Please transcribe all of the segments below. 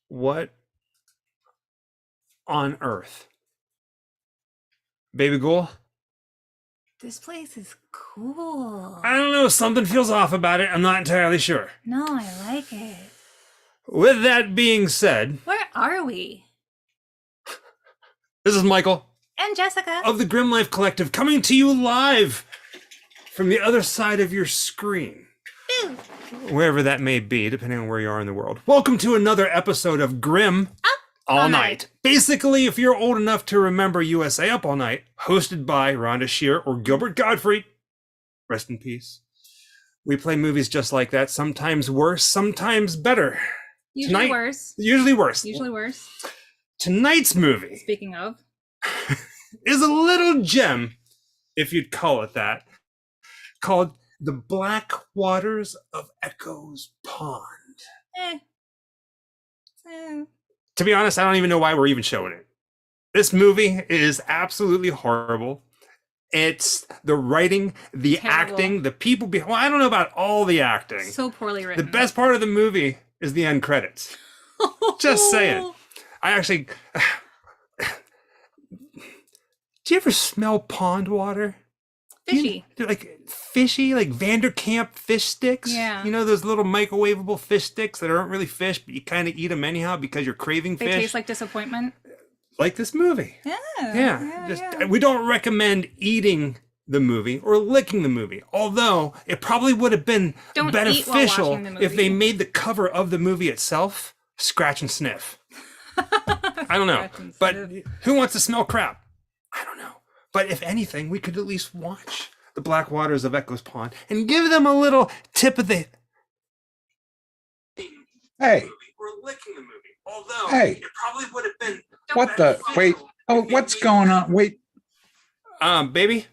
What on earth? Baby Ghoul? This place is cool. I don't know, something feels off about it. I'm not entirely sure. No, I like it. With that being said, Where are we? this is Michael And Jessica. of the Grimm Life Collective coming to you live from the other side of your screen. Ooh. Wherever that may be, depending on where you are in the world. Welcome to another episode of Grimm Up All Night. Basically, if you're old enough to remember USA Up All Night, hosted by Rhonda Shear or Gilbert Gottfried, rest in peace. We play movies just like that, sometimes worse, sometimes better. Usually worse. Usually worse. Usually worse. Tonight's movie Speaking of. is a little gem, if you'd call it that, called The Black Waters of Echo's Pond. To be honest, I don't even know why we're even showing it. This movie is absolutely horrible. It's the writing, the Terrible. acting, the people behind. Well, I don't know about all the acting. So poorly written. The best part of the movie is the end credits. Just saying. I actually... Do you ever smell pond water? Fishy. Like fishy, like Vanderkamp fish sticks. Yeah. You know those little microwavable fish sticks that aren't really fish, but you kind of eat them anyhow because you're craving They fish. taste like disappointment. Like this movie. Yeah. We don't recommend eating the movie or licking the movie. Although it probably would have been Don't beneficial eat while watching the movie. if they made the cover of the movie itself scratch and sniff. I don't know. Scratch and But sniff. who wants to smell crap? I don't know. But if anything, we could at least watch The Black Waters of Echo's Pond and give them a little tip of the... Hey. Or licking the movie. Although Hey. it probably would have been... What the? Wait. Oh, what's going on? Wait, Baby?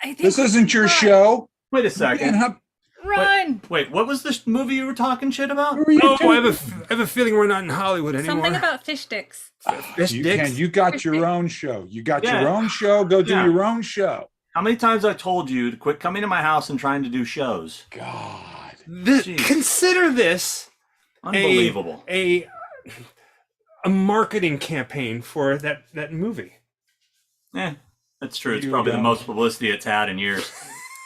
I think this isn't your Run. show. Wait a Man, second. Run! Wait, what was this movie you were talking shit about? who are you Oh, I doing? have a feeling we're not in Hollywood anymore. Something about fish sticks. Fish You dicks? can. You got your own show. You got Yeah. your own show. Go do Yeah. your own show. How many times I told you to quit coming to my house and trying to do shows? God. Jeez. Consider this Unbelievable. a marketing campaign for that movie. That's true. It's You probably the don't. most publicity it's had in years.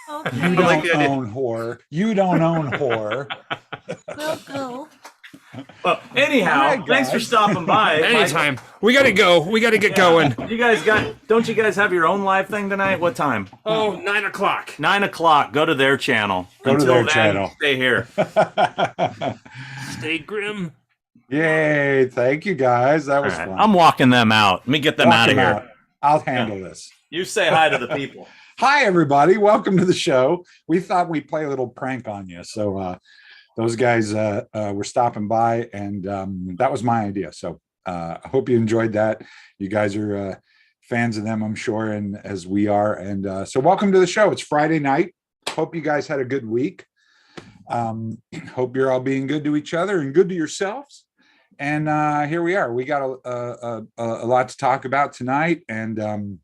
You Okay. like don't the idea. own horror. You don't own horror. We'll go. Well, anyhow, All right, thanks for guys. stopping by. Anytime. We gotta go. We gotta get going. Don't you guys have your own live thing tonight? What time? Oh, 9 o'clock. 9 o'clock. Go to their channel. Go to Until their then, channel. Stay here. Stay grim. Yay. Thank you, guys. That All was right. fun. I'm walking them out. Let me get them Walk out of them here. out. I'll handle this. You say hi to the people. Hi, everybody. Welcome to the show. We thought we'd play a little prank on you. So those guys were stopping by, and that was my idea. So I hope you enjoyed that. You guys are fans of them, I'm sure, and as we are. And so welcome to the show. It's Friday night. Hope you guys had a good week. Hope you're all being good to each other and good to yourselves. And here we are. We got a lot to talk about tonight, and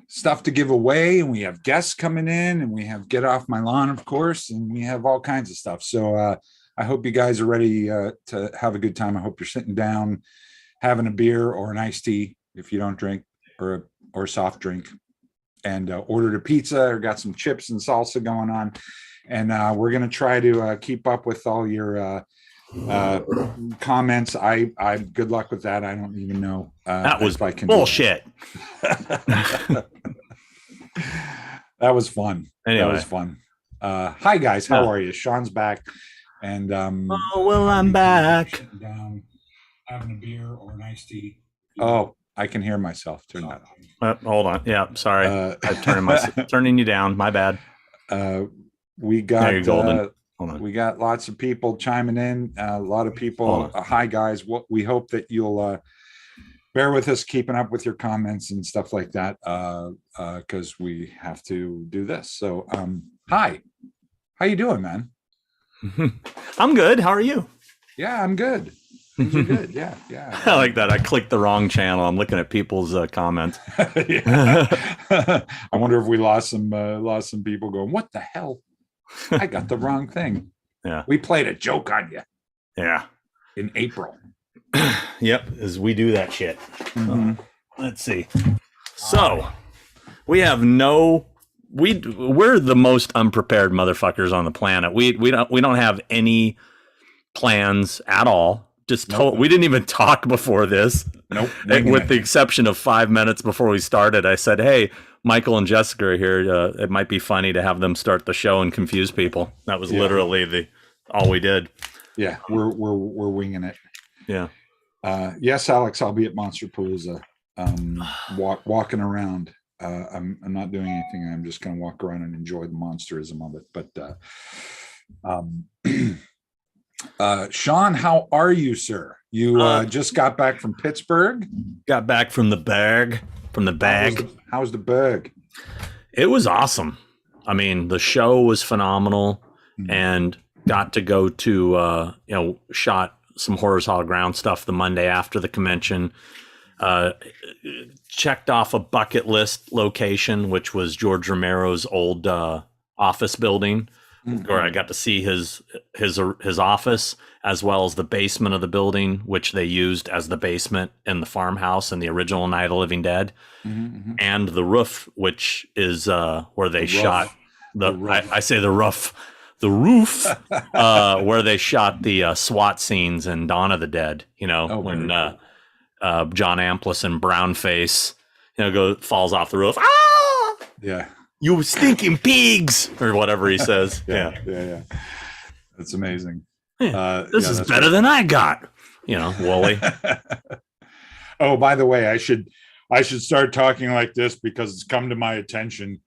stuff to give away, and we have guests coming in, and we have Get Off My Lawn, of course, and we have all kinds of stuff. So I hope you guys are ready to have a good time. I hope you're sitting down, having a beer or an iced tea if you don't drink, or a soft drink, and ordered a pizza or got some chips and salsa going on. And we're going to try to keep up with all your comments. I good luck with that. I don't even know. That was if I can do bullshit. that was fun. Anyway. That was fun. Hi guys, how are you? Sean's back, and Oh, well, I'm back. sitting down, having a beer or an iced tea. Oh, I can hear myself. Turn that Hold on. Yeah, sorry. I'm turning you down. My bad. We Now got you're golden. Hold on. we got lots of people chiming in. A lot of Hold people. Hi guys. We hope that you'll bear with us, keeping up with your comments and stuff like that, because we have to do this. So, hi, how you doing, man? I'm good. How are you? Yeah, I'm good. Things are good. Yeah, yeah. I like that. I clicked the wrong channel. I'm looking at people's comments. Yeah. I wonder if we lost some people going, what the hell? I got the wrong thing. Yeah. We played a joke on you Yeah. in April. Yep. As we do that shit. Mhm. Let's see. So we have we're the most unprepared motherfuckers on the planet. We don't have any plans at all. Just Nope. we didn't even talk before this. Nope. With the exception of 5 minutes before we started, I said, "Hey, Michael and Jessica are here. It might be funny to have them start the show and confuse people." That was literally all we did. Yeah, we're winging it. Yeah. Yes, Alex, I'll be at Monster Palooza. Walking around. I'm not doing anything. I'm just going to walk around and enjoy the monsterism of it. But Sean, how are you, sir? You just got back from Pittsburgh. Got back from the bag. How's the bag? It was awesome. I mean, the show was phenomenal, and got to go to shot some Horrors Hall ground stuff the Monday after the convention. Checked off a bucket list location, which was George Romero's old office building, where I got to see his office, as well as the basement of the building, which they used as the basement in the farmhouse in the original Night of the Living Dead, and the roof, which is where they shot the roof, where they shot the SWAT scenes in Dawn of the Dead. When John Amplis and Brownface, falls off the roof. Ah! Yeah. You stinking pigs, or whatever he says. Yeah. That's amazing. This is better than I got. Wooly. Oh, by the way, I should start talking like this because it's come to my attention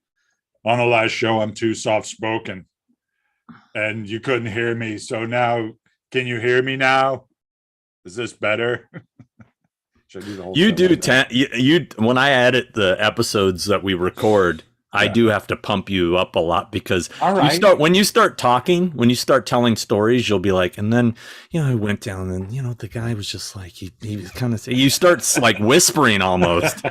on the last show I'm too soft spoken, and you couldn't hear me. So now, can you hear me now? Is this better? Should I do the whole You show do like that? when I edit the episodes that we record, I do have to pump you up a lot, because All right. when you start talking, when you start telling stories, you'll be like, and then I went down, and the guy was just like, he was kind of, you start like whispering almost.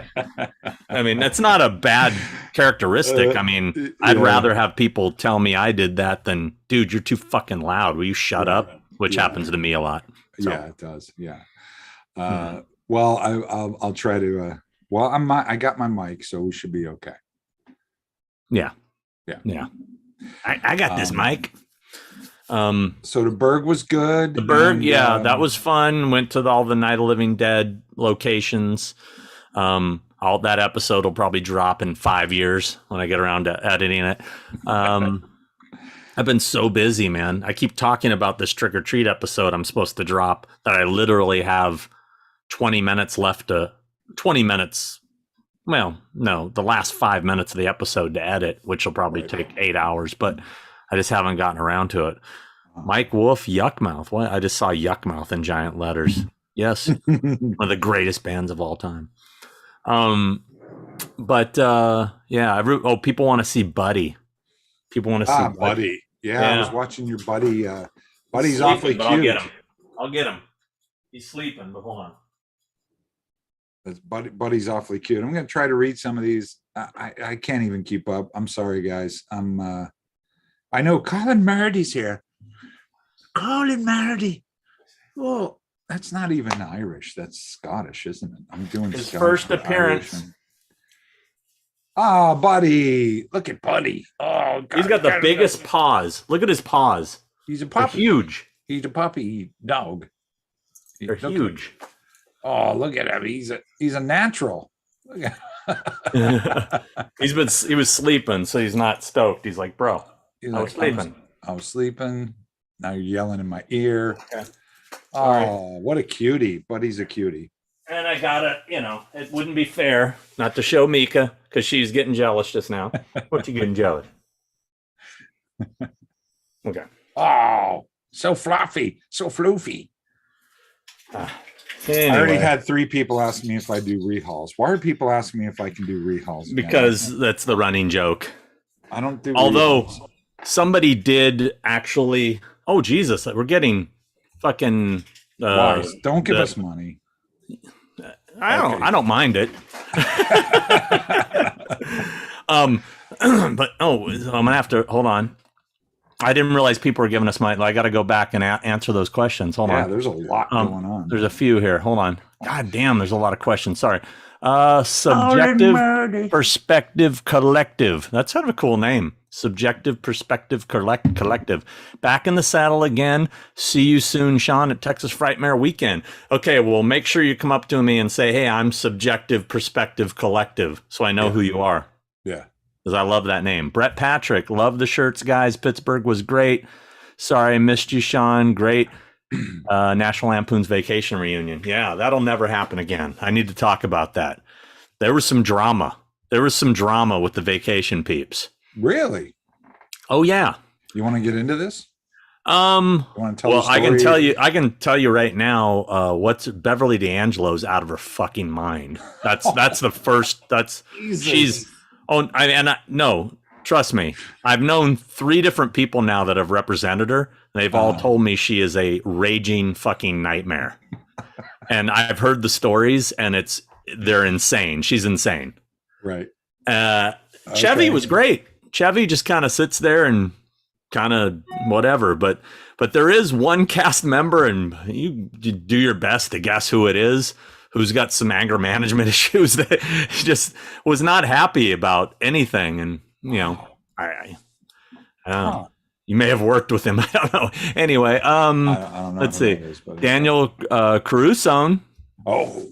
I mean, that's not a bad characteristic. I mean, I'd rather have people tell me I did that than, dude, you're too fucking loud. Will you shut up? Which happens to me a lot. So. Yeah, it does. Yeah. Well, I'll try to. I got my mic, so we should be okay. Yeah. I got this mic. So the Berg was good. The Berg, that was fun. Went to all the Night of the Living Dead locations. All that episode will probably drop in 5 years when I get around to editing it. I've been so busy, man. I keep talking about this trick or treat episode I'm supposed to drop that I literally have 20 minutes left to 20 minutes. Well, no, the last 5 minutes of the episode to edit, which will probably take 8 hours, but I just haven't gotten around to it. Mike Wolf, Yuckmouth. What? I just saw Yuckmouth in giant letters. Yes. One of the greatest bands of all time. People want to see Buddy. People want to see Buddy. Yeah, I was watching your buddy. Buddy's sleeping, awfully cute. I'll get him. He's sleeping, but hold on. Buddy's awfully cute. I'm going to try to read some of these. I can't even keep up. I'm sorry, guys. I know Colin Mardy's here. Colin Mardy. Well, that's not even Irish. That's Scottish, isn't it? I'm doing his Scottish first and appearance. Irish. Oh, Buddy. Look at Buddy. Oh, God. He's got the biggest paws. Look at his paws. He's a They're puppy. huge. He's a puppy dog. They're huge. Oh, look at him. He's a natural. Look at He was sleeping, so he's not stoked. He's like, bro, I was sleeping. I was sleeping. Now you're yelling in my ear. Okay. Oh, what a cutie. Buddy's a cutie. And I gotta, it wouldn't be fair not to show Mika, because she's getting jealous just now. What you getting jealous? Okay. Oh, so fluffy, so floofy. Anyway. I already had 3 people ask me if I do rehauls. Why are people asking me if I can do rehauls? Because that's the running joke. I don't do Although rehauls. somebody did actually, oh Jesus, we're getting fucking Why? Don't give the- us money. I don't mind it. But I'm gonna have to hold on. I didn't realize people were giving us money. I got to go back and answer those questions. Hold on. There's a lot going on. There's a few here. Hold on. God damn, there's a lot of questions. Sorry. Subjective Perspective Collective. That's kind of a cool name. Subjective Perspective Collective. Back in the saddle again. See you soon, Sean, at Texas Frightmare Weekend. Okay, well, make sure you come up to me and say, hey, I'm Subjective Perspective Collective, so I know who you are. Yeah. Because I love that name. Brett Patrick, love the shirts, guys. Pittsburgh was great. Sorry I missed you, Sean. Great. National Lampoon's Vacation Reunion. Yeah, that'll never happen again. I need to talk about that. There was some drama. There was some drama with the vacation peeps. Really? Oh, yeah. You want to get into this? You want to tell the I can story? I can tell you right now, what's Beverly D'Angelo's out of her fucking mind. That's the first, Jesus. No, trust me. I've known 3 different people now that have represented her. They've all told me she is a raging fucking nightmare. And I've heard the stories, and they're insane. She's insane. Right. Chevy was great. Chevy just kind of sits there and kind of whatever. But there is one cast member, and you do your best to guess who it is, who's got some anger management issues that just was not happy about anything. And, I don't know. You may have worked with him. I don't know. Anyway, I don't know let's who see. that is, but- Daniel Caruso. Oh,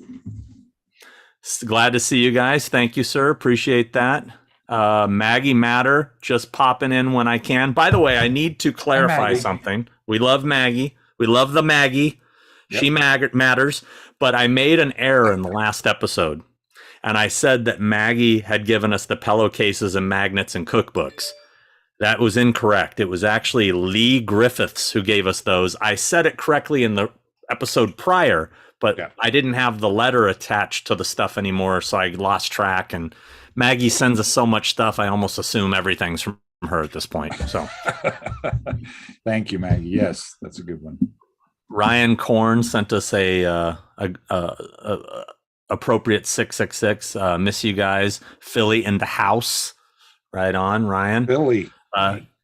Glad to see you guys. Thank you, sir. Appreciate that. Maggie Matter, just popping in when I can. By the way, I need to clarify Maggie. something. We love Maggie. We love the Maggie. Yep. She matters. But I made an error in the last episode. And I said that Maggie had given us the pillowcases and magnets and cookbooks. That was incorrect. It was actually Lee Griffiths who gave us those. I said it correctly in the episode prior, but I didn't have the letter attached to the stuff anymore, so I lost track. And Maggie sends us so much stuff, I almost assume everything's from her at this point. So, thank you, Maggie. Yes, that's a good one. Ryan Korn sent us a appropriate 666. Miss you guys. Philly in the house. Right on, Ryan. Billy.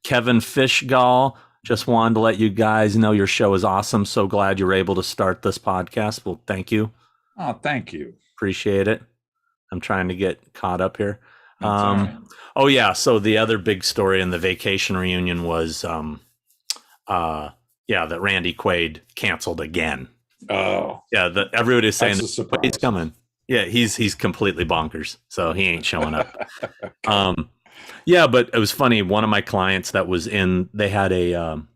Kevin Fishgall. Just wanted to let you guys know your show is awesome. So glad you're able to start this podcast. Well, thank you. Oh, thank you. Appreciate it. I'm trying to get caught up here. That's all right. Oh yeah. So the other big story in the vacation reunion was, that Randy Quaid canceled again. Oh, Yeah. Everybody's saying that's a surprise. he's coming. Yeah. He's completely bonkers. So he ain't showing up. Yeah, but it was funny. One of my clients that was they had one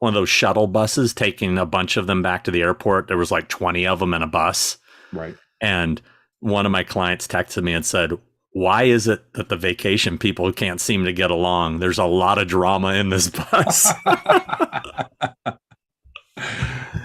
of those shuttle buses taking a bunch of them back to the airport. There was like 20 of them in a bus. Right. And one of my clients texted me and said, why is it that the vacation people can't seem to get along? There's a lot of drama in this bus.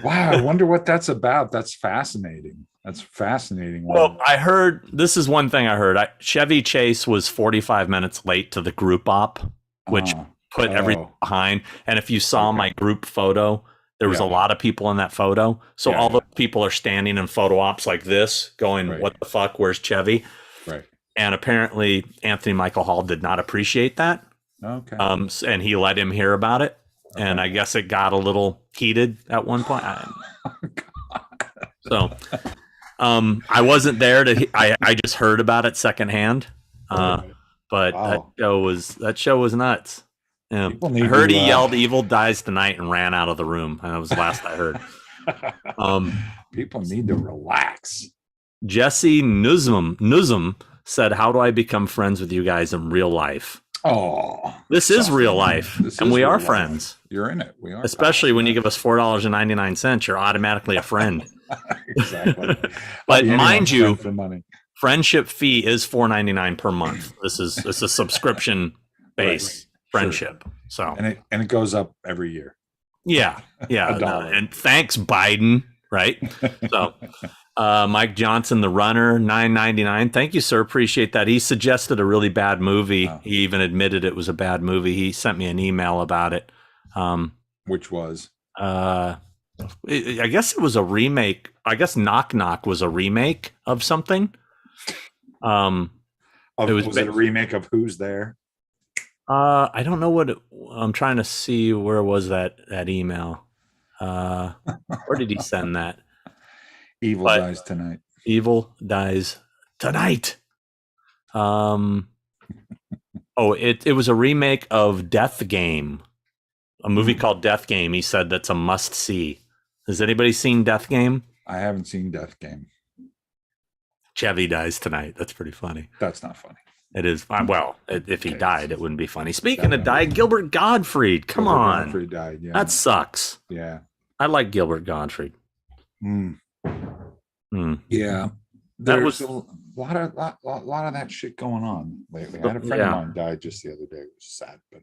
Wow, I wonder what that's about. That's fascinating. That's fascinating. Well, I heard, this is one thing I heard. Chevy Chase was 45 minutes late to the group op, which put everything behind. And if you saw my group photo, there was a lot of people in that photo. So all the people are standing in photo ops like this going, what the fuck, where's Chevy? Right. And apparently Anthony Michael Hall did not appreciate that. Okay. And he let him hear about it. Okay. And I guess it got a little heated at one point. So I wasn't there I just heard about it secondhand. But that show was nuts. Yeah. I heard he yelled "Evil dies tonight" and ran out of the room. That was the last I heard. People need to relax. Jesse Nuzum said, "How do I become friends with you guys in real life?" Oh, this is real life, and we are friends. You're in it. We are, especially when you give us $4.99. You're automatically a friend. Exactly. But mind you, for money. Friendship fee is $4.99 per month. It's a subscription based friendship. Sure. So and it goes up every year. Yeah. And thanks, Biden. Right. So Mike Johnson, the runner, $9.99. Thank you, sir. Appreciate that. He suggested a really bad movie. Oh. He even admitted it was a bad movie. He sent me an email about it. Which was I guess it was a remake. I guess Knock Knock was a remake of something. Was it a remake of Who's There? I don't know what I'm trying to see. Where was that email? Where did he send that? Evil Dies Tonight. Evil Dies Tonight. It was a remake of Death Game, a movie called Death Game. He said that's a must see. Has anybody seen Death Game? I haven't seen Death Game. Chevy dies tonight. That's pretty funny. That's not funny. It is. Well, if he died, it wouldn't be funny. Speaking of died, Gilbert Gottfried. Come on. Godfrey died. Yeah. That sucks. Yeah. I like Gilbert Gottfried. Yeah. That There's was a lot of that shit going on lately. I had a friend of mine died just the other day. It was sad, but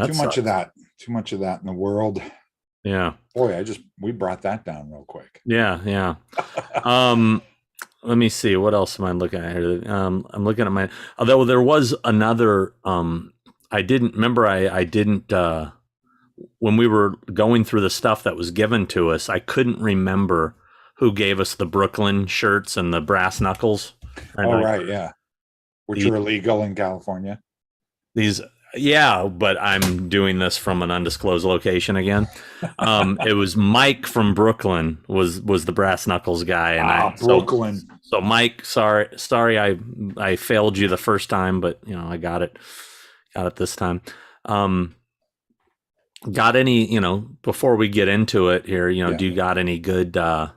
too much of that. Too much of that in the world. Yeah. Boy, we brought that down real quick. Yeah. Let me see. What else am I looking at here? I'm looking at although there was another, I didn't, when we were going through the stuff that was given to us, I couldn't remember who gave us the Brooklyn shirts and the brass knuckles. Right. Yeah. Which are illegal in California. But I'm doing this from an undisclosed location again. It was Mike from Brooklyn was the brass knuckles guy, and Brooklyn. So Mike, sorry, I failed you the first time, but I got it this time. Got any before we get into it here? Do you got any good get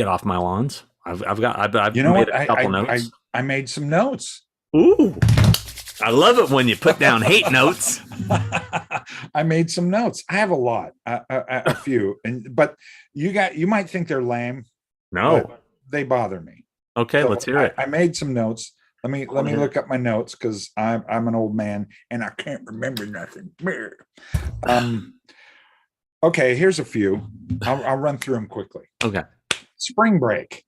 off my lawns? I've made a couple notes. I made some notes. Ooh. I love it when you put down hate notes. I made some notes. I have a lot, a few, but you might think they're lame. No, they bother me. Okay, so let's hear it. I made some notes. Let me look up my notes because I'm an old man and I can't remember nothing. Okay, here's a few. I'll run through them quickly. Okay. Spring break.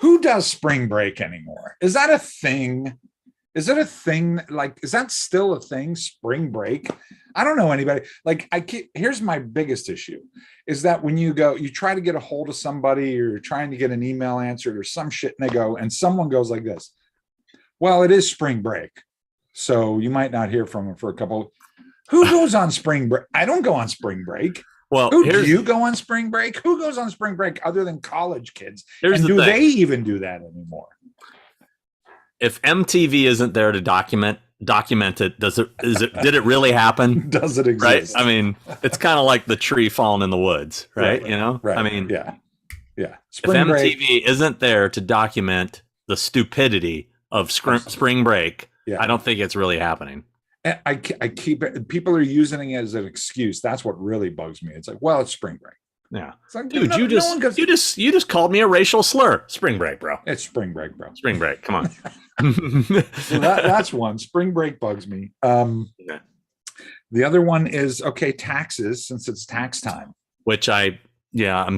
Who does spring break anymore? Is that a thing? Is it a thing? Like, is that still a thing? Spring break? I don't know anybody. Like, here's my biggest issue is that when you try to get a hold of somebody or you're trying to get an email answered or some shit, and someone goes like this. Well, it is spring break. So you might not hear from them for a couple. Who goes on spring break? I don't go on spring break. Well, do you go on spring break? Who goes on spring break other than college kids? And do they even do that anymore? If MTV isn't there to document it, did it really happen? Does it exist? Right? I mean, it's kind of like the tree falling in the woods, right? Right. I mean, yeah. If MTV isn't there to document the stupidity of spring break, I don't think it's really happening. I keep it. People are using it as an excuse. That's what really bugs me. It's like, well, it's spring break. Yeah, it's like, dude, you just called me a racial slur. Spring break, bro. It's spring break, bro. Spring break. Come on. So that's one. Spring break bugs me. The other one is taxes, since it's tax time. Which I'm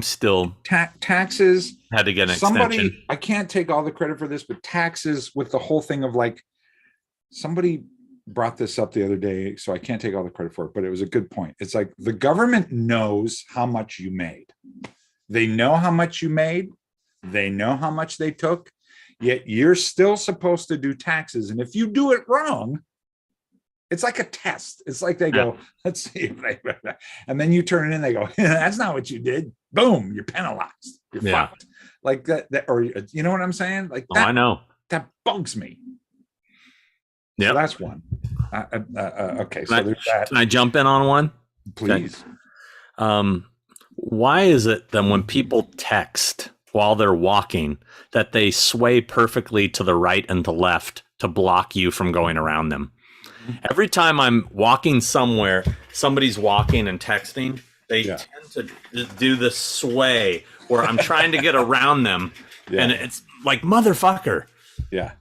still taxes. Had to get an extension. I can't take all the credit for this, but taxes with the whole thing of like somebody brought this up the other day, so I can't take all the credit for it, but it was a good point. It's like the government knows how much you made. They know how much you made. They know how much they took, yet you're still supposed to do taxes. And if you do it wrong, it's like a test. It's like they go, let's see if they, and then you turn it in, they go, that's not what you did. Boom, you're penalized. You're fucked. Like that, or you know what I'm saying? Like that, I know. That bugs me. Yeah, so that's one. Okay, so there's that. Can I jump in on one? Please. Okay. Why is it that when people text while they're walking, that they sway perfectly to the right and the left to block you from going around them? Every time I'm walking somewhere, somebody's walking and texting, they tend to do the sway where I'm trying to get around them, and it's like, motherfucker. Yeah.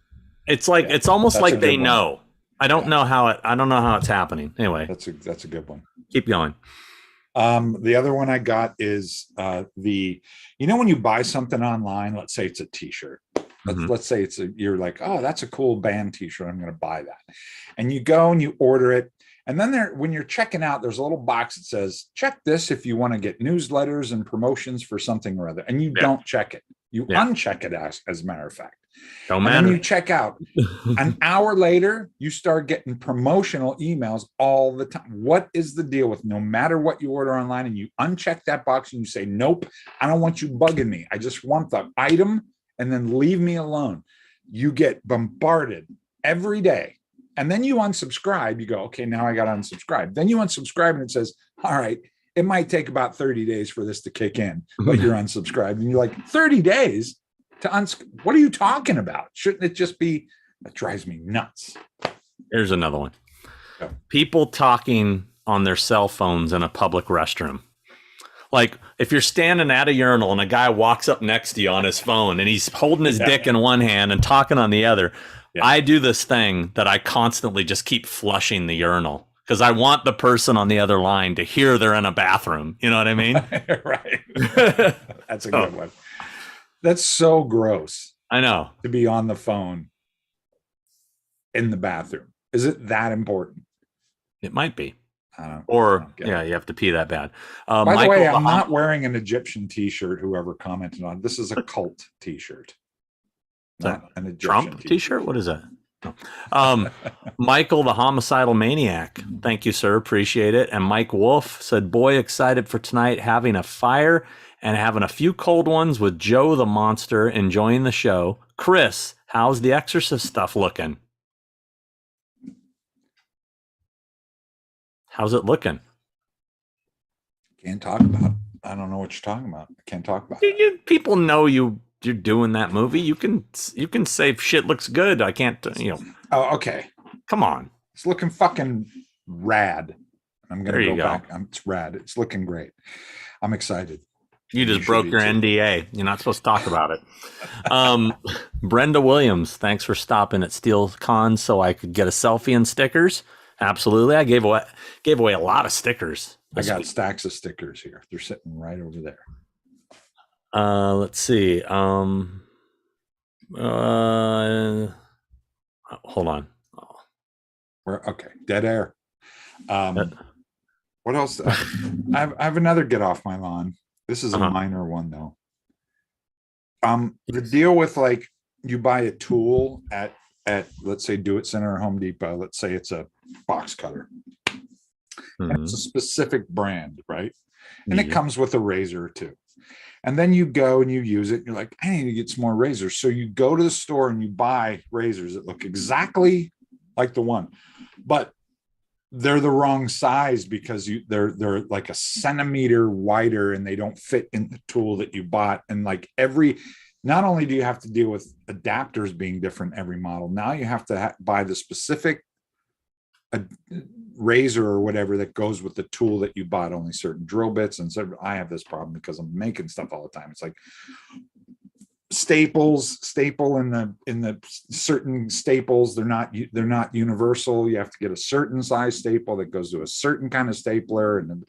It's like it's almost like they know. I don't know how it's happening. Anyway, that's a good one. Keep going. The other one I got is when you buy something online, let's say it's a t-shirt. Let's say you're like, oh, that's a cool band t-shirt. I'm going to buy that. And you go and you order it And then when you're checking out, there's a little box that says, check this if you want to get newsletters and promotions for something or other. And you don't check it. You uncheck it as a matter of fact. Don't and matter. then you check out. An hour later, you start getting promotional emails all the time. What is the deal with no matter what you order online and you uncheck that box and you say, nope, I don't want you bugging me. I just want the item and then leave me alone. You get bombarded every day. And then you unsubscribe. You go, okay, now I got to unsubscribe. Then you unsubscribe and it says, all right, it might take about 30 days for this to kick in, but you're unsubscribed. And you're like, 30 days to what are you talking about? Shouldn't it just be, that drives me nuts. Here's another one. Yeah. People talking on their cell phones in a public restroom. Like if you're standing at a urinal and a guy walks up next to you on his phone and he's holding his dick in one hand and talking on the other. Yeah. I do this thing that I constantly just keep flushing the urinal because I want the person on the other line to hear they're in a bathroom. You know what I mean? Right. That's a good one. That's so gross. I know. To be on the phone in the bathroom. Is it that important? It might be. You have to pee that bad. By the way, I'm not wearing an Egyptian t-shirt, whoever commented on. This is a cult t-shirt. Not an Egyptian Trump t-shirt? What is that? No. Michael, the homicidal maniac. Thank you, sir. Appreciate it. And Mike Wolf said, boy, excited for tonight, having a fire and having a few cold ones with Joe the monster, enjoying the show. Chris, how's the Exorcist stuff looking? How's it looking? Can't talk about it. I don't know what you're talking about. I can't talk about it. People know you're doing that movie. You can say shit looks good. I can't, Oh, okay. Come on. It's looking fucking rad. I'm going to go back. It's rad. It's looking great. I'm excited. You just broke your NDA. You're not supposed to talk about it. Brenda Williams, thanks for stopping at Steel Con so I could get a selfie and stickers. Absolutely. I gave away a lot of stickers. I got stacks of stickers here. They're sitting right over there. Let's see. Hold on. Okay. Dead air. What else? I have another get off my lawn. This is a minor one though. The deal with like you buy a tool at let's say Do It Center or Home Depot. Let's say it's a box cutter. And it's a specific brand, right? And it comes with a razor or two. And then you go and you use it. And you're like, I need to get some more razors. So you go to the store and you buy razors that look exactly like the one, but they're the wrong size because they're like a centimeter wider and they don't fit in the tool that you bought. And like not only do you have to deal with adapters being different every model, now you have to buy the specific razor or whatever that goes with the tool that you bought, only certain drill bits. And so I have this problem because I'm making stuff all the time. It's like staple in the certain staples. They're not universal. You have to get a certain size staple that goes to a certain kind of stapler. And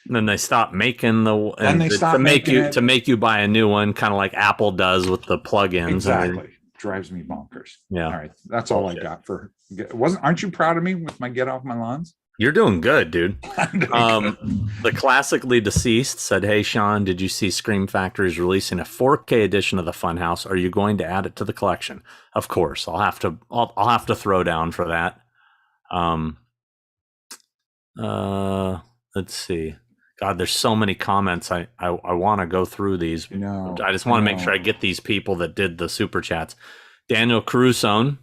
then they stop making to make you buy a new one, kind of like Apple does with the plugins. Exactly. Drives me bonkers. Yeah. All right. That's all I got for aren't you proud of me with my get off my lawns? You're doing good, dude. Good. The Classically Deceased said, hey, Sean, did you see Scream Factory's releasing a 4K edition of the Funhouse? Are you going to add it to the collection? Of course. I'll have to throw down for that. Let's see. God, there's so many comments. I want to go through these. I just want to make sure I get these people that did the super chats. Daniel Caruso.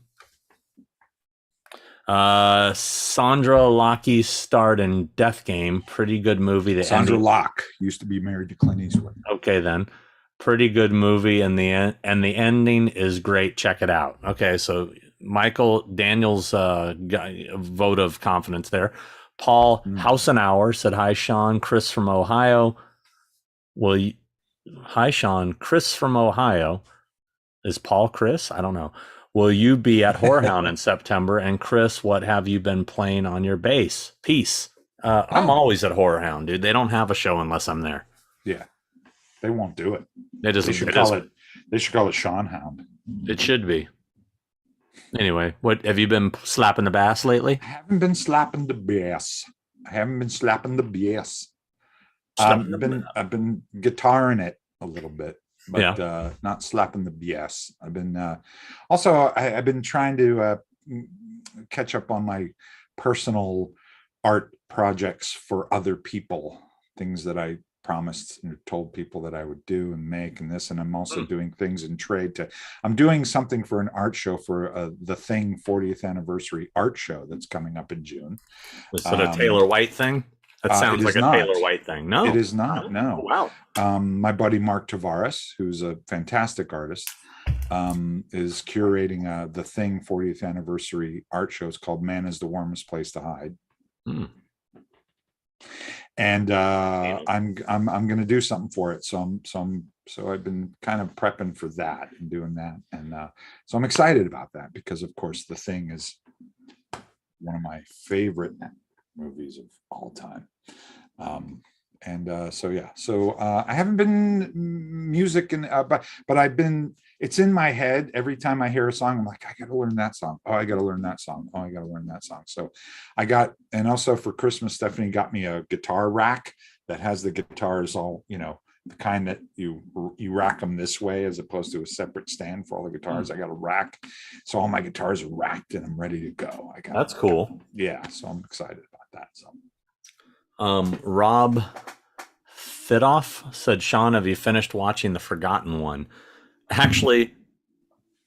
Sandra Lockey starred in Death Game. Pretty good movie. Sandra Locke used to be married to Clint Eastwood. Okay, then. Pretty good movie, and the ending is great. Check it out. Okay, so Michael Daniel's vote of confidence there. Paul Hausenauer said, hi, Sean. Chris from Ohio. Hi, Sean. Chris from Ohio. Is Paul Chris? I don't know. Will you be at Whorehound in September? And Chris, what have you been playing on your bass? Peace. I'm always at Whorehound, dude. They don't have a show unless I'm there. Yeah. They won't do it. They should call it Sean Hound. It should be. Anyway, what have you been slapping the bass lately? I haven't been slapping the bass. Slapping I've been guitaring it a little bit, but Yeah. not slapping the BS. I've been also I've been trying to catch up on my personal art projects for other people, things that I promised and told people that I would do and make and this, and I'm also doing things in trade to, I'm doing something for an art show for the Thing 40th anniversary art show that's coming up in June. Is that a Taylor White thing? That sounds it like is a not. Taylor White thing. No, It is not. No. Oh, wow. My buddy Mark Tavares, who's a fantastic artist, is curating the Thing 40th anniversary art show. It's called "Man is the Warmest Place to Hide," and I'm going to do something for it. So I've been kind of prepping for that and doing that, and so I'm excited about that because, of course, The Thing is one of my favorite movies of all time. So I haven't been music and but I've been, it's in my head every time I hear a song. I'm like, I gotta learn that song. Oh, I gotta learn that song. Oh, I gotta learn that song. So I got, and also for Christmas, Stephanie got me a guitar rack that has the guitars all, the kind that you rack them this way as opposed to a separate stand for all the guitars. I got a rack, so all my guitars are racked and I'm ready to go. That's cool. Yeah, so I'm excited about that. So Rob Fidoff said, Sean, have you finished watching The Forgotten One? Actually,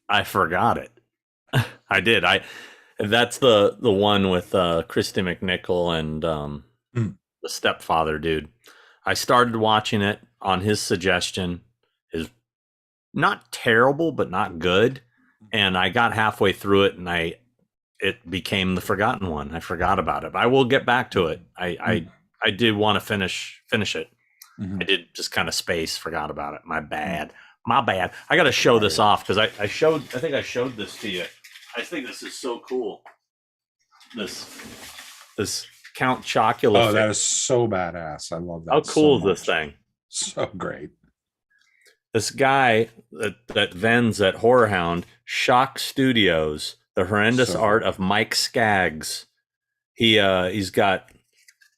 I forgot it. I did. That's the one with Christy McNichol and the stepfather dude. I started watching it on his suggestion. Is not terrible, but not good. And I got halfway through it, and it became The Forgotten One. I forgot about it. But I will get back to it. I did want to finish it. I did just kind of forgot about it. My bad. I got to show this off because I think I showed this to you. I think this is so cool. This Count Chocula. Oh, that is so badass. I love that. How cool so is this thing? So great. This guy that vends at Horror Hound, Shock Studios, The Horrendous Art of Mike Skaggs. He's got,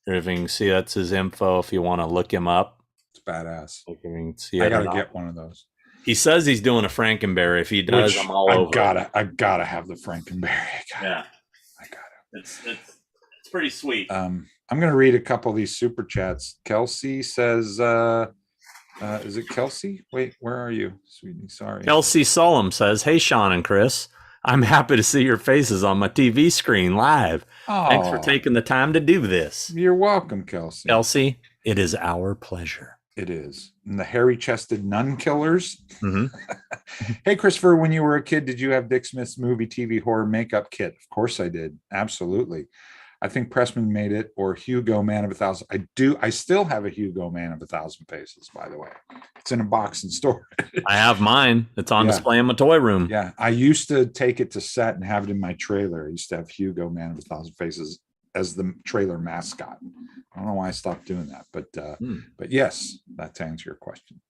if you can see, that's his info if you want to look him up. It's badass. I gotta get one of those. He says he's doing a Frankenberry. If he does, I'm all over. I gotta have the Frankenberry. I gotta. It's pretty sweet. I'm gonna read a couple of these super chats. Kelsey says, is it Kelsey? Wait, where are you, sweetie? Sorry. Kelsey Solom says, hey, Sean and Chris, I'm happy to see your faces on my TV screen live. Oh, thanks for taking the time to do this. You're welcome, Kelsey. Kelsey, it is our pleasure. It is. And the hairy-chested nun killers. Mm-hmm. Hey, Christopher, when you were a kid, did you have Dick Smith's movie TV horror makeup kit? Of course I did. Absolutely. I think Pressman made it, or Hugo Man of 1,000. I do. I still have a Hugo Man of 1,000 Faces, by the way. It's in a box in storage. I have mine. It's on display in my toy room. Yeah. I used to take it to set and have it in my trailer. I used to have Hugo Man of 1,000 Faces as the trailer mascot. I don't know why I stopped doing that, but yes, that's to answer your question.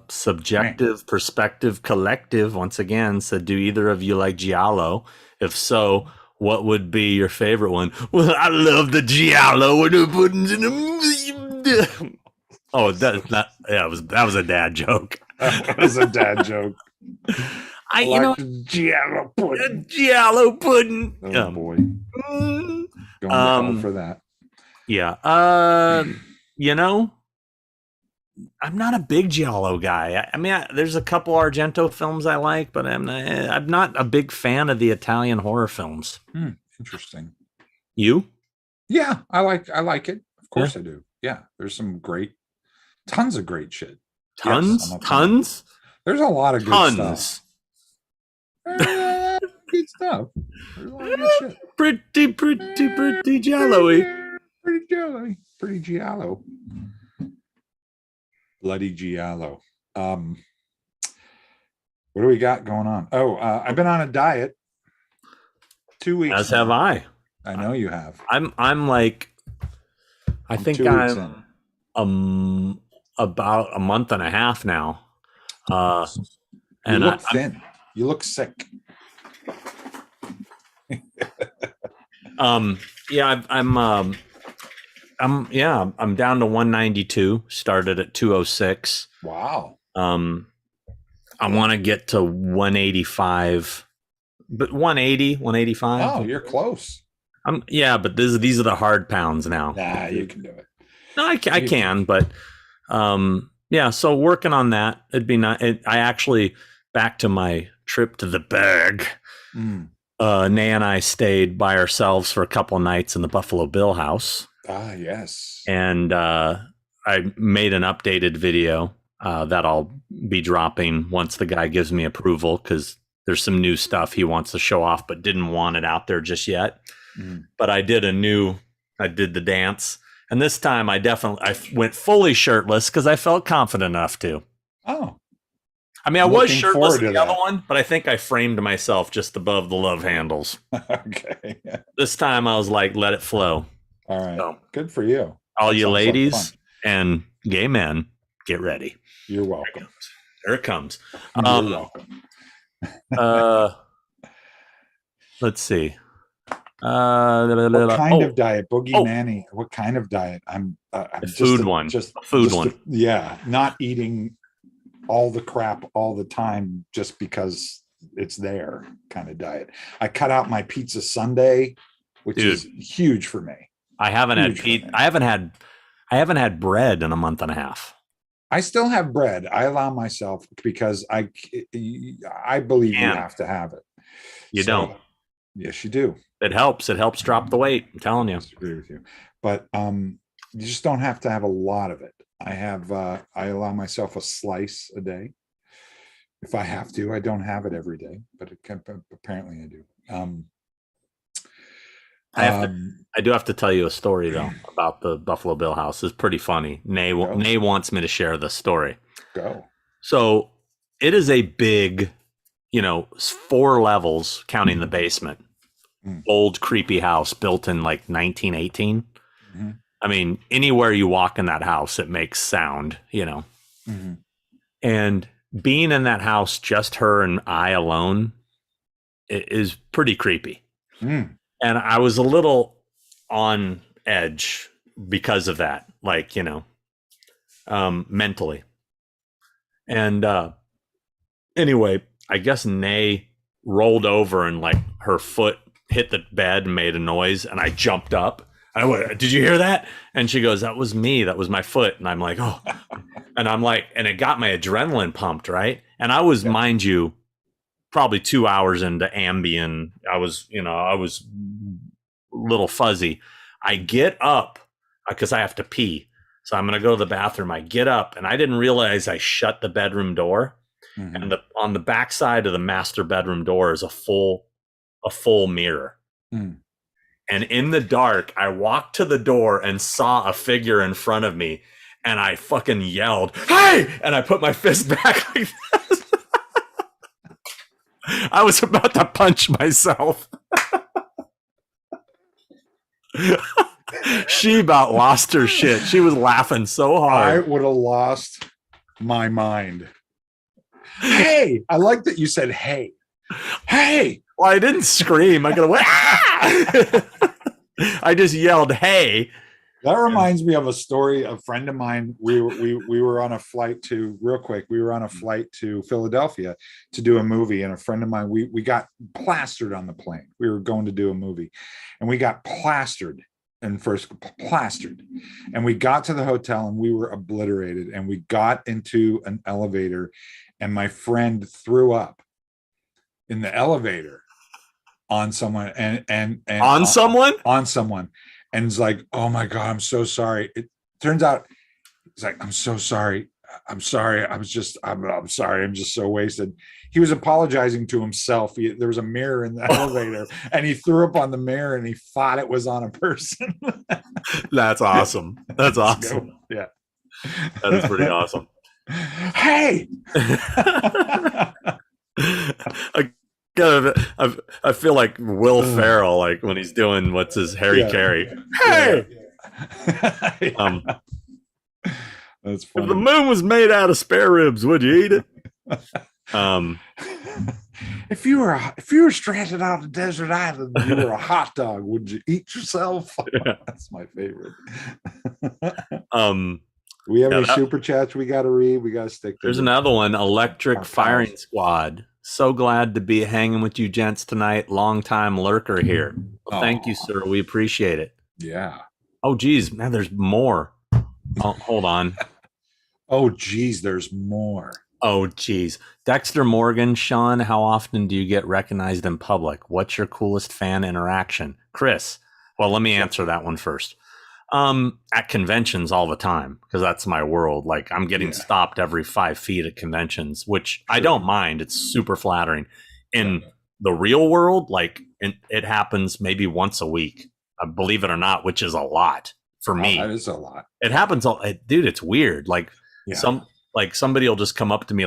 Subjective Perspective Collective once again said, do either of you like giallo? If so, what would be your favorite one? Well, I love the giallo when the pudding's in the... Oh, that was a dad joke. That was a dad joke. Giallo pudding. Giallo pudding. Oh Yeah. boy. Going to hell for that. Yeah. I'm not a big giallo guy. I mean, there's a couple Argento films I like, but I'm not a big fan of the Italian horror films. Interesting. You? Yeah, I like it. Of course I do. Yeah, there's some tons of great shit. Tons? There's a lot of good stuff. Good stuff. There's a lot of good shit. Pretty giallo-y. Pretty giallo. Bloody giallo. What do we got going on? I've been on a diet 2 weeks. As have I. I know you have. I'm like, I think I'm about a month and a half now. You And look thin. You look sick. Yeah, I'm down to 192. Started at 206. Wow. I want to get to 185, but 180, 185. Oh, you're close. But these are the hard pounds now. Nah, you can do it. No, I can, but so working on that. It'd be nice. I actually, back to my trip to the Berg. Nay and I stayed by ourselves for a couple of nights in the Buffalo Bill house. Ah, yes. And I made an updated video that I'll be dropping once the guy gives me approval, because there's some new stuff he wants to show off, but didn't want it out there just yet. But I did the dance. And this time I went fully shirtless because I felt confident enough to. Oh. I mean, I was shirtless in the that. other one, but I think I framed myself just above the love handles. Okay. This time I was like, let it flow. All right. So, good for you. All you ladies and gay men, get ready. You're welcome. There it comes. You're welcome. Let's see. What kind of diet, Boogie Manny? What kind of diet? I'm just food one. Just a food one. Yeah, not eating all the crap all the time just because it's there kind of diet. I cut out my pizza Sunday, which is huge for me. I haven't had pizza. I haven't had bread in a month and a half. I still have bread. I allow myself, because I believe you have to have it. You don't. Yes, you do. It helps. It helps drop the weight. I'm telling you. I agree with you. But you just don't have to have a lot of it. I allow myself a slice a day. If I have to, I don't have it every day, but apparently I do. I do have to tell you a story though about the Buffalo Bill house. It's pretty funny. Nay wants me to share the story. Go. So it is a big, 4 levels counting the basement. Old creepy house built in like 1918. I mean, anywhere you walk in that house, it makes sound, And being in that house, just her and I alone, is pretty creepy. And I was a little on edge because of that, like, mentally. And anyway, I guess Nay rolled over and like her foot hit the bed and made a noise, and I jumped up. I went, "Did you hear that?" And she goes, "That was me. That was my foot." And I'm like, "Oh," and I'm like, and it got my adrenaline pumped, right? And I was, mind you, probably 2 hours into Ambien. I was a little fuzzy. I get up because I have to pee. So I'm going to go to the bathroom. I get up, and I didn't realize I shut the bedroom door. And on the back side of the master bedroom door is a full mirror. And in the dark, I walked to the door and saw a figure in front of me, and I fucking yelled, "Hey!" And I put my fist back like this. I was about to punch myself. She about lost her shit. She was laughing so hard. I would have lost my mind. Hey, I like that you said, "Hey, hey." Well, I didn't scream. I could have went, "Ah!" I just yelled, "Hey." That reminds me of a story. A friend of mine, we were on a flight to, real quick, we were on a flight to Philadelphia to do a movie. And a friend of mine, we got plastered on the plane. We were going to do a movie, and we got plastered. And we got to the hotel, and we were obliterated, and we got into an elevator, and my friend threw up in the elevator on someone and on someone, and it's like, "Oh my God, I'm so sorry." It turns out it's like, "I'm so sorry. I'm sorry. I'm sorry. I'm just so wasted." He was apologizing to himself. There was a mirror in the elevator, and he threw up on the mirror, and he thought it was on a person. That's awesome. That's awesome. Yeah. That is pretty awesome. Hey. I feel like Will Ferrell, like when he's doing what's his Harry Carey. Hey. That's funny. If the moon was made out of spare ribs, would you eat it? If you were stranded on a desert island, and you were a hot dog, would you eat yourself? That's my favorite. We have any super chats we got to read. We got to stick to. There's another one. Electric Firing Squad. So glad to be hanging with you gents tonight. Long time lurker here. Well, thank you, sir. We appreciate it. Yeah. Oh, geez, man, there's more. Oh, hold on. Oh, geez, there's more. Oh, geez. Dexter Morgan, Sean, how often do you get recognized in public? What's your coolest fan interaction? Chris, well, let me answer that one first. At conventions all the time, because that's my world. Like, I'm getting stopped every 5 feet at conventions, which I don't mind. It's super flattering. In the real world, like, it happens maybe once a week, believe it or not, which is a lot for me. That is a lot. It happens, dude. It's weird. Like somebody will just come up to me,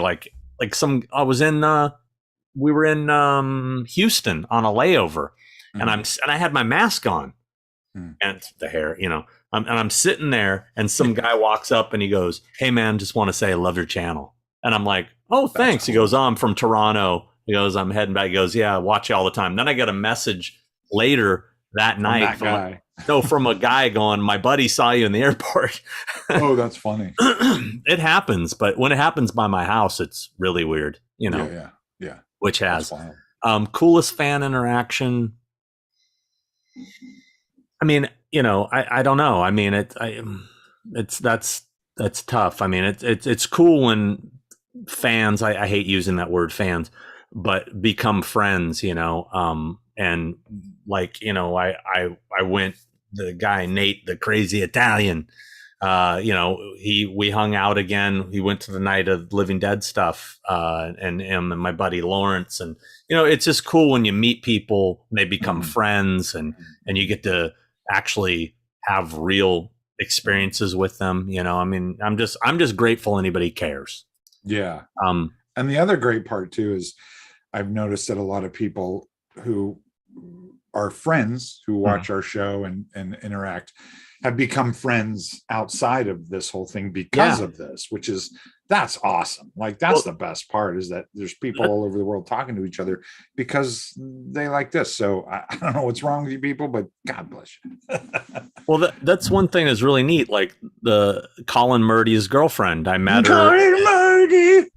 we were in Houston on a layover, and I had my mask on. And the hair, and I'm sitting there, and some guy walks up and he goes, "Hey man, just want to say I love your channel." And I'm like, "Oh, thanks." Cool. He goes, "Oh, I'm from Toronto." He goes, "I'm heading back." He goes, "Yeah, I watch you all the time." Then I get a message later that night from a guy going, "My buddy saw you in the airport." Oh, that's funny. It happens, but when it happens by my house, it's really weird, Yeah. Which has coolest fan interaction. I mean, I don't know. I mean, that's tough. I mean, it's cool when fans, I hate using that word fans, but become friends, and like, I went, the guy, Nate, the crazy Italian, we hung out again. He went to the Night of Living Dead stuff, and him and my buddy Lawrence. And, it's just cool when you meet people and they become friends and you get to actually have real experiences with them. I mean, I'm just grateful anybody cares. Yeah. And the other great part too is I've noticed that a lot of people who are friends who watch our show and interact have become friends outside of this whole thing because of this, that's awesome. Like, that's the best part, is that there's people all over the world talking to each other because they like this. So I don't know what's wrong with you people, but God bless you. Well, that's one thing that's really neat. Like, the Colin Murdy's girlfriend, I met her. Colin Murdy.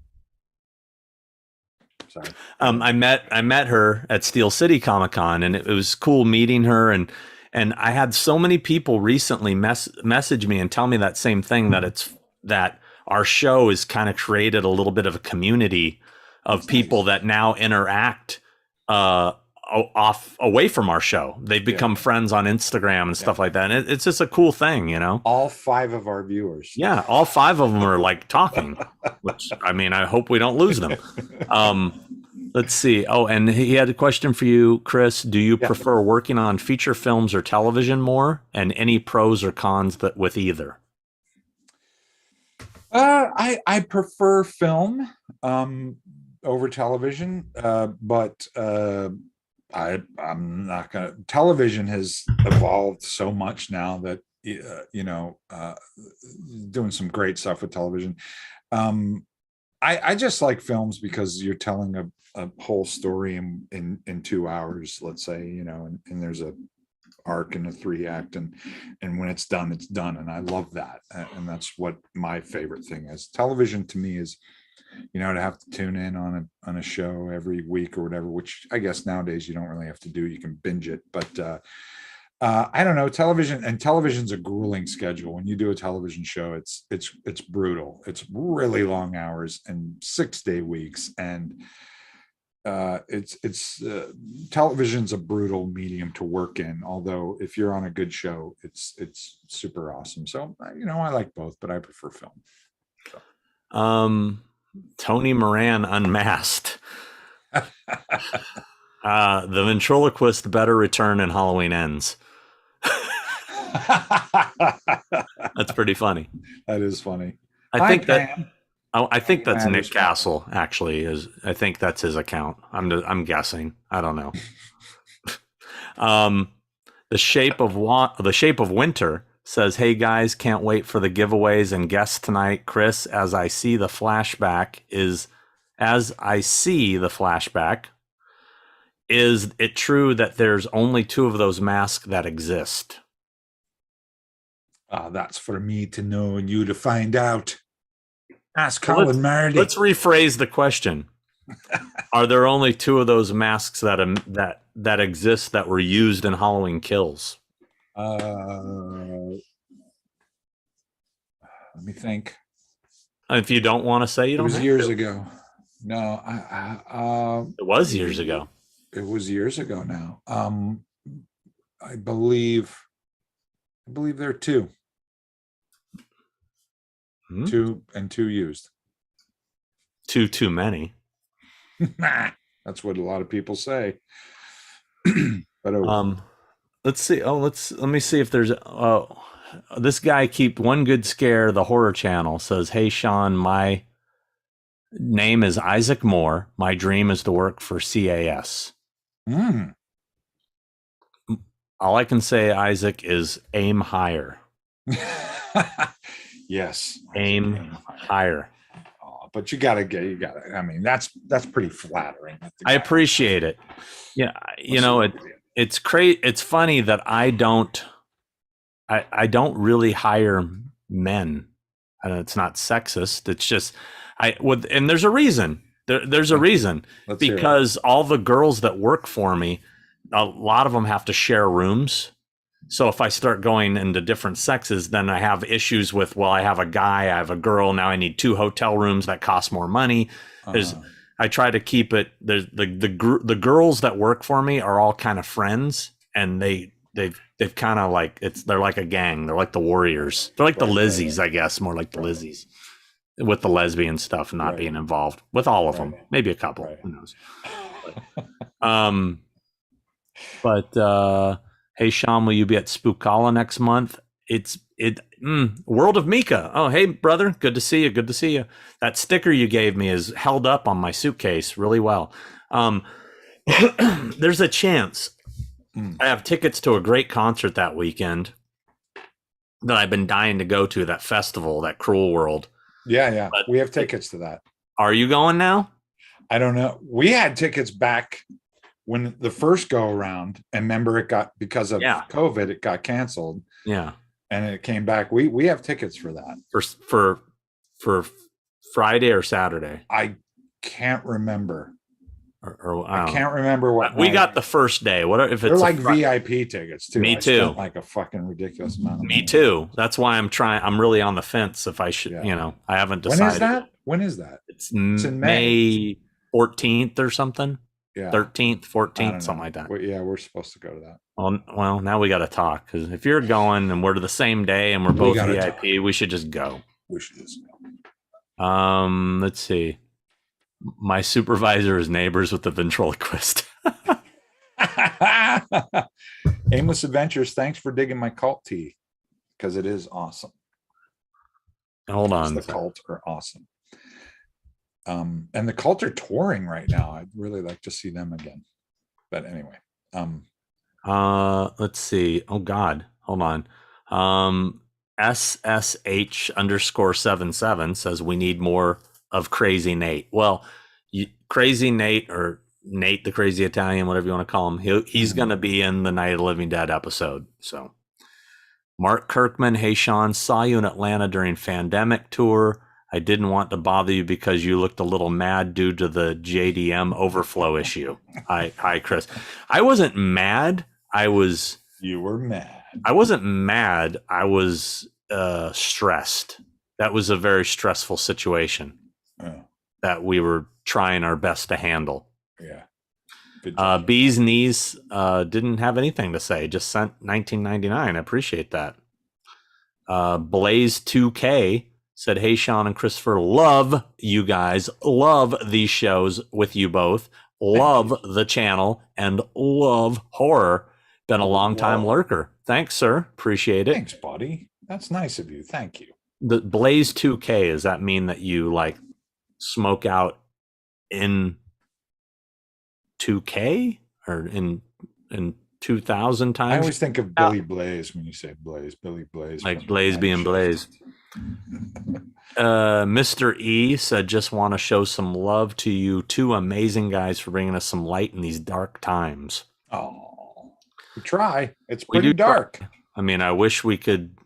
Sorry. I met her at Steel City Comic Con, and it was cool meeting her. And I had so many people recently message me and tell me that same thing, that our show has kind of created a little bit of a community of people that now interact away from our show. They've become friends on Instagram and stuff like that. And it's just a cool thing, All 5 of our viewers. Yeah, all 5 of them are like talking, which, I mean, I hope we don't lose them. Let's see. Oh, and he had a question for you, Chris. Do you prefer working on feature films or television more? And any pros or cons with either? I prefer film over television, but I'm not gonna. Television has evolved so much now that doing some great stuff with television. I just like films because you're telling a whole story in 2 hours, let's say, and there's a arc in a 3-act, and when it's done, and I love that, and that's what my favorite thing is. Television to me is, to have to tune in on a show every week or whatever, which I guess nowadays you don't really have to do. You can binge it, but I don't know. Television's a grueling schedule. When you do a television show, it's brutal. It's really long hours and 6-day weeks, and television's a brutal medium to work in. Although if you're on a good show, it's super awesome. So I like both, but I prefer film. So. Tony Moran unmasked. The ventriloquist better return and Halloween ends. That's pretty funny. That is funny. I think that's Nick Castle. Actually, I think that's his account. I'm guessing. I don't know. The Shape of Winter says, "Hey guys, can't wait for the giveaways and guests tonight. Chris, as I see the flashback is as I see the flashback, is it true that there's only 2 of those masks that exist? That's for me to know and you to find out. Ask Well, Colin Marley. Let's rephrase the question. Are there only 2 of those masks that exist that were used in Halloween Kills? Let me think. If you don't want to say, you It don't was have years to. ago. No, It was years ago. it was years ago now. I believe there are 2. Hmm? 2 and 2 used. Too many. That's what a lot of people say. But Let's see. Let me see if there's this guy One Good Scare, the horror channel, says, "Hey Sean, my name is Isaac Moore. My dream is to work for CAS." All I can say, Isaac, is aim higher. Yes. Aim higher. But you gotta. I mean, that's pretty flattering. I appreciate it. Yeah, it's crazy. It's funny that I don't really hire men. It's not sexist. It's just and there's a reason. There's a reason. Because all the girls that work for me, a lot of them have to share rooms. So if I start going into different sexes, then I have issues with, well, I have a guy, I have a girl, now I need 2 hotel rooms that cost more money. I try to keep it. There's the girls that work for me are all kind of friends, and they've kind of like they're like a gang. They're like the Warriors. They're like the Lizzies, I guess, more like the Lizzies, with the lesbian stuff not being involved with all of them. Maybe a couple, who knows? But hey, Sean, will you be at Spookala next month? World of Mika. Oh, hey, brother. Good to see you. Good to see you. That sticker you gave me is held up on my suitcase really well. There's a chance. I have tickets to a great concert that weekend that I've been dying to go to, that festival, that Cruel World. Yeah. But we have tickets to that. Are you going now? I don't know. We had tickets back when the first go around, and remember because of COVID, it got canceled. Yeah. And it came back. We have tickets for that. For Friday or Saturday? I can't remember. I can't remember what we got the first day. What if it's they're like VIP tickets too? Me too. Like a fucking ridiculous amount. Me too. That's why I'm really on the fence if I should. I haven't decided. When is that? It's in May 14th or something. Yeah. 13th, 14th, something like that. We're supposed to go to that. Well, now we got to talk, because if you're going and we're to the same day and we're both VIP, we should just go. We should just go. Let's see. My supervisor is neighbors with the ventriloquist. Aimless Adventures, thanks for digging my cult tea, because it is awesome. Hold on. The cult are awesome. And the cult are touring right now. I'd really like to see them again. But anyway. Let's see. Oh God. Hold on. SSH_77 says we need more of Crazy Nate. Well, Crazy Nate, or Nate the Crazy Italian, whatever you want to call him, he's going to be in the Night of the Living Dead episode. So, Mark Kirkman, hey Sean, saw you in Atlanta during Fandemic tour. I didn't want to bother you because you looked a little mad due to the JDM overflow issue. Hi, Chris. I wasn't mad. You were mad. I wasn't mad. I was stressed. That was a very stressful situation that we were trying our best to handle. Yeah. Bee's Knees didn't have anything to say. Just sent 1999. I appreciate that. Blaze 2K said, hey, Sean and Christopher, love you guys. Love these shows with you both. Love the channel and love horror. Been a long time lurker. Thanks, sir. Appreciate it. Thanks, buddy. That's nice of you. Thank you. The Blaze 2K, does that mean that you like smoke out in 2K or in 2000 times? I always think of Billy Blaze when you say Blaze. Billy Blaze. Like Blaze being Blaze. Mr. E said, just want to show some love to you two amazing guys for bringing us some light in these dark times. Oh, we try. It's We pretty do try. dark. I mean, I wish we could,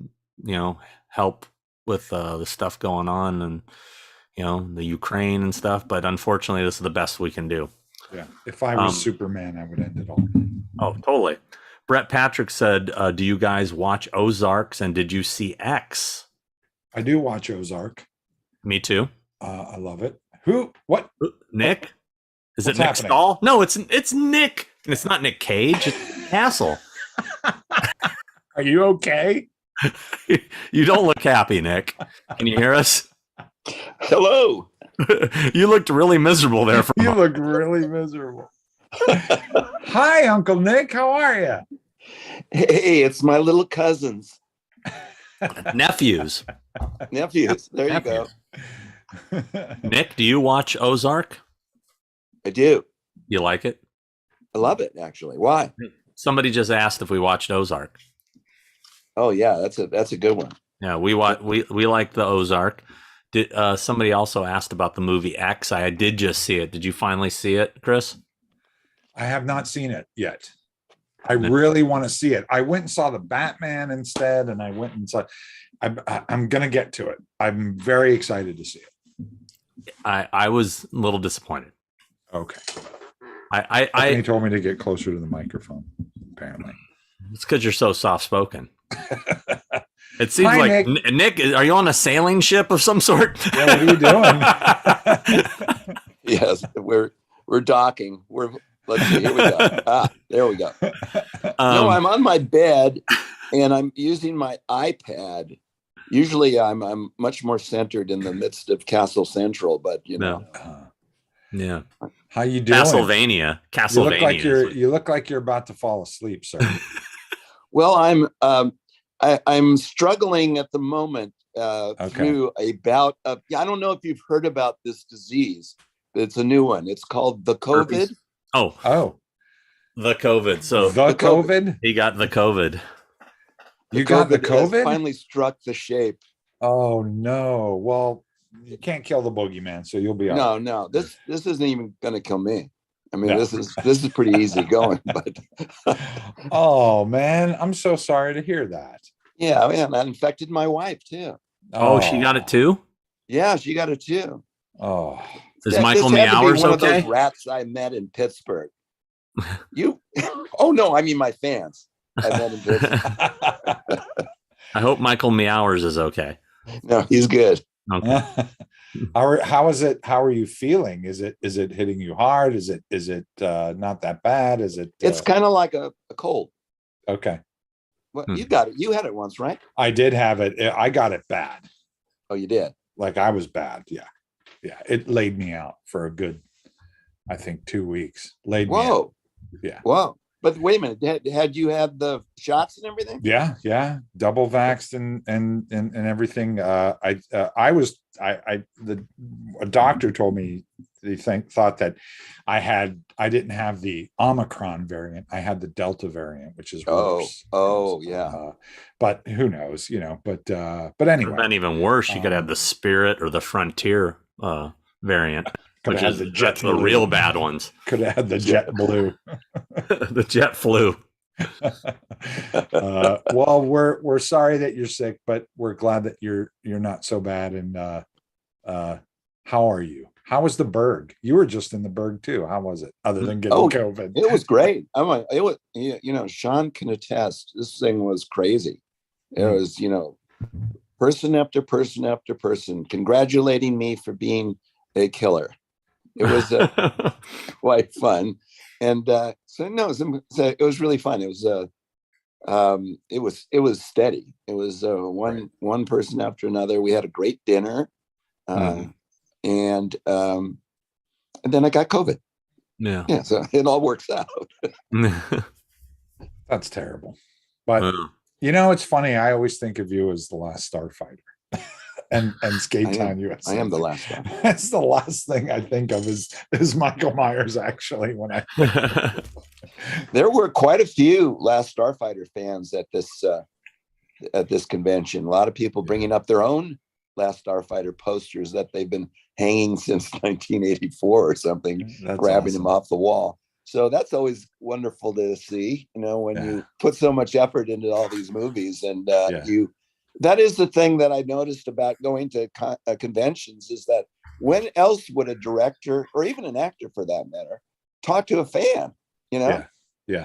help with the stuff going on and, the Ukraine and stuff. But unfortunately, this is the best we can do. Yeah. If I was Superman, I would end it all. Oh, totally. Brett Patrick said, do you guys watch Ozarks and did you see X? I do watch Ozark. Me too. I love it. Who? What? Nick? Is What's it Nick happening? Stahl? No, it's Nick. And it's not Nick Cage. It's Castle. Are you okay? You don't look happy, Nick. Can you hear us? Hello. You looked really miserable there. For You look really miserable. Hi, Uncle Nick. How are you? Hey, it's my little cousins, nephews. nephews. There you go. Nick, do you watch Ozark? I do. You like it? I love it, actually. Why? Somebody just asked if we watched Ozark. Oh yeah, that's a good one. Yeah, we like the Ozark. Did somebody also asked about the movie X? I did just see it. Did you finally see it, Chris? I have not seen it yet. I really want to see it. I went and saw the Batman instead, and I went and saw. I'm going to get to it. I'm very excited to see it. I was a little disappointed. Okay. He told me to get closer to the microphone. Apparently, it's because you're so soft spoken. It seems Hi, like Nick. Nick. Are you on a sailing ship of some sort? Yeah, what are you doing? Yes, we're docking. Let's see. Here we go. There we go. No, I'm on my bed and I'm using my iPad. Usually, I'm much more centered in the midst of Castle Central, but Yeah. How you doing? Castlevania. You look like you're about to fall asleep, sir. Well, I'm struggling at the moment through a bout of. I don't know if you've heard about this disease. It's a new one. It's called the COVID. Oh, the COVID. So the COVID. He got the COVID. You got the COVID? Finally struck the shape. Oh no! Well, you can't kill the boogeyman, so you'll be all right. No. This isn't even going to kill me. I mean, this is pretty easy going. But oh man, I'm so sorry to hear that. Yeah, that infected my wife too. Oh, she got it too? Yeah, she got it too. Oh, is Michael Meowers one okay? Of those rats I met in Pittsburgh. You? Oh no, I mean my fans. I met in Pittsburgh. I hope Michael Meowers is okay. No, he's good. Okay. How is it? How are you feeling? Is it hitting you hard? Is it not that bad? Is it? It's kind of like a cold. Okay. Well, you got it. You had it once, right? I did have it. I got it bad. Oh, you did? Like I was bad. Yeah. It laid me out for a good, I think, 2 weeks. Laid me out. Yeah. Whoa. But wait a minute. Had you had the shots and everything? Yeah. Double vaxxed and everything. A doctor told me thought that I didn't have the Omicron variant. I had the Delta variant, which is worse. Yeah. But who knows, but anyway. Then even worse, you could have the Spirit or the Frontier variant. Could which have is the jet the real bad ones. Could have had the jet blue. The jet flu. Well, we're sorry that you're sick, but we're glad that you're not so bad. And how are you? How was the Berg? You were just in the Berg too. How was it? Other than getting COVID, it was great. It was. Sean can attest. This thing was crazy. It was, person after person after person congratulating me for being a killer. It was quite fun, and it was really fun. It was steady. It was one person after another. We had a great dinner, and then I got COVID. Yeah. So it all works out. That's terrible, but it's funny. I always think of you as the last starfighter. And Skate Town USA. I am the last one. That's the last thing I think of is Michael Myers. Actually, when there were quite a few Last Starfighter fans at this convention. A lot of people bringing up their own Last Starfighter posters that they've been hanging since 1984 or something, That's grabbing awesome. them off the wall. So that's always wonderful to see, when you put so much effort into all these movies, and that is the thing that I noticed about going to conventions, is that when else would a director, or even an actor for that matter, talk to a fan? Yeah.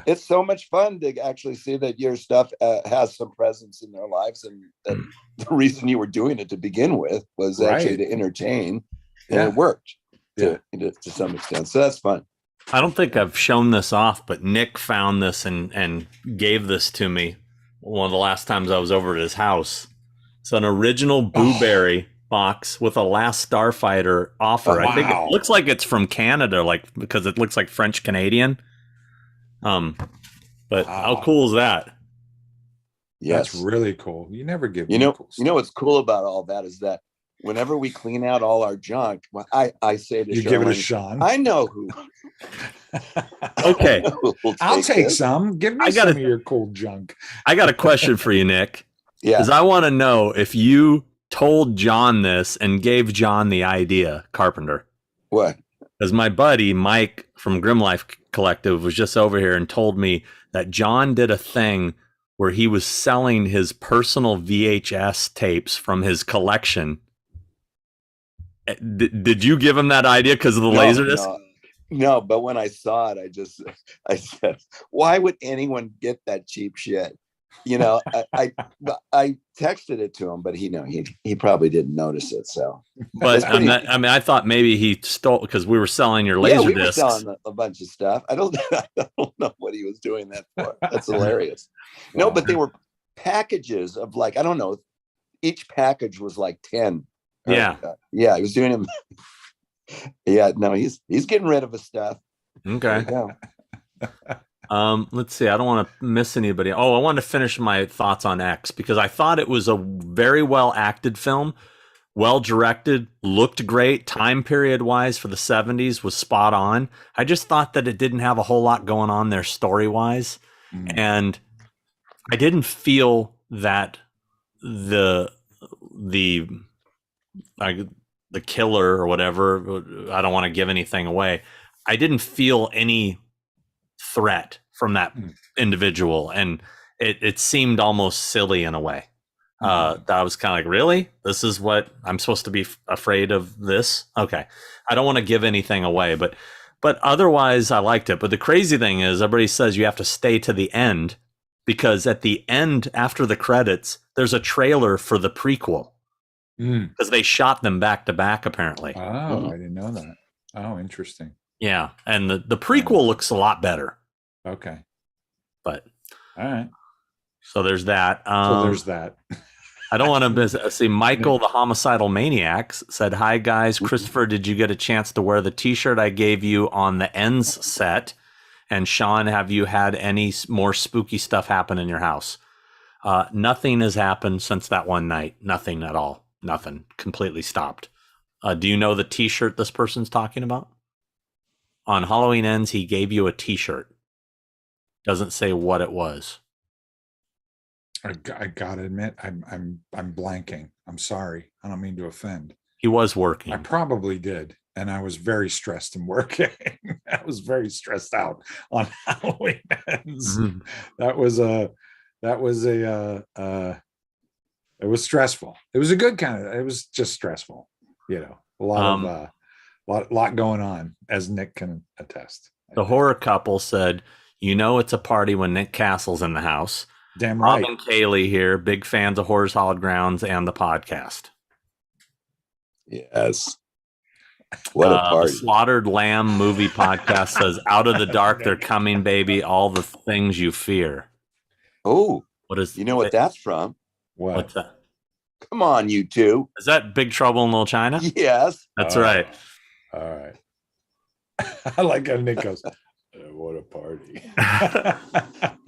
It's so much fun to actually see that your stuff has some presence in their lives, and that the reason you were doing it to begin with was actually to entertain, and it worked to some extent. So that's fun. I don't think I've shown this off, but Nick found this and gave this to me one of the last times I was over at his house. It's an original Blueberry box with a Last Starfighter offer. I think it looks like it's from Canada, because it looks like French Canadian. But how cool is that? Yes. That's really cool. You never give you me know cool you know what's cool about all that is that whenever we clean out all our junk, I say to You give it to Charlene, Sean. I know who. Okay. I'll take this. some. Give me some of your cool junk. I got a question for you, Nick. Yeah. Because I want to know if you told John this and gave John the idea, Carpenter. What? Because my buddy Mike from Grimm Life Collective was just over here and told me that John did a thing where he was selling his personal VHS tapes from his collection. Did you give him that idea because of the Laserdisc? No, but when I saw it, I said, why would anyone get that cheap shit? I texted it to him, but he probably didn't notice it. So, but I thought maybe he stole, because we were selling your Laserdiscs. We were selling a bunch of stuff. I don't know what he was doing that for. That's hilarious. No, but they were packages of I don't know. Each package was 10. Yeah. He was doing him. Yeah, no, he's getting rid of his stuff. Okay. Let's see. I don't want to miss anybody. I want to finish my thoughts on X, because I thought it was a very well acted film, well directed, looked great. Time period wise for the 70s was spot on. I just thought that it didn't have a whole lot going on there story wise, and I didn't feel that the killer or whatever, I don't want to give anything away, I didn't feel any threat from that individual, and it seemed almost silly in a way. That I was kind of like, really? This is what I'm supposed to be afraid of? This? Okay. I don't want to give anything away, but otherwise I liked it. But the crazy thing is, everybody says you have to stay to the end, because at the end, after the credits, there's a trailer for the prequel. Because they shot them back to back, apparently. Oh, I didn't know that. Oh, interesting. Yeah, and the prequel looks a lot better. Okay. But all right. So there's that. I don't want to miss. See, Michael, the homicidal maniac, said, "Hi guys, Christopher, did you get a chance to wear the T-shirt I gave you on the Ends set? And Sean, have you had any more spooky stuff happen in your house?" Nothing has happened since that one night. Nothing at all. Nothing. Completely stopped. Do you know the T-shirt this person's talking about? On Halloween Ends, he gave you a T-shirt. Doesn't say what it was. I gotta admit, I'm blanking. I'm sorry. I don't mean to offend. He was working. I probably did, and I was very stressed and working. I was very stressed out on Halloween Ends. That was it was stressful. It was a good kind of. It was just stressful. A lot going on, as Nick can attest. The horror couple said, it's a party when Nick Castle's in the house. Damn right. Rob and Kaylee here, big fans of Horrors Hallowed Grounds and the podcast. Yes. What a party. The Slaughtered Lamb movie podcast says, "Out of the dark, they're coming, baby. All the things you fear." Oh, what is? You know what that's from? What's that? Come on, you two. Is that Big Trouble in Little China? Yes. That's right. All right. I like how Nick goes, what a party.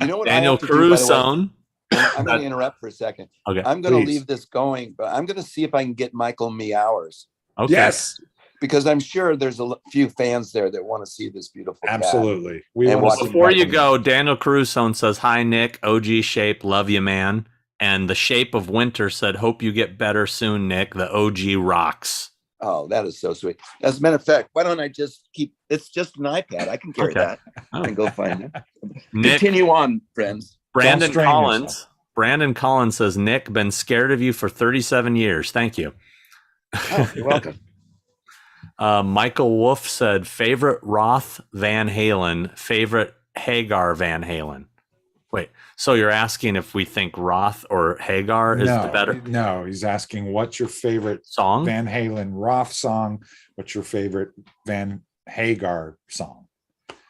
You know what? Daniel Caruso. I'm going to interrupt for a second. Okay. I'm going to leave this going, but I'm going to see if I can get Michael Meowers. Okay. Yes. Because I'm sure there's a few fans there that want to see this beautiful cat. Absolutely. Before you go, Daniel Caruso says, "Hi, Nick. OG shape. Love you, man." And The Shape of Winter said, "Hope you get better soon, Nick. The OG rocks." Oh, that is so sweet. As a matter of fact, why don't I just keep? It's just an iPad. I can carry Okay. that. I can go find it. Nick, Continue on, friends. Brandon strain Collins. yourself. Brandon Collins says, "Nick, been scared of you for 37 years. Thank you." Oh, you're welcome. Michael Wolf said, "Favorite Roth Van Halen, favorite Hagar Van Halen." Wait, so you're asking if we think Roth or Hagar is the better No, he's asking what's your favorite song? Van Halen Roth song? What's your favorite Van Hagar song?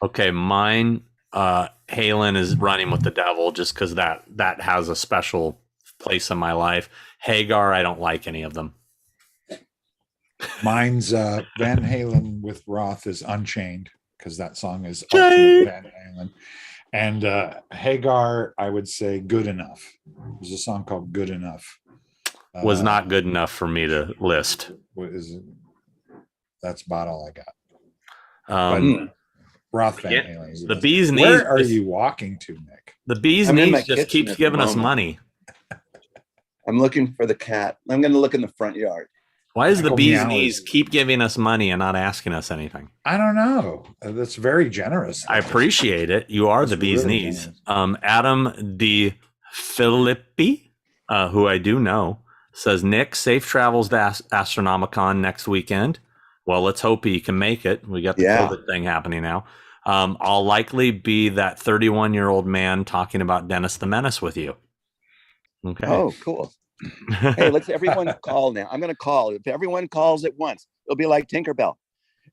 Okay, mine, Halen is Running with the Devil, just because that has a special place in my life. Hagar, I don't like any of them. Mine's Van Halen with Roth is Unchained, because that song is ultimate Van Halen. And Hagar, I would say Good Enough. There's a song called Good Enough. Was not good enough for me to list. What is it? That's about all I got. Roth Van Yeah, Halen. is the best. bee's knees. Where are you walking to, Nick? The bee's I'm in my knees just kitchen keeps at the giving us moment. money. I'm looking for the cat. I'm going to look in the front yard. Why does the Michael bee's Meow knees is- keep giving us money and not asking us anything? I don't know. That's very generous. I appreciate it. You are That's the bee's really knees. generous. Adam Di Filippi, who I do know, says, "Nick, safe travels to Astronomicon next weekend." Well, let's hope he can make it. We got the Yeah. COVID thing happening now. I'll likely be that 31-year-old man talking about Dennis the Menace with you. Okay. Oh, cool. Hey, let's everyone call now. I'm going to call. If everyone calls at once, it'll be like Tinkerbell.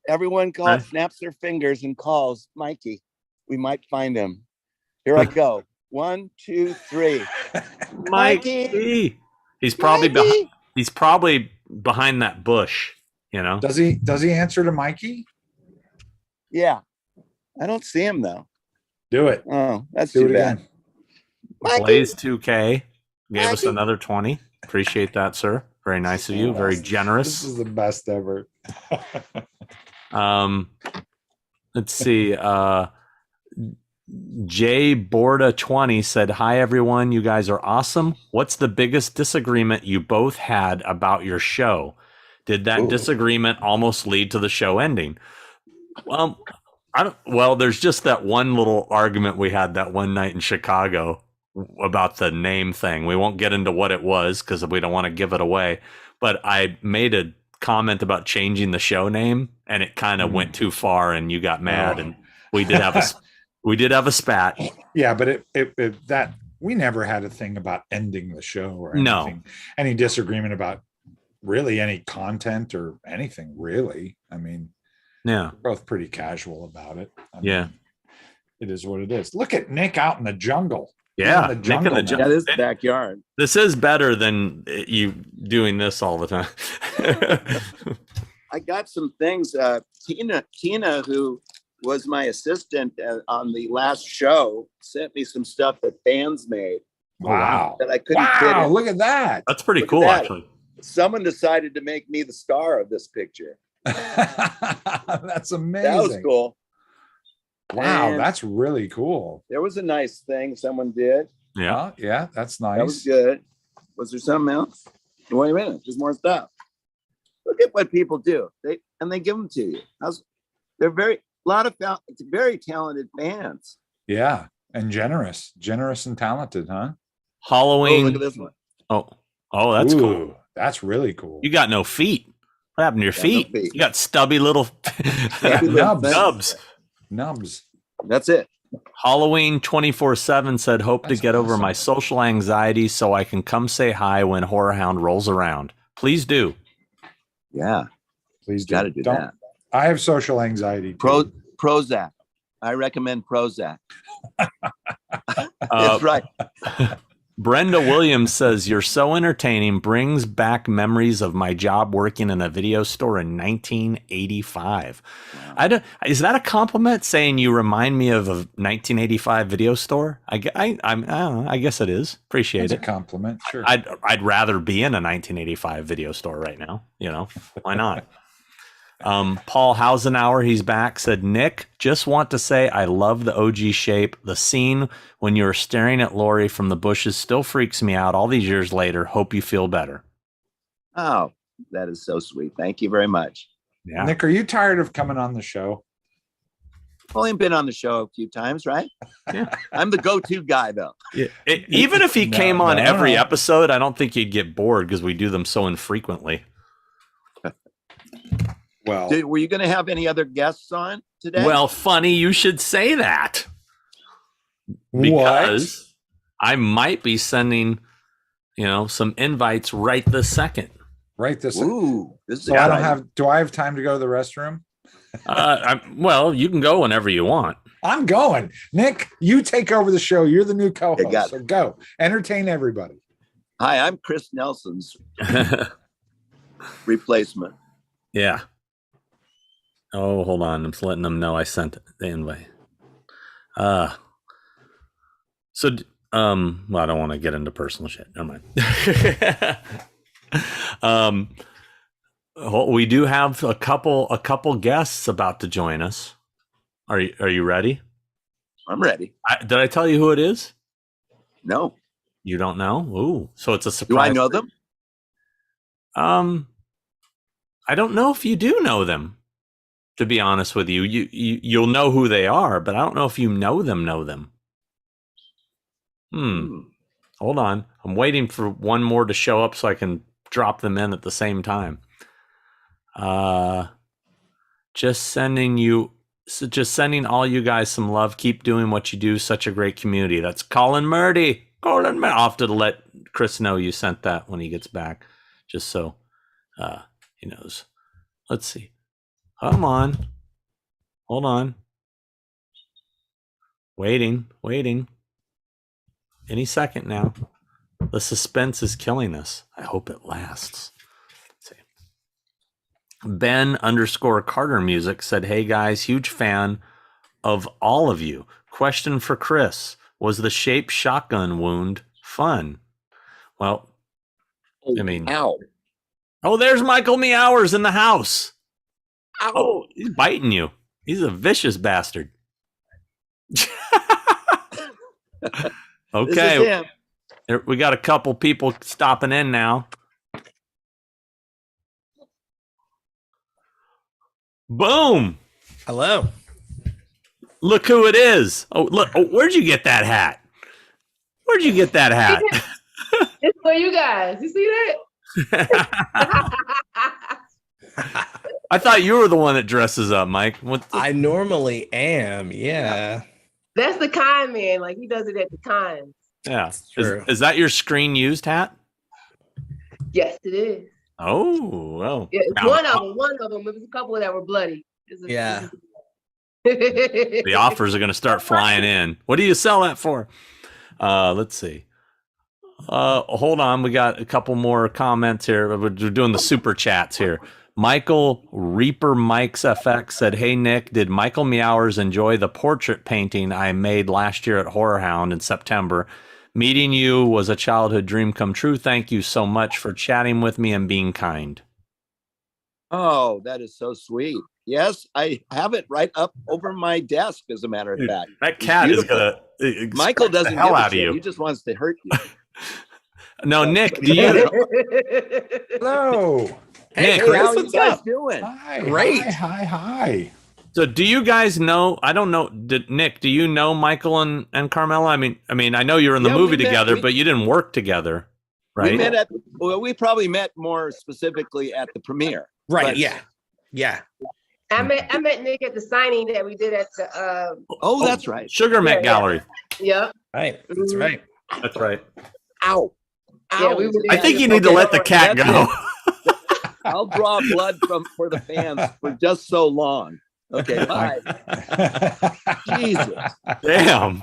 Everyone calls, Right. snaps their fingers and calls Mikey. We might find him. Here I go. 1, 2, 3. Mikey. He's probably Mikey! he's probably behind that bush, you know. Does he answer to Mikey? Yeah. I don't see him though. Do it. Oh, that's Do too it bad. again. Mikey! Blaze 2K gave us Mikey. another 20. Appreciate that, sir. Very nice of you. Very This generous. is the best ever. Let's see. Jay Borda 20 said, "Hi everyone, you guys are awesome. What's the biggest disagreement you both had about your show? Did that Ooh. disagreement almost lead to the show ending?" Well, there's just that one little argument we had that one night in Chicago about the name thing. We won't get into what it was because we don't want to give it away. But I made a comment about changing the show name, and it kind of went too far, and you got mad, and we did have a spat. Yeah, but that we never had a thing about ending the show or No. anything. Any disagreement about really any content or anything, really. I mean, Yeah. we're both pretty casual about it. I Yeah. mean, it is what it is. Look at Nick out in the jungle. Yeah. in the Nick in jungle the now. jungle. Yeah, this is backyard. This is better than you doing this all the time. I got some things. Tina, who was my assistant on the last show, sent me some stuff that fans made Wow. that I couldn't fit Wow, in. look at that. That's pretty Look at cool, that. actually. Someone decided to make me the star of this picture. That's amazing. That was cool. Wow, And that's really cool. there was a nice thing someone did. Yeah. Well, yeah, that's That was nice. good. Was there something else? Wait a minute. There's more stuff. Look at what people do. They give them to you. They're very talented fans. Yeah, and generous and talented, huh? Oh, Halloween. look at this one. Oh, that's Ooh, cool. That's really cool. You got no feet. What happened to your Got no feet? feet. You got stubby little Stubby little Nubs. things. nubs. Nubs. That's it. Halloween 24/7 said, "Hope to That's get over awesome. my social anxiety so I can come say hi when Horror Hound rolls around. Please do." Yeah, Please do. got to do Don't- that. I have social anxiety. too. Prozac. I recommend Prozac. Uh, That's right. Brenda Williams says, "You're so entertaining, brings back memories of my job working in a video store in 1985. Is that a compliment, saying you remind me of a 1985 video store? I don't know, I guess it is. Appreciate It's a it. compliment. Sure. I'd rather be in a 1985 video store right now. You know, why not? Paul Hausenauer, he's back, said, Nick, just want to say I love the OG shape. The scene when you're staring at Lori from the bushes still freaks me out all these years later. Hope you feel better. Oh, that is so sweet. Thank you very much. Yeah. Nick, are you tired of coming on the show? Only been on the show a few times, right? Yeah. I'm the go-to guy, though. Even if he came on no. every episode, I don't think he'd get bored because we do them so infrequently. Well, Were you going to have any other guests on today? Well, funny you should say that. Because I might be sending, some invites right this second. right this. Ooh, this is So I don't exciting. have. Do I have time to go to the restroom? Well, you can go whenever you want. I'm going. Nick, you take over the show. You're the new You got co-host. it. So go. Entertain everybody. Hi, I'm Chris Nelson's replacement. Yeah. Oh, hold on. I'm just letting them know I sent the invite. Well, I don't want to get into personal shit. Never mind. We do have a couple guests about to join us. Are you ready? I'm ready. Did I tell you who it is? No. You don't know? Ooh, so it's a Do surprise. I know them? I don't know if you do know them. To be honest with you, you'll know who they are, but I don't know if you know them. Hold on. I'm waiting for one more to show up so I can drop them in at the same time. Just sending all you guys some love. Keep doing what you do. Such a great community. That's Colin Murdy. I'll have to let Chris know you sent that when he gets back, just so he knows. Let's see. Come on. Hold on. Waiting. Any second now. The suspense is killing us. I hope it lasts. Let's see. Ben_Carter Music said, hey guys, huge fan of all of you. Question for Chris. Was the shaped shotgun wound fun? Well, I mean, Ow. oh, there's Michael Meowers in the house. Ow. Oh, he's biting you. He's a vicious bastard. This is Okay. him. We got a couple people stopping in now. Boom. Hello. Look who it is. Oh, look. Oh, where'd you get that hat? Where'd you get that hat? It's for you guys. You see that? I thought you were the one that dresses up, Mike. What the- I normally am. Yeah. That's the kind man. Like he does it at the kind. yeah. true. Is that your screen used hat? Yes, it is. Oh, well. Yeah, it's Now, one of them. One of them. There was a couple that were bloody. Yeah. the offers are going to start flying in. What do you sell that for? Let's see. Hold on. We got a couple more comments here. We're doing the super chats here. Michael Reaper Mike's FX said, hey, Nick, did Michael Meowers enjoy the portrait painting I made last year at Horror Hound in September? Meeting you was a childhood dream come true. Thank you so much for chatting with me and being kind. Oh, that is so sweet. Yes, I have it right up over my desk, as a matter of fact. That It's cat is beautiful. going to Michael doesn't the hell give a out of shit. you. He just wants to hurt you. No, Nick, do you? Hello. Hey, Nick, Chris, How you what's guys up? doing? Hi. Great. Hi. So do you guys know, I don't know, Nick, do you know Michael and Carmela? I mean, I know you were in the Yeah, movie we met- together, we- but you didn't work together, right? We met at, well, we probably met more specifically at the premiere. Right. But- Yeah. Yeah. I met Nick at the signing that we did at the Oh, that's right. Sugar Met Yeah, yeah. Gallery. yep. Right. That's Mhm. right. That's right. Ow. Yeah, we Ow. were I think you need to let the cat go. I'll draw blood for the fans for just so long. Okay, bye. Jesus. Damn.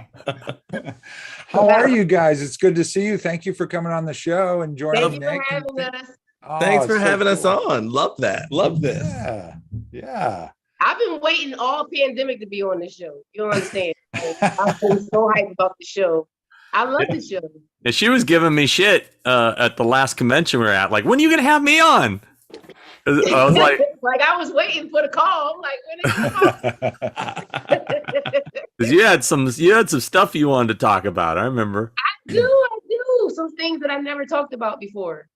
How are you guys? It's good to see you. Thank you for coming on the show and joining Thank you Nick. for having us. Oh, Thanks it's for so having us cool. on. Love that. Love this. Yeah. I've been waiting all pandemic to be on the show. You don't understand. I've been so hyped about the show. I love the show. And she was giving me shit at the last convention we were at. Like, when are you going to have me on? I was like, like I was waiting for the call. I'm like, when is because you had some stuff you wanted to talk about. I remember. I do. Some things that I never talked about before.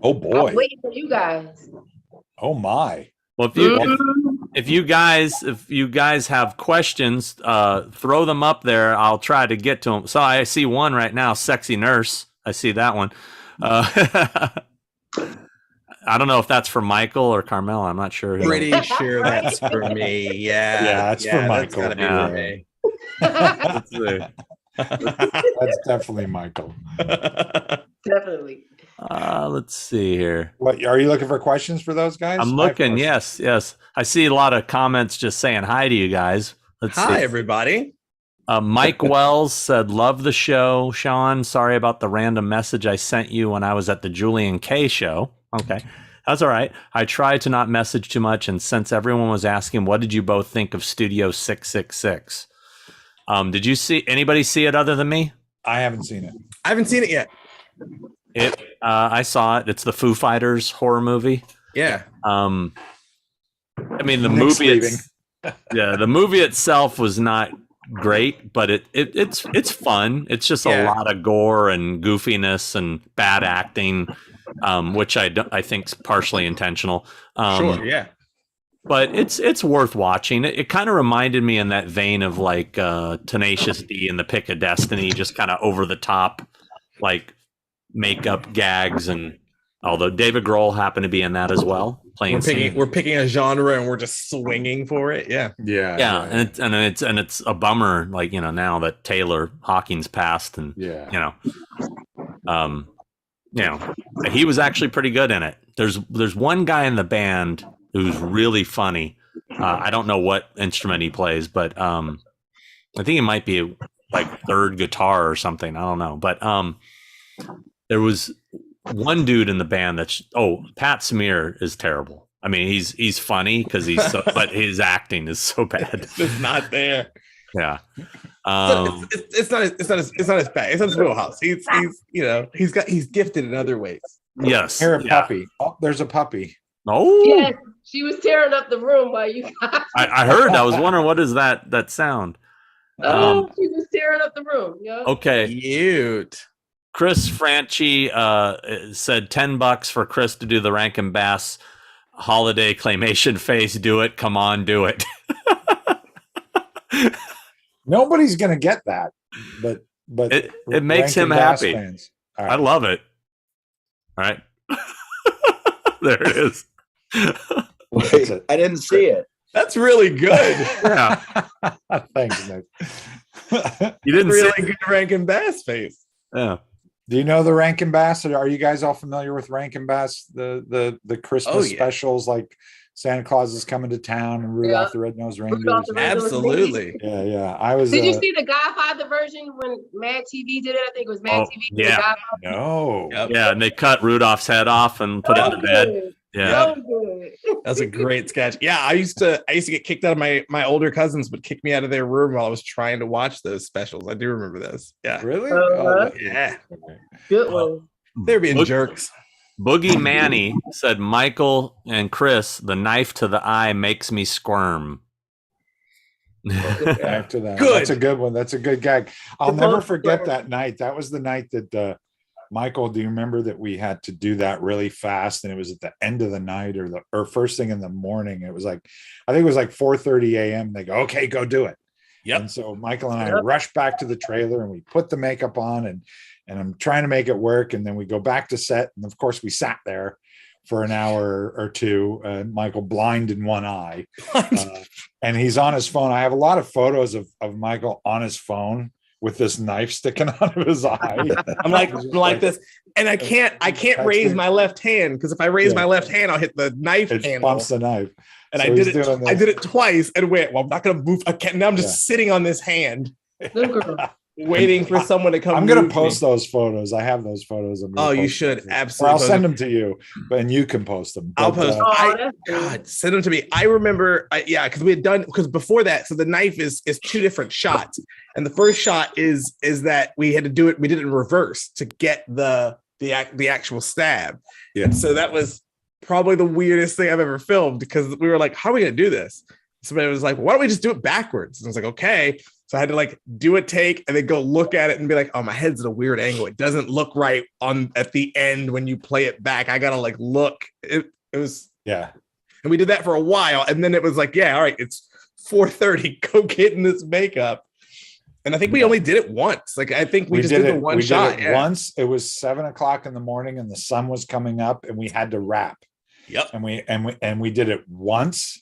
Oh I'm boy. waiting for you guys. Oh my. Well, if you guys have questions, throw them up there. I'll try to get to them. So I see one right now, sexy nurse. I see that one. I don't know if that's for Michael or Carmela. I'm not sure. Pretty sure that's for me. Yeah. Yeah, it's for Michael. That's gotta be Yeah. for me. Let's see. That's definitely Michael. Definitely. Let's see here. What are you looking for questions for those guys? I'm looking. Yes. I see a lot of comments just saying hi to you guys. Let's Hi, see. everybody. Mike Wells said, "Love the show, Sean. Sorry about the random message I sent you when I was at the Julian K show." Okay, that's all right. I tried to not message too much, and since everyone was asking, what did you both think of Studio 666? Did you see anybody see it other than me? I haven't seen it. I haven't seen it yet. I saw it. It's the Foo Fighters horror movie. Yeah. I mean, the Nick's movie. leaving. The movie itself was not great, but it's fun. It's just a lot of gore and goofiness and bad acting, which I think's partially intentional. Sure. Yeah. But it's worth watching. It kind of reminded me in that vein of like Tenacious D and the Pick of Destiny, just kind of over the top, like makeup gags. And although David Grohl happened to be in that as well, playing. We're picking a genre and we're just swinging for it. Yeah. Yeah. And it's a bummer, like, you know, now that Taylor Hawkins passed, and he was actually pretty good in it. There's one guy in the band who's really funny. I don't know what instrument he plays, but I think it might be like third guitar or something. I don't know, but there was one dude in the band Pat Smear is terrible. I mean, he's funny because but his acting is so bad. It's not there. Yeah. It's not as bad. It's not his wheelhouse. He's gifted in other ways. Yes. Hear a puppy. Oh, there's a puppy. Oh. Yes, she was tearing up the room while you guys. I heard. I was wondering, what is that sound? She was tearing up the room. Yeah. Okay. Cute. Chris Franchi said $10 for Chris to do the Rankin Bass holiday claymation face. Do it. Come on, do it. Nobody's gonna get that, but it makes him Rankin Bass happy. fans. All right. I love it. All right. There it is. Wait, I didn't see it. That's really good. Yeah. Thanks, Nick. You didn't Really see good Rankin Bass face. Yeah. Do you know the Rankin Bass? Are you guys all familiar with Rankin Bass? The Christmas specials, like Santa Claus is coming to town and Rudolph the Red-Nosed Reindeer. Absolutely. Yeah. I was. Did you see the Godfather version when Mad TV did it? I think it was Mad TV. Yeah. No. Yep. Yeah, and they cut Rudolph's head off and put it in the bed. Yeah. So good. That's a great sketch. Yeah, I used to get kicked out of my older cousins would kick me out of their room while I was trying to watch those specials. I do remember this. Yeah. Really? Yeah. Good one. They're being jerks. Boogie Manny said, Michael and Chris, the knife to the eye makes me squirm. Back to that. Good. That's a good one. That's a good gag. I'll never forget that night. That was the night that Michael, do you remember that we had to do that really fast? And it was at the end of the night or first thing in the morning. It was like, I think it was like 4:30 a.m. They go, okay, go do it. Yep. And so Michael and I rushed back to the trailer and we put the makeup on and I'm trying to make it work. And then we go back to set. And of course we sat there for an hour or two, Michael blind in one eye, and he's on his phone. I have a lot of photos of Michael on his phone with this knife sticking out of his eye. I'm like this, and I can't raise my left hand because if I raise my left hand, I'll hit the knife It handle. bumps the knife. And So I he's did it. doing this. I did it twice and went. Well, I'm not going to move. I can't. Now I'm just sitting on this hand, Good girl. waiting for someone to come. I'm going to move post me. those photos. I have those photos. Oh, you should Or absolutely. I'll post send them. them to you, and you can post them. I'll But, post. that's good. God, send them to me. I remember. Because we had done because before that. So the knife is two different shots, and the first shot is that we had to do it. We did it in reverse to get the actual stab. Yeah. So that was probably the weirdest thing I've ever filmed because we were like, how are we going to do this? Somebody was like, why don't we just do it backwards? And I was like, okay. So I had to like do a take and then go look at it and be like, oh, my head's at a weird angle. It doesn't look right at the end when you play it back. I got to like look. It was. Yeah. And we did that for a while. And then it was like, yeah, all right, it's 4:30. Go get in this makeup. And I think we only did it once. Like, I think we just did the one shot. Did it once. It was 7:00 in the morning and the sun was coming up and we had to wrap. Yep. And we did it once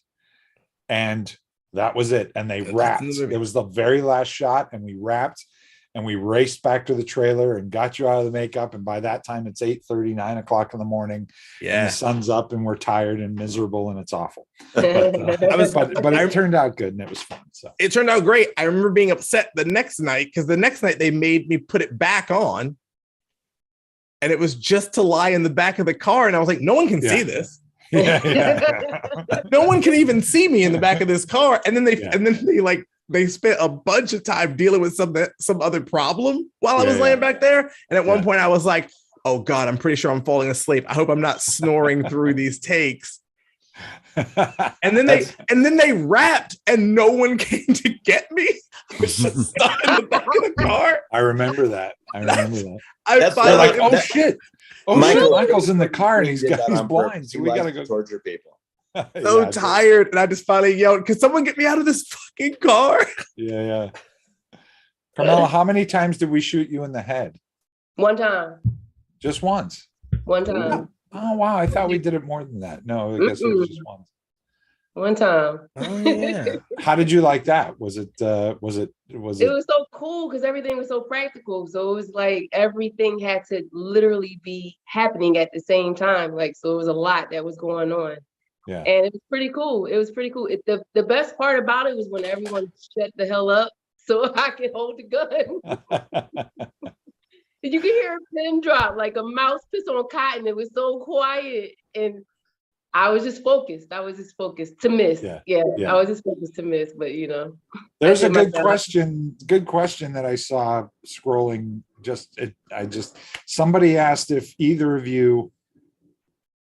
and that was it. And they wrapped. It was the very last shot and we wrapped and we raced back to the trailer and got you out of the makeup. And by that time it's 8:30, 9:00 in the morning. Yeah. And the sun's up and we're tired and miserable and it's awful. But it turned out good and it was fun. So it turned out great. I remember being upset the next night because the next night they made me put it back on. And it was just to lie in the back of the car. And I was like, no one can see this. No one can even see me in the back of this car. And then they spent a bunch of time dealing with some other problem while I was laying back there. And at one point I was like, oh God, I'm pretty sure I'm falling asleep. I hope I'm not snoring through these takes. And then they wrapped and no one came to get me. I was just stuck in the back of the car. I remember that. They're like, oh shit. Oh, Michael's in the car and he's on blind. So we gotta go torture people. So tired. And I just finally yelled, can someone get me out of this fucking car? Yeah. Carmela, how many times did we shoot you in the head? One time. Just once. One time. Oh wow. I thought we did it more than that. No, I guess it was just once. One time. Oh yeah. How did you like that? Was it It was so cool because everything was so practical. So it was like everything had to literally be happening at the same time. Like, so it was a lot that was going on. Yeah. And it was pretty cool. It was pretty cool. The best part about it was when everyone shut the hell up so I could hold the gun. And you could hear a pin drop, like a mouse piss on cotton. It was so quiet. And I was just focused. to miss. Yeah. I was just focused to miss, but There's a good question that I saw scrolling. Somebody asked if either of you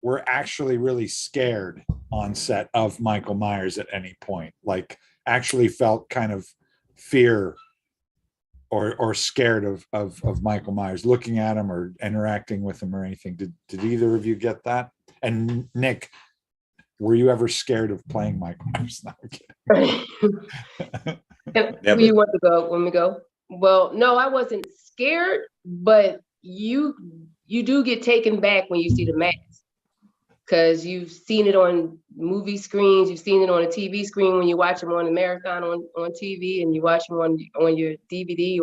were actually really scared on set of Michael Myers at any point, like actually felt kind of fear or scared of Michael Myers, looking at him or interacting with him or anything. Did either of you get that? And Nick, were you ever scared of playing Michael Myers? No, I'm kidding. You want to go when we go? Well, no, I wasn't scared, but you do get taken back when you see the mask because you've seen it on movie screens, you've seen it on a TV screen when you watch them on the marathon on TV, and you watch them on your DVD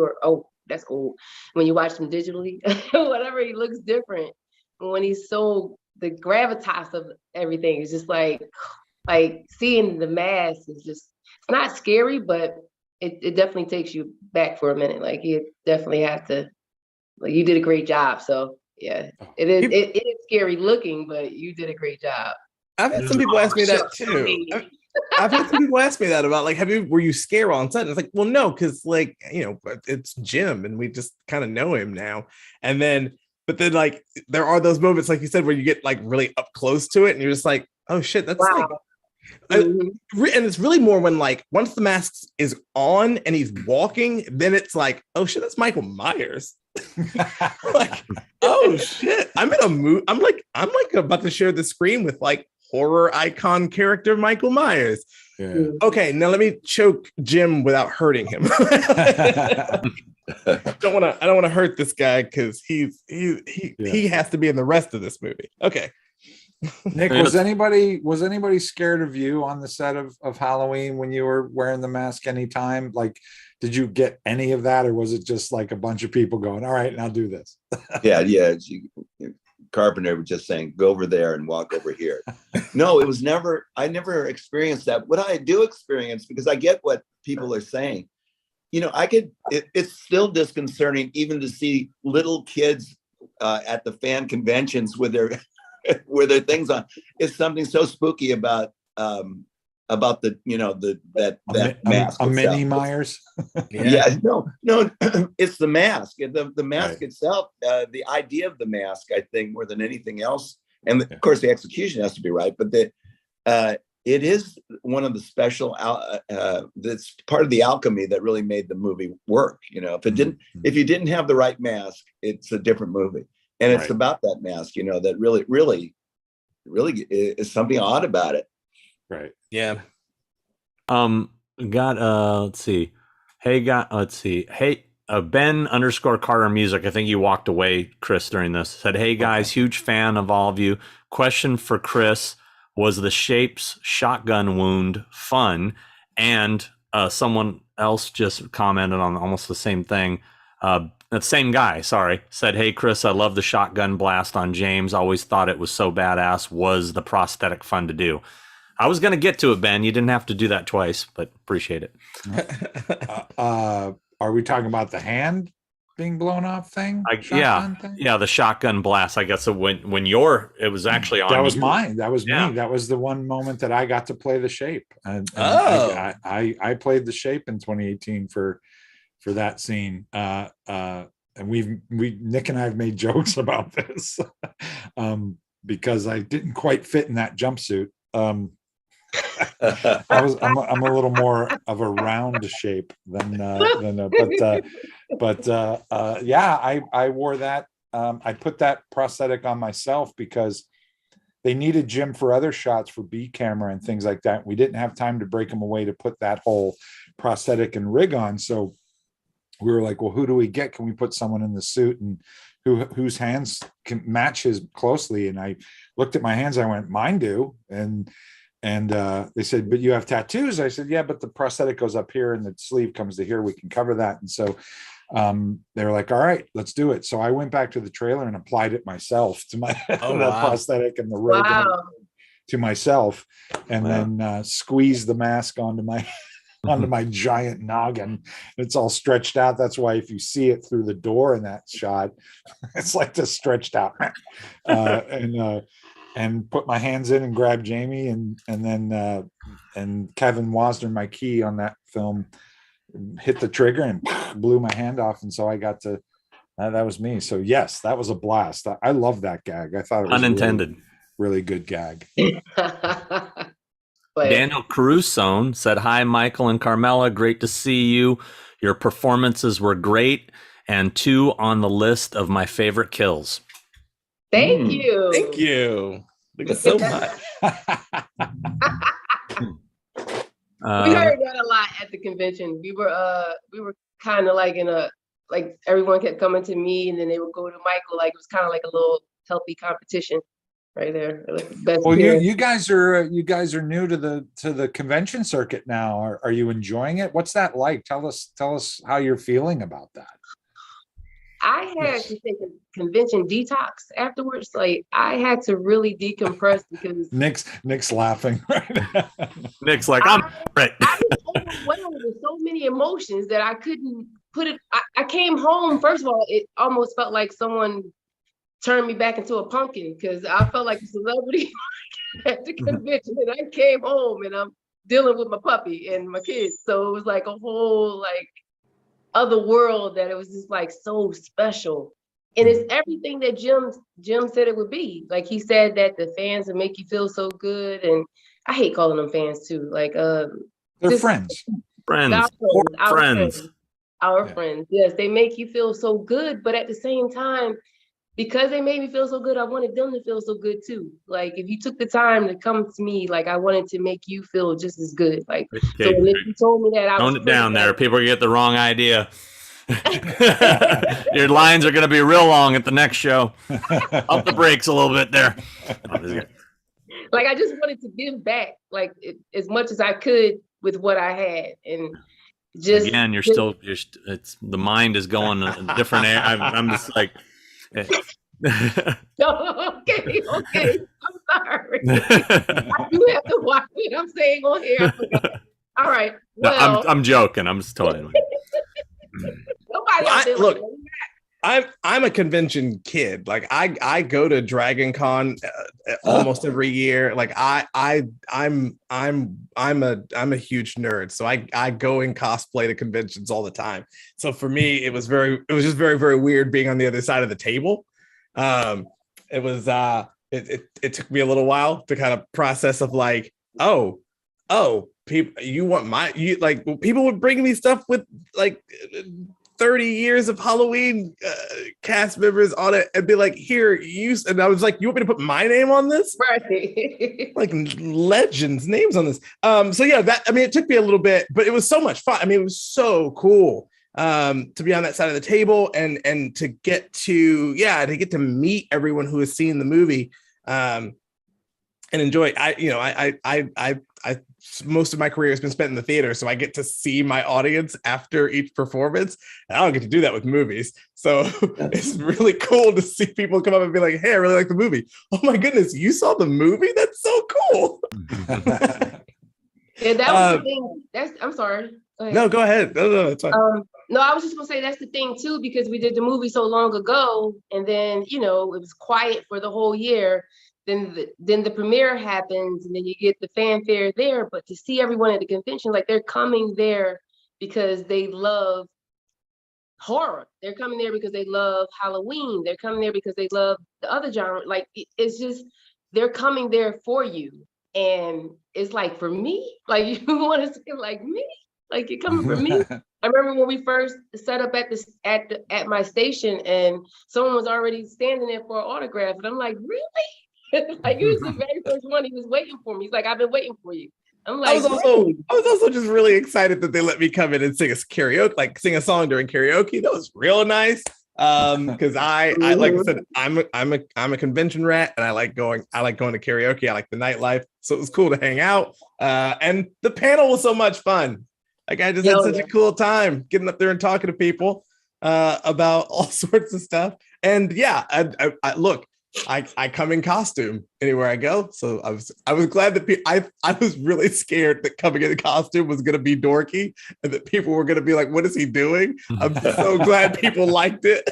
that's old. When you watch them digitally, whatever, he looks different. And when he's so the gravitas of everything is just like seeing the mask is just, it's not scary, but it definitely takes you back for a minute. Like you definitely have to, like you did a great job. So yeah, it is scary looking, but you did a great job. I've had some people ask me that too. I've had some people ask me that about like, were you scared on set? And it's like, well, no, because like, it's Jim and we just kind of know him now. But then like there are those moments, like you said, where you get like really up close to it and you're just like, oh shit, that's wow. And it's really more when like once the mask is on and he's walking, then it's like, oh shit, that's Michael Myers. Like, oh shit, I'm in a mood. I'm like about to share the screen with like horror icon character Michael Myers. Yeah. Okay, now let me choke Jim without hurting him. I don't want to hurt this guy because he has to be in the rest of this movie. Okay. Nick, was anybody scared of you on the set of Halloween when you were wearing the mask anytime? Like, did you get any of that, or was it just like a bunch of people going, all right, now do this? Yeah. Carpenter was just saying, go over there and walk over here. No, I never experienced that. What I do experience, because I get what people are saying, it's still disconcerting even to see little kids at the fan conventions with their things on. It's something so spooky about the that mask. A mini Myers. No, it's the mask. The mask itself. The idea of the mask, I think, more than anything else, And of course, the execution has to be right. But it is one of the special that's part of the alchemy that really made the movie work. If you didn't have the right mask, it's a different movie. And it's about that mask, that really is something odd about it. Right. Yeah. Let's see. Hey, Ben_Carter music. I think you walked away, Chris, during this. Said, hey guys, huge fan of all of you. Question for Chris: was the Shapes shotgun wound fun? And someone else just commented on almost the same thing. The same guy, said, hey Chris, I love the shotgun blast on James. Always thought it was so badass. Was the prosthetic fun to do? I was going to get to it, Ben. You didn't have to do that twice, but appreciate it. Are we talking about the hand being blown off thing? Yeah, the shotgun blast. I guess it was actually on. That was mine. That was me. That was the one moment that I got to play the Shape. And I played the Shape in 2018 for that scene. And Nick and I have made jokes about this because I didn't quite fit in that jumpsuit. I'm a little more of a round shape than I wore that. I put that prosthetic on myself because they needed Jim for other shots for B camera and things like that. We didn't have time to break him away to put that whole prosthetic and rig on. So we were like, well, who do we get? Can we put someone in the suit and whose hands can match his closely? And I looked at my hands. I went, mine do. And they said, but you have tattoos. I said, yeah, but the prosthetic goes up here and the sleeve comes to here. We can cover that. And so they were like, all right, let's do it. So I went back to the trailer and applied it myself to my prosthetic and the rig to myself, and then squeezed the mask onto my giant noggin. It's all stretched out. That's why if you see it through the door in that shot, it's like this stretched out. And put my hands in and grab Jamie and then Kevin Wasner, my key on that film, hit the trigger and blew my hand off. And so I got to, that was me. So yes, that was a blast. I love that gag. I thought it was unintended, really good gag. Daniel Caruso said, hi, Michael and Carmela. Great to see you. Your performances were great. And 2 on the list of my favorite kills. Thank you. Thank you. Thank you so much. We heard that a lot at the convention. We were kind of like everyone kept coming to me and then they would go to Michael. Like it was kind of like a little healthy competition right there. Like the best. Well, you guys are new to the convention circuit now. Are you enjoying it? What's that like? Tell us how you're feeling about that. I had to take a convention detox afterwards. Like I had to really decompress because Nick's laughing. Nick's like, I'm right. I was overwhelmed with so many emotions that I couldn't put it. I came home. First of all, it almost felt like someone turned me back into a pumpkin because I felt like a celebrity at the convention. And I came home and I'm dealing with my puppy and my kids. So it was like a whole other world that it was just like so special. And it's everything that Jim said it would be. Like he said that the fans would make you feel so good. And I hate calling them fans too. Like they're friends. Our friends. Yes, they make you feel so good. But at the same time, because they made me feel so good, I wanted them to feel so good too. Like if you took the time to come to me, like I wanted to make you feel just as good. Like so when you told me that, I was tone it down there. People get the wrong idea. Your lines are going to be real long at the next show. Up the brakes a little bit there. Like I just wanted to give back, like as much as I could with what I had, and just again, it's the mind is going a different air. I'm just like. Okay. I'm sorry. I do have to watch what I'm saying on here. All right. Well, no, I'm joking. I'm just telling you. Nobody else look. I'm a convention kid. Like I go to Dragon Con almost every year. Like I'm a huge nerd. So I go and cosplay to conventions all the time. So for me, it was just very, very weird being on the other side of the table. It it took me a little while to kind of process of like, oh, people, people would bring me stuff with like 30 years of Halloween cast members on it and be like, here, and I was like, you want me to put my name on this? Right. Like legends names on this. So yeah, it took me a little bit, but it was so much fun. I mean, it was so cool to be on that side of the table and to get to meet everyone who has seen the movie and enjoy it. I most of my career has been spent in the theater, so I get to see my audience after each performance. And I don't get to do that with movies. So it's really cool to see people come up and be like, hey, I really like the movie. Oh my goodness, you saw the movie? That's so cool. Yeah, that was the thing. I'm sorry. No, go ahead. No, it's fine. No, I was just gonna say that's the thing too, because we did the movie so long ago, and then it was quiet for the whole year. Then the premiere happens, and then you get the fanfare there. But to see everyone at the convention, like they're coming there because they love horror. They're coming there because they love Halloween. They're coming there because they love the other genre. Like it's just they're coming there for you, and it's like for me, like you want to say like me, like you're coming for me. I remember when we first set up at my station, and someone was already standing there for an autograph, and I'm like, really? Like he was the very first one. He was waiting for me. He's like, I've been waiting for you. I'm like, I was also just really excited that they let me come in and sing a song during karaoke. That was real nice. Because I like I said, I'm a convention rat, and I like going to karaoke. I like the nightlife, so it was cool to hang out. And the panel was so much fun. Like I just had such a cool time getting up there and talking to people about all sorts of stuff. And yeah, I look. I come in costume anywhere I go, so I was glad that I was really scared that coming in costume was going to be dorky and that people were going to be like, "What is he doing?" I'm so glad people liked it.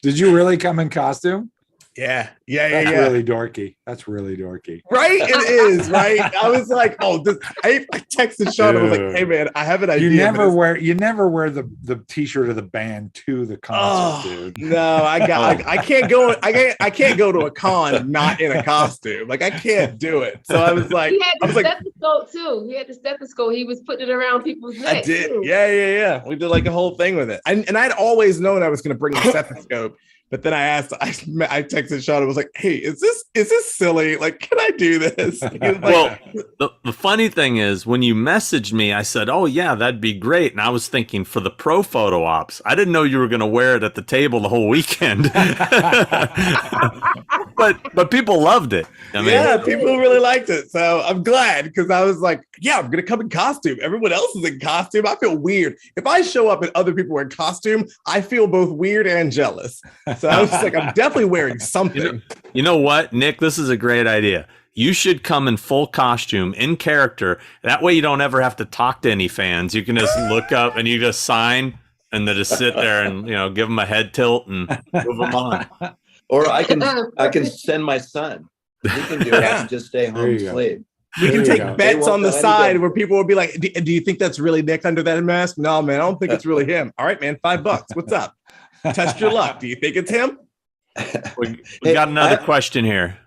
Did you really come in costume? Yeah. That's really dorky. That's really dorky. Right? It is, right? I was like, I texted Sean. I was like, hey man, I have an idea. You never wear the t-shirt of the band to the concert, dude. No, I can't go. I can't go to a con not in a costume. Like I can't do it. So I was like, he had the stethoscope too. He had the stethoscope. He was putting it around people's necks. I did. Too. Yeah. We did like a whole thing with it. And I'd always known I was going to bring the stethoscope. But then I texted Sean and was like, hey, is this silly? Like, can I do this? Like, well, the funny thing is when you messaged me, I said, oh yeah, that'd be great. And I was thinking for the pro photo ops, I didn't know you were going to wear it at the table the whole weekend. but people loved it. I mean, yeah, people really liked it. So I'm glad because I was like, yeah, I'm going to come in costume. Everyone else is in costume. I feel weird. If I show up and other people are in costume, I feel both weird and jealous. So I was like, I'm definitely wearing something. You know what, Nick? This is a great idea. You should come in full costume, in character. That way you don't ever have to talk to any fans. You can just look up and you just sign and then just sit there and, give them a head tilt and move them on. Or I can send my son. He can do it. I can just stay home asleep. We can take bets on the side where people will be like, do you think that's really Nick under that mask? No, man, I don't think it's really him. All right, man, $5. What's up? Test your luck. Do you think it's him? We got another question here.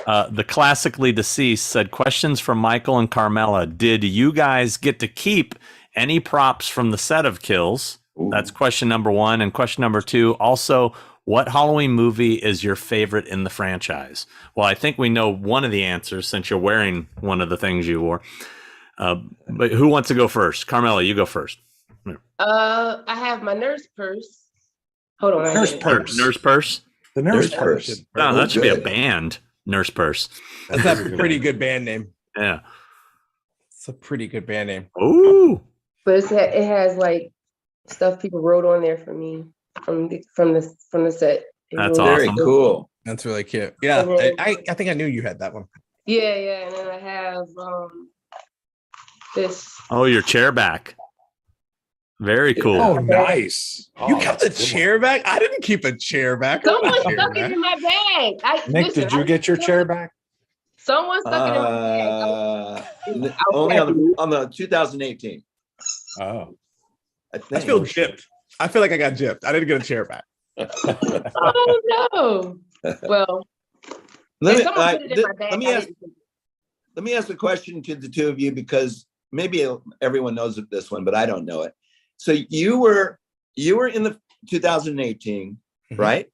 The classically deceased said, questions from Michael and Carmela. Did you guys get to keep any props from the set of kills? Ooh. That's question number 1. And question number 2, also, what Halloween movie is your favorite in the franchise? Well, I think we know one of the answers since you're wearing one of the things you wore. But who wants to go first? Carmela, you go first. I have my nurse purse. Hold on. Nurse purse. Nurse purse? The nurse purse. No, that should be a band. Nurse purse. That's a pretty good band name. Yeah. It's a pretty good band name. Ooh. But it has like stuff people wrote on there for me from the set. That's very awesome. Cool. That's really cute. Yeah, I think I knew you had that one. Yeah, and then I have this. Oh, your chair back. Very cool. Oh, nice. You kept the chair back? I didn't keep a chair back. Someone stuck it in my bag. Nick, did you get your chair back? Someone stuck it in my bag. Only on the 2018. Oh. I feel gypped. I feel like I got gypped. I didn't get a chair back. Oh no. Well, Let If me, someone put it in my bag, let me I ask, didn't think it. let me ask a question to the two of you, because maybe everyone knows this one, but I don't know it. So you were in the 2018, right?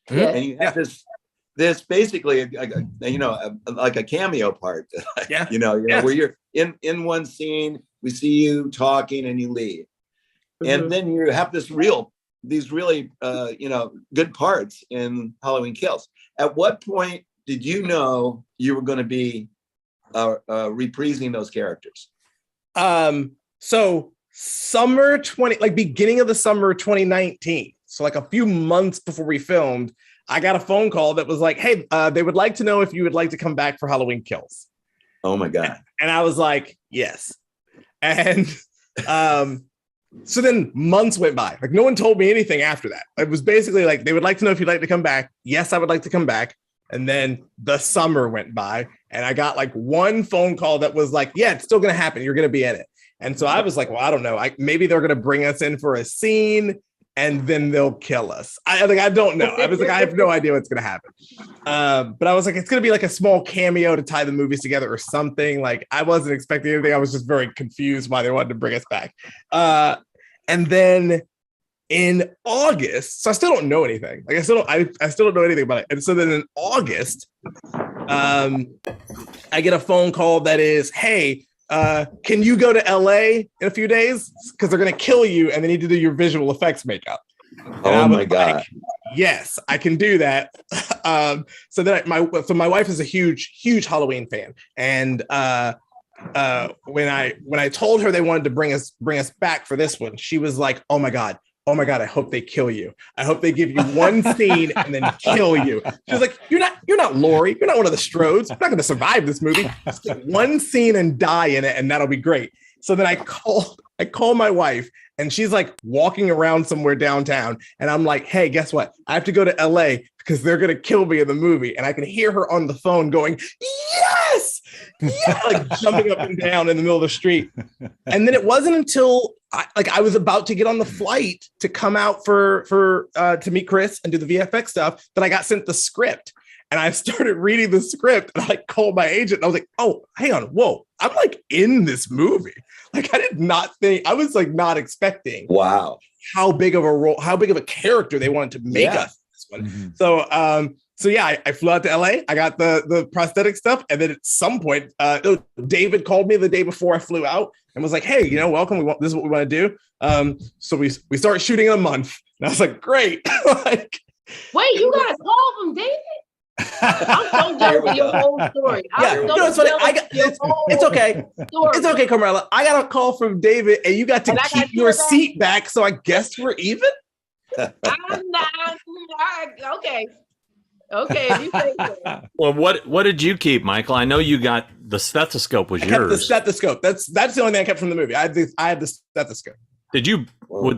Yes. And you had this basically, like a cameo part. Yeah. Where you're in one scene, we see you talking and you leave. And then you have these really good parts in Halloween Kills. At what point did you know you were going to be reprising those characters? So summer 20, like beginning of the summer 2019. So like a few months before we filmed, I got a phone call that was like, hey, they would like to know if you would like to come back for Halloween Kills. Oh my God. And I was like, yes. And so then months went by. Like no one told me anything after that. It was basically like, they would like to know if you'd like to come back. Yes, I would like to come back. And then the summer went by and I got like one phone call that was like, yeah, it's still going to happen. You're going to be in it. And so I was like, well, I don't know. Maybe they're going to bring us in for a scene and then they'll kill us. I don't know. I was like, I have no idea what's going to happen. But I was like, it's going to be like a small cameo to tie the movies together or something. Like I wasn't expecting anything. I was just very confused why they wanted to bring us back. And then in August, so I still don't know anything. Like I still don't know anything about it. And so then in August, I get a phone call that is, hey, can you go to LA in a few days? Because they're going to kill you and they need to do your visual effects makeup. Oh my God. Like, yes, I can do that. So then my wife is a huge Halloween fan. And when I told her they wanted to bring us back for this one, she was like, oh my God, I hope they kill you. I hope they give you one scene and then kill you. She was like, you're not Laurie. You're not one of the Strodes. You're not going to survive this movie. Just get one scene and die in it, and that'll be great. So then I call my wife, and she's like walking around somewhere downtown, and I'm like, hey, guess what? I have to go to LA because they're going to kill me in the movie. And I can hear her on the phone going, yes, like jumping up and down in the middle of the street. And then it wasn't until I was about to get on the flight to come out to meet Chris and do the VFX stuff that I got sent the script. And I started reading the script and I called my agent and I was like, oh, hang on. Whoa, I'm like in this movie. Like I did not think, I was like not expecting how big of a role, how big of a character they wanted to make us this one. Mm-hmm. So yeah, I flew out to LA. I got the prosthetic stuff. And then at some point, David called me the day before I flew out and was like, hey, welcome. This is what we want to do. So we start shooting in a month. And I was like, great. Like, wait, you got a call from David? I'm so jealous of your whole story. It's funny. It's okay. It's okay, Carmela. I got a call from David, and you got to keep your seat back. So I guess we're even. I'm not. Okay. Okay. If you say so. Well, what did you keep, Michael? I know you got the stethoscope. Was yours? I kept the stethoscope. That's the only thing I kept from the movie. I had the stethoscope. Did you?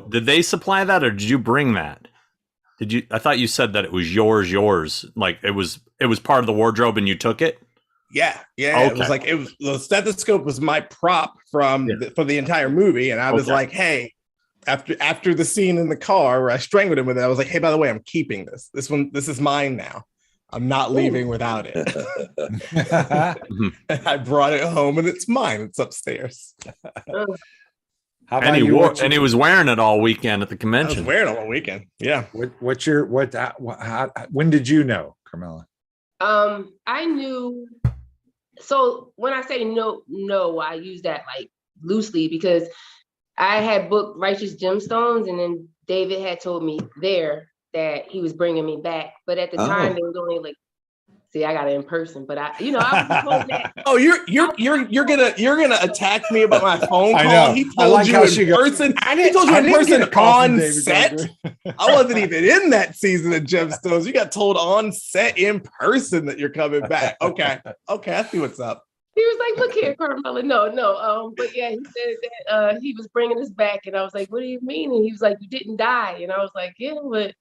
Did they supply that, or did you bring that? Did you? I thought you said that it was yours. Like it was part of the wardrobe, and you took it. Yeah. Okay. It was like the stethoscope was my prop for the entire movie, and I was like, hey, after the scene in the car where I strangled him with it, I was like, hey, by the way, I'm keeping this. This is mine now. I'm not leaving without it. And I brought it home, and it's mine. It's upstairs. How about and he was wearing it all weekend at the convention. I was wearing it all weekend. Yeah. When did you know, Carmela? I knew. So when I say no, I use that like loosely because I had booked Righteous Gemstones, and then David had told me there that he was bringing me back. But at the time, they was only like, see, I got it in person, but I was told that. Oh, you're gonna attack me about my phone call. I know. He told you in person. He told you in person on set. I wasn't even in that season of Gemstones. You got told on set in person that you're coming back. Okay, I see what's up. He was like, look here, Carmela. No. But yeah, he said that he was bringing us back, and I was like, what do you mean? And he was like, you didn't die, and I was like, yeah, but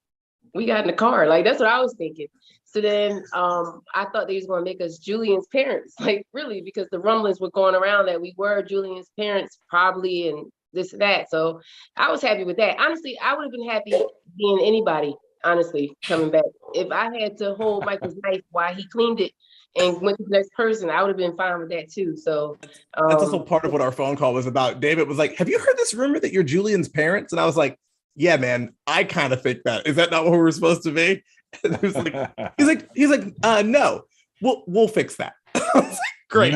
we got in the car. Like that's what I was thinking. So then I thought they was going to make us Julian's parents, like really, because the rumblings were going around that we were Julian's parents probably, and this and that. So I was happy with that. Honestly, I would have been happy being anybody. honestly, coming back. If I had to hold Michael's knife while he cleaned it and went to the next person, I would have been fine with that too. So That's also part of what our phone call was about. David was like, "Have you heard this rumor that you're Julian's parents?" And I was like, "Yeah, man, I kind of think that. Is that not what we're supposed to be?" And he was like, he's like, "No, we'll fix that." I was like, great.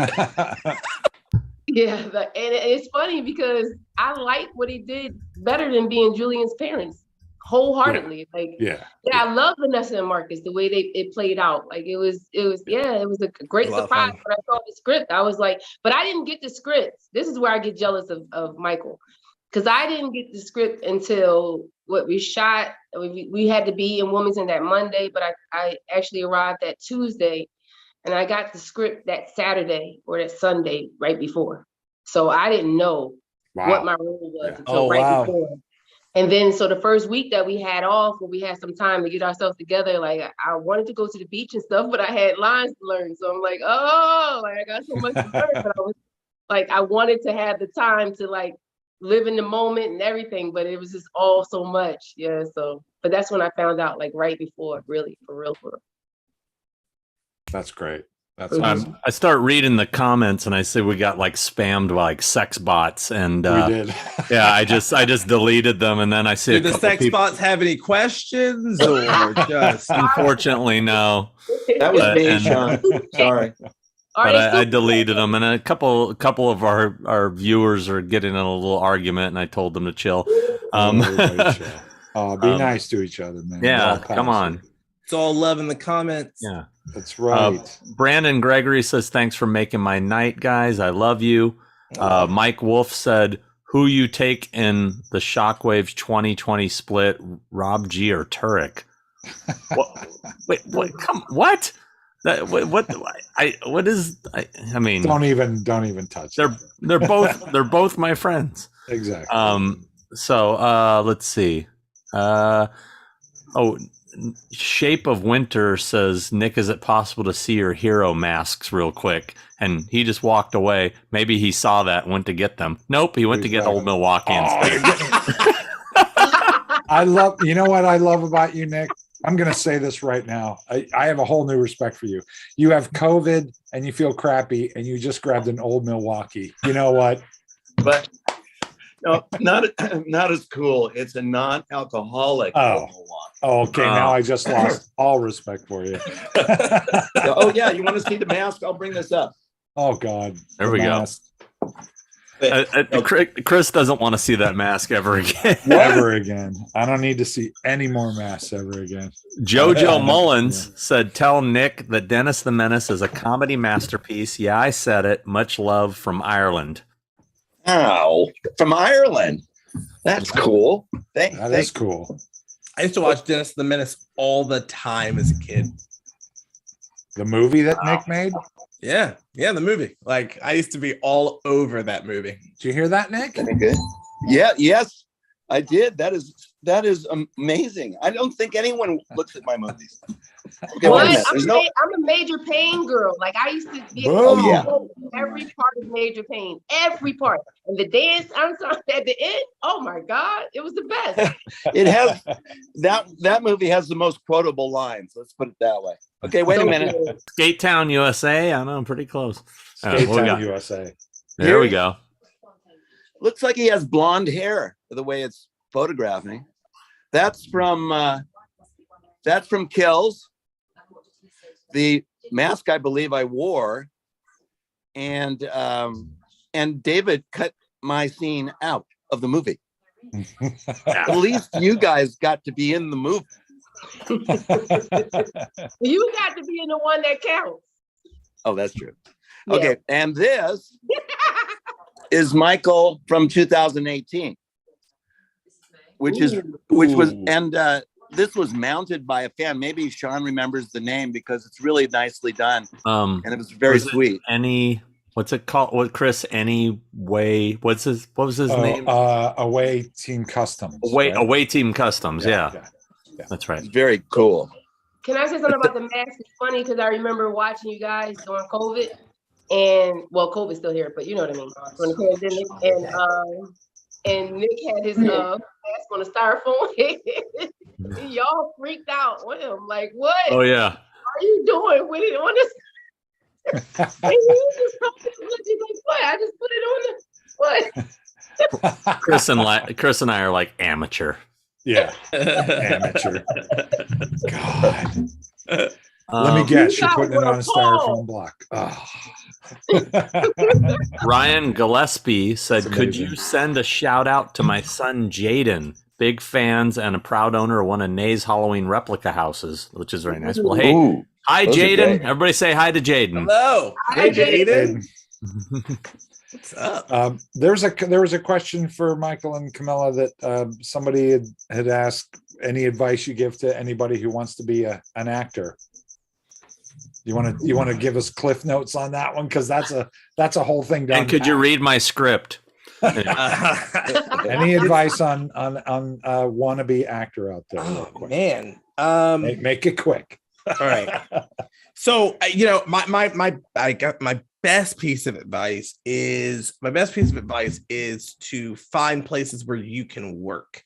yeah, and it's funny because I like what he did better than being Julian's parents wholeheartedly. I love Vanessa and Marcus, the way it played out. Like it was a great surprise when I saw the script. I was like, but I didn't get the script. This is where I get jealous of Michael, because I didn't get the script until we shot. We had to be in Wilmington that Monday, but I actually arrived that Tuesday, and I got the script that Saturday or that Sunday right before. So I didn't know what my role was until before. And then, so the first week that we had off, where we had some time to get ourselves together, like I wanted to go to the beach and stuff, but I had lines to learn. So I'm like, I got so much to learn. But I was like, I wanted to have the time to like live in the moment and everything, but it was just all so much. Yeah. So, but that's when I found out, like right before, really, for real. That's great. That's awesome. I start reading the comments and I see we got like spammed by like sex bots, and we did. yeah, I just deleted them, and then I see Did the sex bots have any questions, or just unfortunately no. That was me, Sean. Sorry. But I deleted them, and a couple of our viewers are getting in a little argument, and I told them to chill. Be nice to each other, man. Yeah, come on. It's all love in the comments. Yeah. That's right. Brandon Gregory says, "Thanks for making my night, guys. I love you." Mike Wolf said, "Who you take in the Shockwaves 2020 split, Rob G or Turek?" Wait, what? I mean, don't even touch. They're both my friends. Exactly. So let's see. Shape of Winter says, "Nick, is it possible to see your hero masks real quick?" And he just walked away. Maybe he saw that and went to get them. Nope, he went to get Old Milwaukee instead. You know what I love about you, Nick? I'm going to say this right now. I have a whole new respect for you. You have COVID and you feel crappy and you just grabbed an Old Milwaukee. You know what? But no, not as cool. It's a non-alcoholic. Oh, okay. Now I just lost all respect for you. Oh yeah, you want to see the mask? I'll bring this up. Oh God. There we go. Chris doesn't want to see that mask ever again. Ever again. I don't need to see any more masks ever again. Jojo Mullins said, "Tell Nick that Dennis the Menace is a comedy masterpiece. Yeah, I said it. Much love from Ireland." Oh, from Ireland. That's cool. That is cool. I used to watch Dennis the Menace all the time as a kid. The movie that Nick made? Yeah, the movie. Like I used to be all over that movie. Did you hear that, Nick? Good. Yeah, yes, I did. That is amazing. I don't think anyone looks at my movies. Okay, I'm a Major Pain girl. Like I used to be every part of Major Pain, every part, and the dance ensemble at the end. Oh my God, it was the best. It has that movie has the most quotable lines. Let's put it that way. Okay, wait a minute. Skate Town, USA. I know, I'm pretty close. Skate Town, USA. There we go. Looks like he has blonde hair the way it's photographing. That's from Kills. The mask I believe I wore, and David cut my scene out of the movie. At least you guys got to be in the movie. You got to be in the one that counts. Oh, that's true. Okay, and this is Michael from 2018, this was mounted by a fan. Maybe Sean remembers the name because it's really nicely done. And it was very sweet. What's it called? What Chris? Anyway, what was his name? Away Team Customs. Away Team Customs. Yeah. That's right. It's very cool. Can I say something about the mask? It's funny because I remember watching you guys during COVID, and COVID's still here, but you know what I mean. During the pandemic, and and Nick had his mask on a styrofoam head. And y'all freaked out on him. Like, what Oh yeah. are you doing with it on this? And he was just like, what? I just put it on the what? Chris and I are like amateur. Yeah. Amateur. God. Let me Um, guess, you're guys putting it were on a appalled. styrofoam block. Oh. Ryan Gillespie said, That's "Could amazing. you send a shout out to my son Jaden? Big fans and a proud owner of one of Nay's Halloween replica houses, which is very nice." Well, hey, Ooh, hi those are Jaden. great. Everybody say hi to Jaden. Hello. Hi, Hey, Jaden. What's up? There was a question for Michael and Camilla that somebody had asked. Any advice you give to anybody who wants to be an actor? You want to give us cliff notes on that one, because that's a whole thing done. And could you read my script? Any advice on wannabe actor out there? Real Oh quick? man. Make it quick. All right. So I got my best piece of advice is to find places where you can work.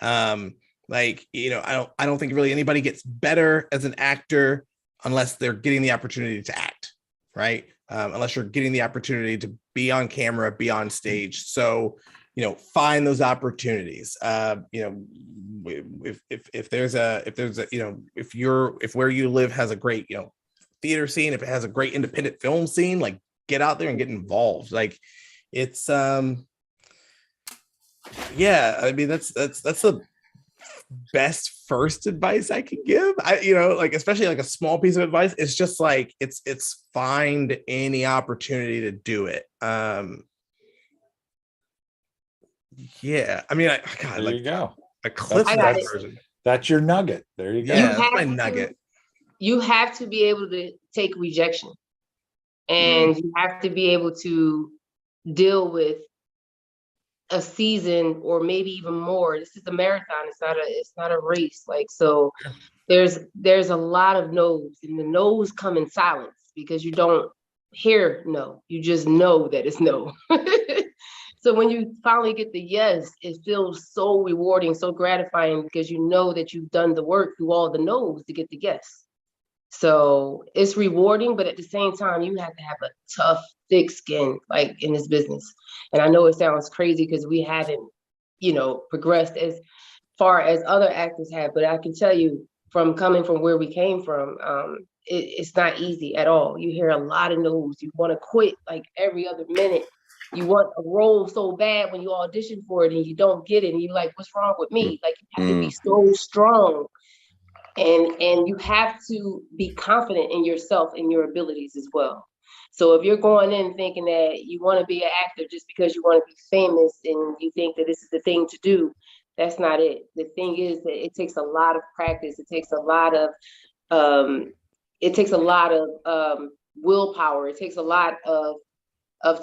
I don't think really anybody gets better as an actor unless they're getting the opportunity to act, right? Unless you're getting the opportunity to be on camera, be on stage. So, find those opportunities. If where you live has a great, theater scene, if it has a great independent film scene, like get out there and get involved. Like it's, that's the best first advice I can give. Especially like a small piece of advice. It's just like, it's find any opportunity to do it. There you go. A cliff I got it. version. That's your nugget. There you go. Yeah, have that's my to- nugget. You have to be able to take rejection, and you have to be able to deal with a season or maybe even more. This is a marathon. It's not a race. Like, so there's a lot of no's, and the no's come in silence because you don't hear no. You just know that it's no. So when you finally get the yes, it feels so rewarding, so gratifying, because you know that you've done the work through all the no's to get the yes. So it's rewarding, but at the same time, you have to have a tough, thick skin, like in this business. And I know it sounds crazy because we haven't, progressed as far as other actors have, but I can tell you, from coming from where we came from, it's not easy at all. You hear a lot of no's. You want to quit like every other minute. You want a role so bad when you audition for it and you don't get it, and you're like, what's wrong with me? Like, you have to be so strong. And you have to be confident in yourself and your abilities as well. So if you're going in thinking that you want to be an actor just because you want to be famous and you think that this is the thing to do, that's not it. The thing is that it takes a lot of practice. It takes a lot of willpower. It takes a lot of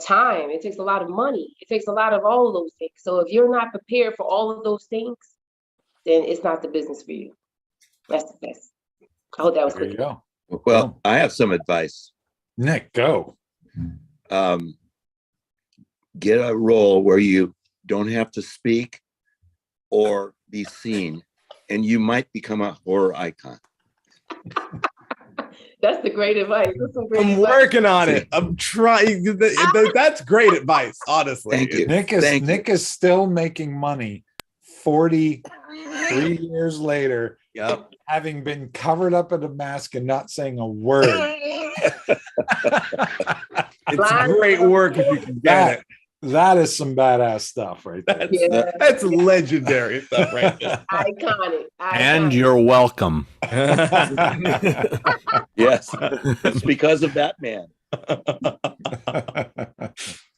time. It takes a lot of money. It takes a lot of all of those things. So if you're not prepared for all of those things, then it's not the business for you. That's the best. I hope that was There you clear. go. Well, I have some advice. Nick, go. Get a role where you don't have to speak or be seen, and you might become a horror icon. That's the great advice. That's some great I'm advice. working on it. I'm trying. That's great advice, honestly. Thank you. Nick is still making money 43 years later, Yep. having been covered up in a mask and not saying a word. It's great work if you can get it. That is some badass stuff right there. Yeah. That's legendary stuff right there. Iconic. And Iconic. you're welcome. Yes, it's because of that man.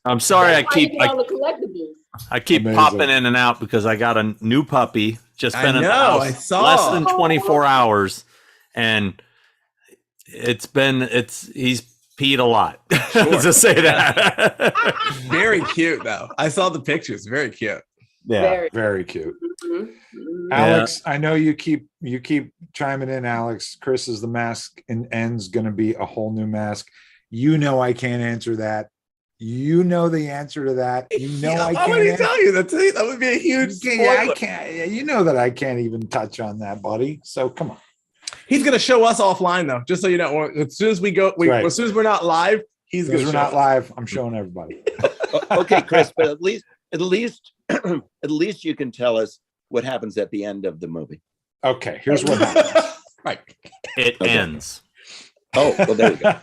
I'm sorry I That's why you keep get all the collectibles. I keep Amazing. popping in and out because I got a new puppy. Just I been in the know, I house saw. less than 24 hours, and he's peed a lot. Sure. To say that. Very cute, though. I saw the pictures. Very cute. Very. Very cute. Mhm. Mhm. Alex, I know you keep chiming in, Alex. Chris, is the mask and ends going to be a whole new mask? I can't answer that. You know the answer to that. You know I Why can't. would he tell you that would be a huge I spoiler. can't. You know that I can't even touch on that, buddy. So come on. He's gonna show us offline though, just so you know. As soon as we go, Right. as soon as we're not live, he's gonna Because show we're not us. live. I'm showing everybody. Okay, Chris, but at least you can tell us what happens at the end of the movie. Okay, here's what happens. Right. It Okay. ends. Oh, well, there you go.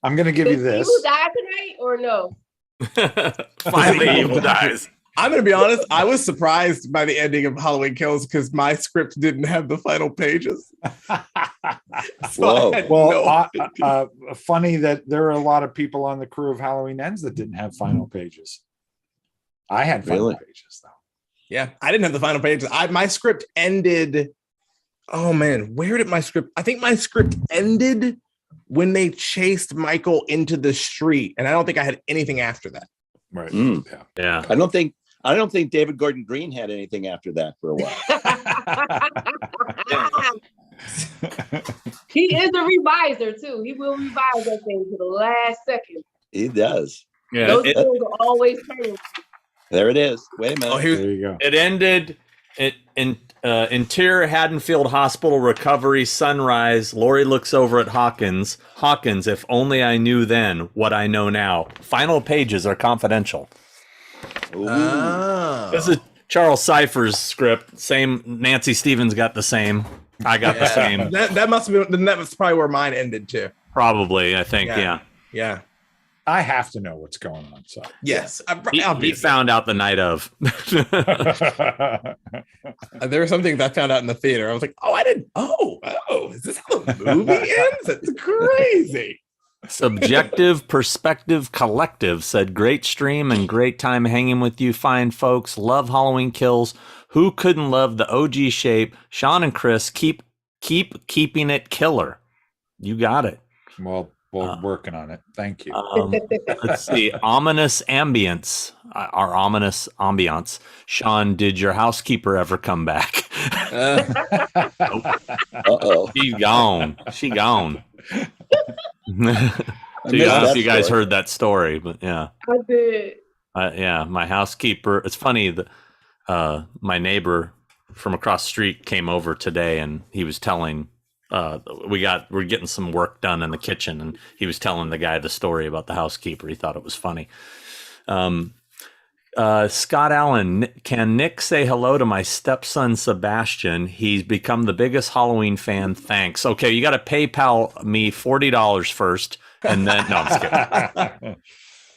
I'm going to give you Did this. people die tonight or no? Finally, evil dies. I'm gonna be honest. I was surprised by the ending of Halloween Kills because my script didn't have the final pages. So Whoa. I had Well, no- funny that there are a lot of people on the crew of Halloween Ends that didn't have final pages. I had final Really? pages though. yeah, I didn't have the final pages. My script ended. Oh man, where did my script? I think my script ended when they chased Michael into the street, and I don't think I had anything after that. Right. Mm. Yeah. Yeah. I don't think David Gordon Green had anything after that for a while. He is a reviser too. He will revise that thing to the last second. He does. Yeah. Those It, things are always turning. There it is. Wait a minute. Oh, here's There you go. it ended in interior Haddonfield Hospital recovery sunrise. Lori looks over at Hawkins. Hawkins, if only I knew then what I know now. Final pages are confidential. Ooh. This is Charles Cypher's script. Same. Nancy Stevens got the same. I got the same. that must have been. That was probably where mine ended too. Probably. I think. Yeah. Yeah. Yeah. I have to know what's going on. So Yes. He found out the night of. There were some things I found out in the theater. I was like, oh, I didn't. Oh, is this how the movie ends? It's crazy. Subjective Perspective Collective said, great stream and great time hanging with you fine folks. Love Halloween Kills. Who couldn't love the OG shape? Sean and Chris, keep keeping it killer. You got it. well, we're working on it. Thank you. Let's see. Ominous ambience. Our ominous ambiance. Sean, did your housekeeper ever come back? Uh-oh. She's gone. She gone. I So I missed don't know that if you guys story. heard that story, but yeah. I did. Yeah, my housekeeper. It's funny that my neighbor from across the street came over today, and he was telling we're getting some work done in the kitchen, and he was telling the guy the story about the housekeeper. He thought it was funny. Scott Allen, can Nick say hello to my stepson Sebastian? He's become the biggest Halloween fan. Thanks. Okay, you got to PayPal me $40 first, and then no, I'm just kidding.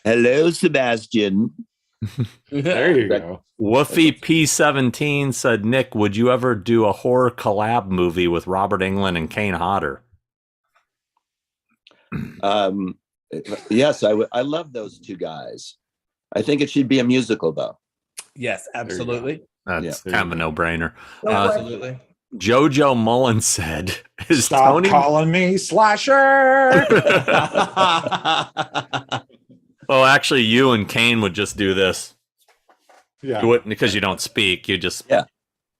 Hello, Sebastian. There you go. Woofy P17 said, Nick, would you ever do a horror collab movie with Robert Englund and Kane Hodder? Yes, I would. I love those two guys. I think it should be a musical, though. Yes, absolutely. That's Yeah. kind of a no-brainer. Absolutely. Jojo Mullen said, is Stop Tony... calling me slasher. Well, actually, you and Kane would just do this. Yeah. You wouldn't, because you don't speak. You just... Yeah.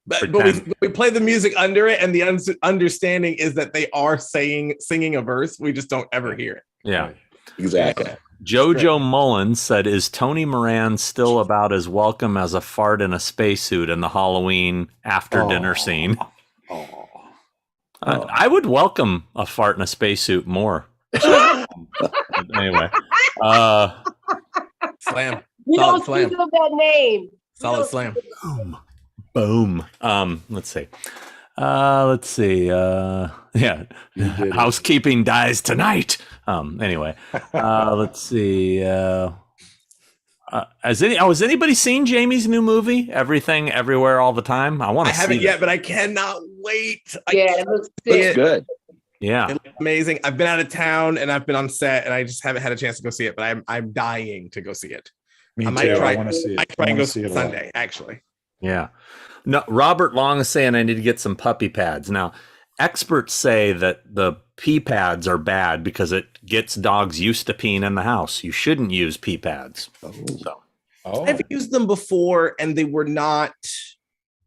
But Pretend. we play the music under it, and the understanding is that they are singing a verse. We just don't ever hear it. Yeah. Exactly. Jojo Mullen said, is Tony Moran still about as welcome as a fart in a spacesuit in the Halloween after-dinner scene? Oh. I would welcome a fart in a spacesuit more. Anyway. Slam. We Solid don't slam. speak of that name. Solid slam. Boom. Let's see. Yeah. did it. Housekeeping dies tonight. Anyway. Let's see. Has anybody seen Jamie's new movie? Everything, Everywhere, All the Time? I want I to see haven't that. yet, but I cannot wait. Yeah, it looks Yeah. sick. Good. Yeah. It looks amazing. I've been out of town and I've been on set, and I just haven't had a chance to go see it. But I'm dying to go see it. Me I too. might try. I want to see it. I try and wanna go see it a lot. Sunday. Actually, Yeah. No, Robert Long is saying I need to get some puppy pads. Now, experts say that the pee pads are bad because it gets dogs used to peeing in the house. You shouldn't use pee pads. So, Oh. I've used them before, and they were not.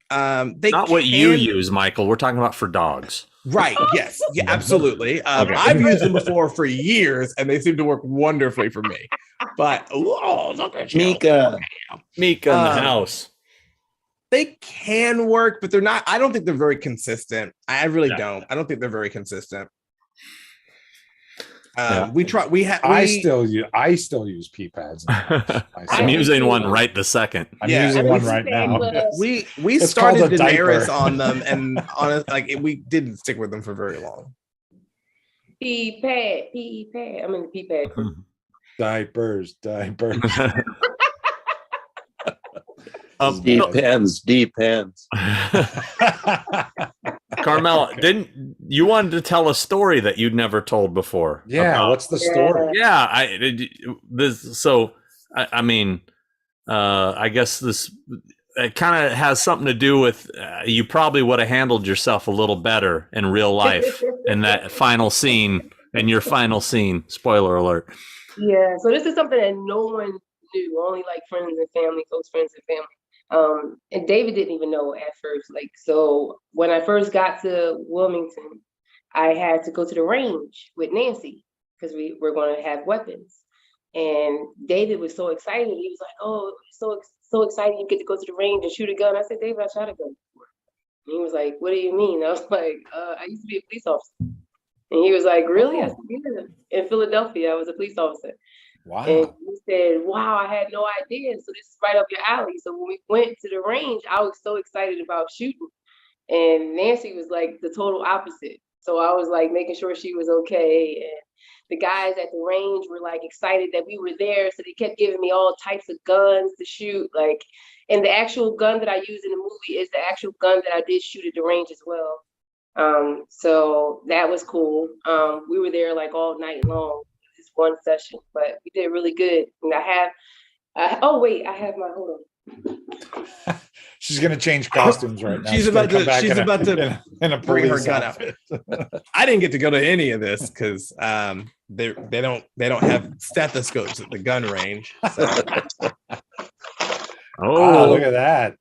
They not what you can- use, Michael. We're talking about for dogs. Right. Yes. Yeah, absolutely. Okay. I've used them before for years and they seem to work wonderfully for me. But look at you. Mika. Mika in the house. They can work, but they're not. I don't think they're very consistent. I really don't. I don't think they're very consistent. We try. I still use pee pads. I'm using one right the second. I'm using one right now. We It's started called a Daenerys diaper. on them, and honest, like we didn't stick with them for very long. Pee pad. I mean, pee pad. Diapers. Depends. Carmela, didn't you wanted to tell a story that you'd never told before? Yeah, what's the story? Yeah, I guess this it kind of has something to do with you probably would have handled yourself a little better in real life in that final scene. In your final scene, spoiler alert. Yeah, so this is something that no one knew, only like friends and family, close friends and family. And David didn't even know at first. Like, so when I first got to Wilmington, I had to go to the range with Nancy because we were going to have weapons. And David was so excited. He was like, "Oh, so excited you get to go to the range and shoot a gun." I said, "David, I shot a gun before." And he was like, "What do you mean?" I was like, "I used to be a police officer." And he was like, "Really?" I said, "Yeah, in Philadelphia, I was a police officer." Wow. And he said, "Wow, I had no idea. So this is right up your alley." So when we went to the range, I was so excited about shooting. And Nancy was like the total opposite. So I was like making sure she was okay. And the guys at the range were like excited that we were there. So they kept giving me all types of guns to shoot. Like, and the actual gun that I used in the movie is the actual gun that I did shoot at the range as well. So that was cool. We were there like all night long. One session, but we did really good. And I have hold on. She's gonna change costumes right now. She's about to in a bring her police gun outfit. out. I didn't get to go to any of this because they don't have stethoscopes at the gun range. So. Oh, look at that.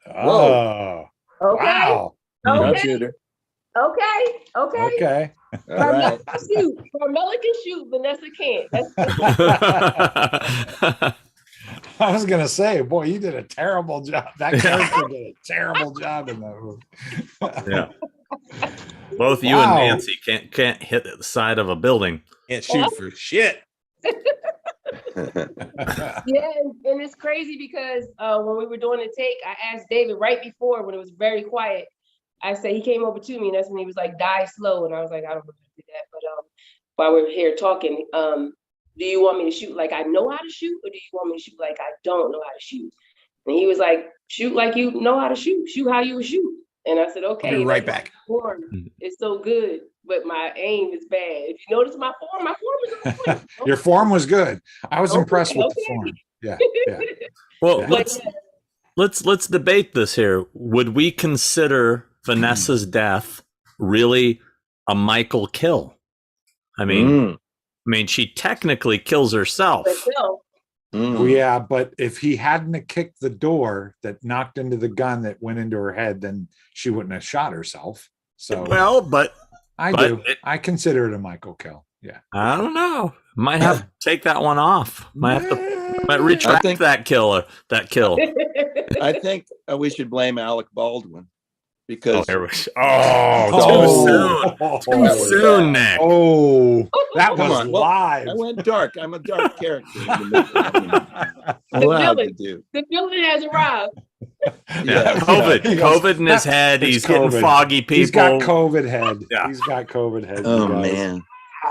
Oh, Okay. wow. Okay. Okay. All right. Carmela can shoot. Vanessa can't. I was gonna say, boy, you did a terrible job. That character did a terrible job in that movie. Yeah. Both you and Nancy can't hit the side of a building. Can't shoot for shit. Yeah, and it's crazy because when we were doing the take, I asked David right before when it was very quiet. I said, he came over to me and that's when he was like, "Die slow." And I was like, "I don't know how to do that." But while we're here talking, do you want me to shoot like I know how to shoot, or do you want me to shoot like I don't know how to shoot? And he was like, "Shoot like you know how to shoot. Shoot how you would shoot." And I said, "Okay." I'll be right back. My form is so good, but my aim is bad. If you notice my form is on point. Your form was good. I was impressed with the form. Yeah. Well, Yeah. let's debate this here. Would we consider Vanessa's death really a Michael kill? I mean, she technically kills herself. Yeah, but if he hadn't have kicked the door that knocked into the gun that went into her head, then she wouldn't have shot herself. So I consider it a Michael kill. Yeah. I don't know. Might have to take that one off. Might retract that kill. I think we should blame Alec Baldwin because too soon, Nick. Oh, that Come was on. Well, live. I went dark. I'm a dark character. Allowed to do. The villain has arrived. Yeah. COVID in his head. He's getting foggy people. He's got COVID head. Yeah. He's got COVID head. Oh man.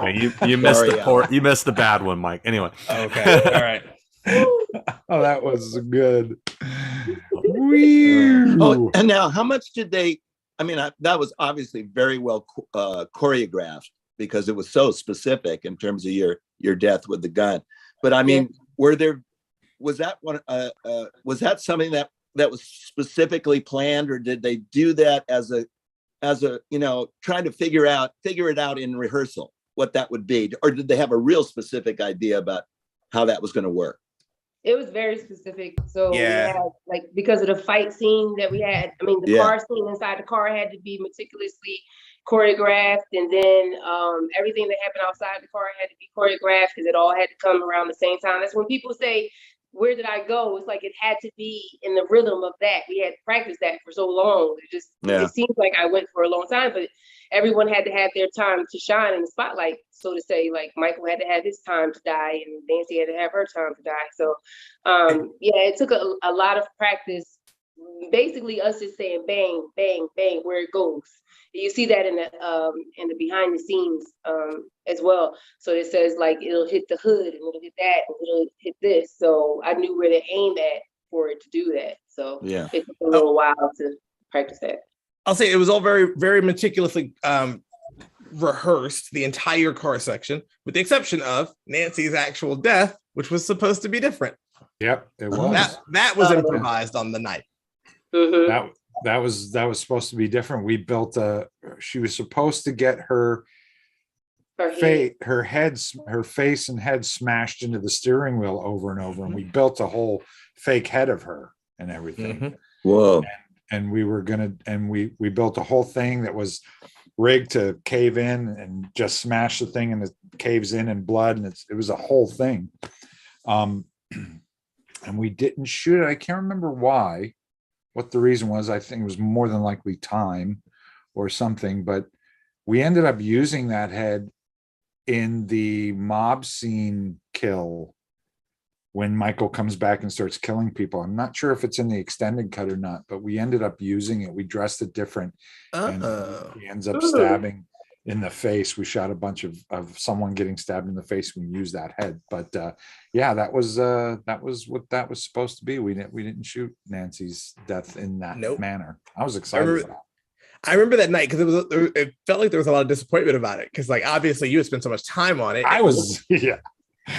You missed you missed the bad one, Mike. Anyway. Okay. All right. Oh, that was good. Oh, and now how much did they? I mean, that was obviously very well choreographed because it was so specific in terms of your death with the gun. But I mean, was that something that was specifically planned, or did they do that as a trying to figure it out in rehearsal what that would be, or did they have a real specific idea about how that was going to work? It was very specific. So we had, because of the fight scene that we had, the car scene inside the car had to be meticulously choreographed, and then everything that happened outside the car had to be choreographed because it all had to come around the same time. That's when people say, where did I go? It's like it had to be in the rhythm of that. We had practiced that for so long. It seems like I went for a long time, but everyone had to have their time to shine in the spotlight, so to say. Like Michael had to have his time to die, and Nancy had to have her time to die. So it took a lot of practice. Basically us just saying bang, bang, bang, where it goes. You see that in the behind the scenes as well. So it says like it'll hit the hood and it'll hit that and it'll hit this. So I knew where to aim at for it to do that. So it took a little while to practice that. I'll say it was all very, very meticulously rehearsed, the entire car section, with the exception of Nancy's actual death, which was supposed to be different. Yep, it was. That was improvised on the night. Mm-hmm. That was supposed to be different. We built she was supposed to get her face and head smashed into the steering wheel over and over, and we built a whole fake head of her and everything. Whoa. And we were we built a whole thing that was rigged to cave in and just smash the thing, and it caves in blood, and it was a whole thing. And we didn't shoot it. I can't remember what the reason was. I think it was more than likely time or something, but we ended up using that head in the mob scene kill when Michael comes back and starts killing people. I'm not sure if it's in the extended cut or not, but we ended up using it. We dressed it different. And he ends up stabbing in the face. We shot a bunch of someone getting stabbed in the face. We used that head, but that was what that was supposed to be. We didn't shoot Nancy's death in that manner. I was excited. I remember that night because it felt like there was a lot of disappointment about it, because like obviously you had spent so much time on it. I was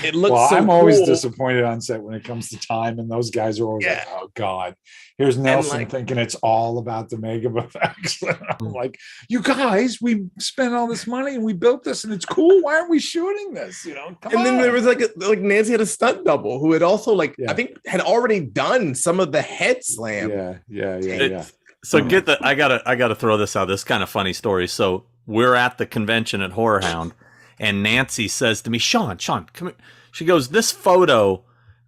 It looks. I'm always disappointed on set when it comes to time, and those guys are always like, "Oh God, here's Nelson thinking it's all about the makeup effects." I'm like, "You guys, we spent all this money and we built this, and it's cool. Why aren't we shooting this? Come on." Then there was like Nancy had a stunt double who had also I think had already done some of the head slam. Yeah. So I gotta throw this out. This kind of funny story. So we're at the convention at Horror Hound, and Nancy says to me, Sean, come here. She goes, "This photo,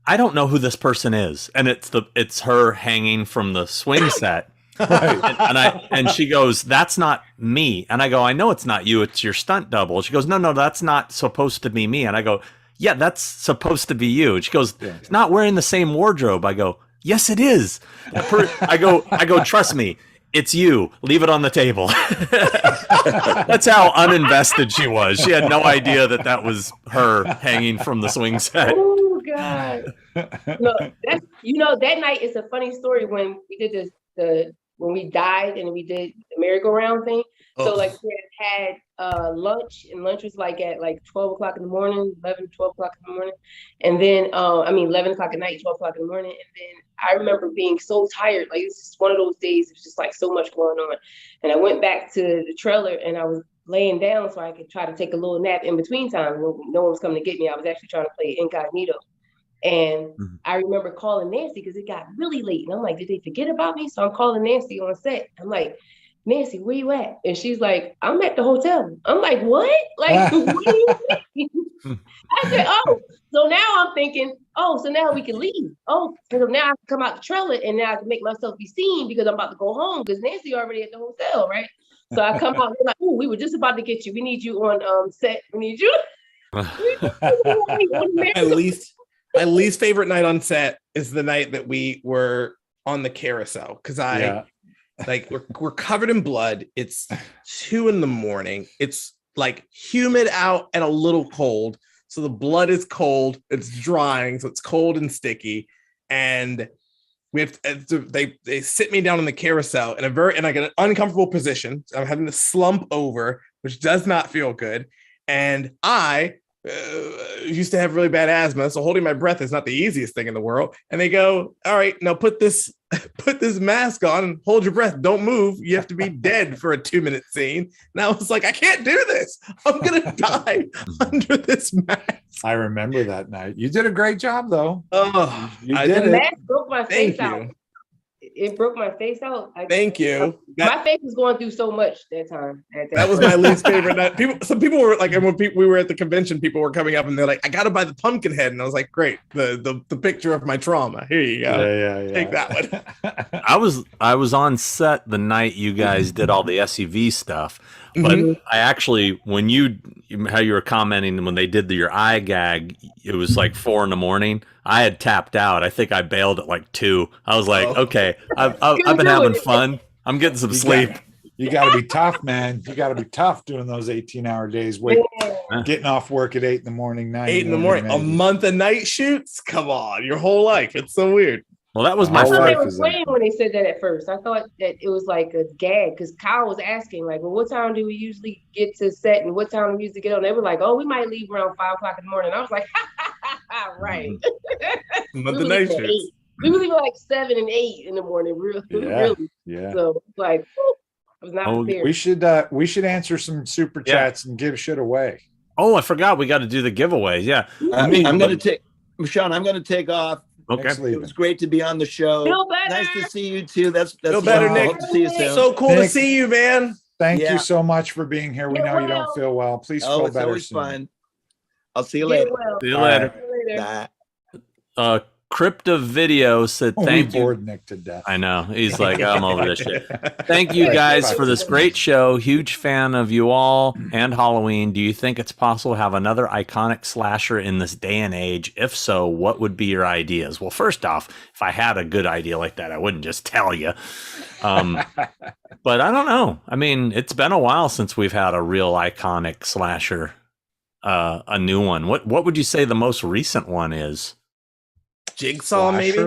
I don't know who this person is." And it's her hanging from the swing set. Right. And she goes, "That's not me." And I go, "I know it's not you, it's your stunt double." She goes, No, that's not supposed to be me. And I go, "Yeah, that's supposed to be you." And she goes, "It's not wearing the same wardrobe." I go, "Yes, it is." I go, "Trust me, it's you. Leave it on the table." That's how uninvested she was. She had no idea that was her hanging from the swing set. Oh God! No, that night is a funny story when we did when we died and we did the merry-go-round thing. So we had lunch, and lunch was at 12 o'clock in the morning, 12 o'clock in the morning. And then, 11 o'clock at night, 12 o'clock in the morning. And then I remember being so tired. It's just one of those days. It was just so much going on. And I went back to the trailer and I was laying down so I could try to take a little nap in between time. No one was coming to get me. I was actually trying to play incognito. And I remember calling Nancy because it got really late. And I'm like, did they forget about me? So I'm calling Nancy on set. I'm like, "Nancy, where you at?" And she's like, "I'm at the hotel." I'm like, "What? What do you mean?" I said, "Oh." So now I'm thinking, so now we can leave. So now I can come out the trailer and now I can make myself be seen because I'm about to go home because Nancy already at the hotel, right? So I come out and they're like, "Oh, we were just about to get you. We need you on set. We need you." My least favorite night on set is the night that we were on the carousel, because we're covered in blood. It's 2 a.m. It's humid out and a little cold. So the blood is cold. It's drying. So it's cold and sticky. And we have they sit me down on the carousel in I get an uncomfortable position. So I'm having to slump over, which does not feel good. And I used to have really bad asthma, so holding my breath is not the easiest thing in the world. And they go, "All right, now put this mask on and hold your breath. Don't move. You have to be dead for a 2-minute scene." And I was like, "I can't do this. I'm gonna die under this mask." I remember that night. You did a great job, though. Oh, you did The it. mask broke my face out. it broke my face out. Thank you. My face was going through so much that time. That was my least favorite night. Some people were like, and when we were at the convention, people were coming up and they're like, "I got to buy the pumpkin head," and I was like, "Great, the picture of my trauma. Here you go. Yeah. Take that one." I was on set the night you guys did all the SUV stuff, but I actually, how you were commenting when they did your eye gag, it was like 4 a.m. I had tapped out. I think I bailed at like 2. I was like, okay, I've been having fun. I'm getting some sleep. You got to be tough, man. You got to be tough doing those 18-hour days. Getting off work at 8 in the morning, 9 8 in the morning, a month of night shoots. Come on, your whole life. It's so weird. Well, that was my I thought they first. were playing when they said that at first. I thought that it was like a gag because Kyle was asking, like, well, what time do we usually get to set and what time we usually get on? They were like, oh, we might leave around 5 o'clock in the morning. I was like, right. Month of night shoots. We were leaving like 7 and 8 in the morning, really. Yeah. So like, it was not fair. We should answer some super chats and give shit away. Oh, I forgot. We got to do the giveaways. Yeah. I'm going to take, Sean, I'm going to take off. Okay. It was great to be on the show. Feel better. Nice to see you too. That's Feel better, fun. Nick. Hope to see you soon. So cool Nick, to see you, man. Thank you so much for being here. We know you don't feel well. Please feel it's better always soon. fun. I'll see you later. See you later. Bye. Crypto Video said thank We you. bored Nick to death. I know. He's like, I'm over this shit. Thank you guys for this great show. Huge fan of you all and Halloween. Do you think it's possible to have another iconic slasher in this day and age? If so, what would be your ideas? Well, first off, if I had a good idea like that, I wouldn't just tell you. But I don't know. I mean, it's been a while since we've had a real iconic slasher, a new one. What would you say the most recent one is? Jigsaw, maybe.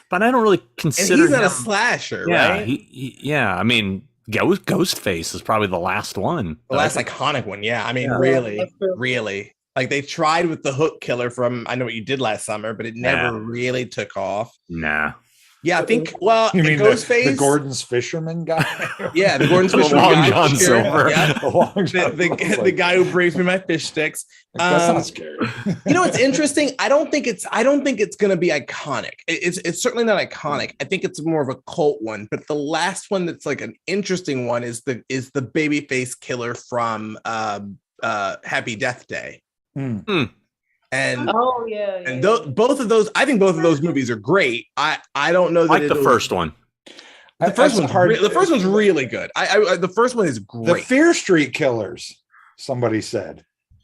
But I don't really And consider he's not him a slasher, yeah, right? I mean, Ghostface is probably the last one. The last iconic one, yeah. I mean, really. Like they tried with the Hook Killer from I Know What You Did Last Summer, but it never really took off. Nah. Yeah, I think. Well, You mean Ghostface, the Gordon's Fisherman guy? yeah, the Gordon's Fisherman Long guy, John sure. Silver. Yeah. The The guy who brings me my fish sticks. That's not scary. You know, it's interesting. I don't think it's going to be iconic. It's certainly not iconic. I think it's more of a cult one. But the last one that's like an interesting one is the babyface killer from Happy Death Day. And both of those, I think both of those movies are great. I don't know that Like the first one. The first one's hard. The first one's really good. The first one is great. The Fear Street Killers, somebody said.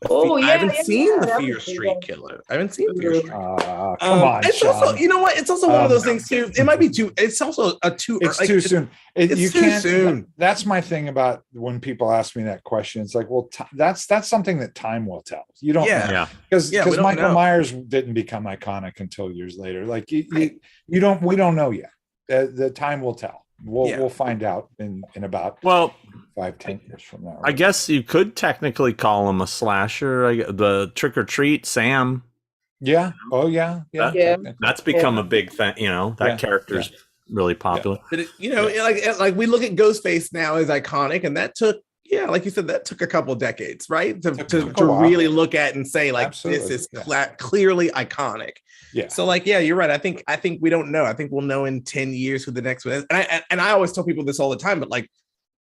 I haven't seen the Fear Street Killer. I haven't seen Fear Street. Come on, it's Sean. also, you know what? It's also one of those things too. It might be too. It's also It's too soon. It's too soon. That's my thing about when people ask me that question. It's like, well, that's something that time will tell. You don't know. Because we don't Michael know. Myers didn't become iconic until years later. Like we don't know yet. The time will tell. We'll find out in about 5-10 years from now. I guess you could technically call him a slasher. The Trick or Treat Sam. Yeah. Oh yeah. That's become a big thing. You know, that character's really popular. But like we look at Ghostface now as iconic, and that took like you said, that took a couple decades, right? To really look at and say like this is clearly iconic. Yeah. So like, you're right. I think we don't know. I think we'll know in 10 years who the next one is. And I always tell people this all the time, but like,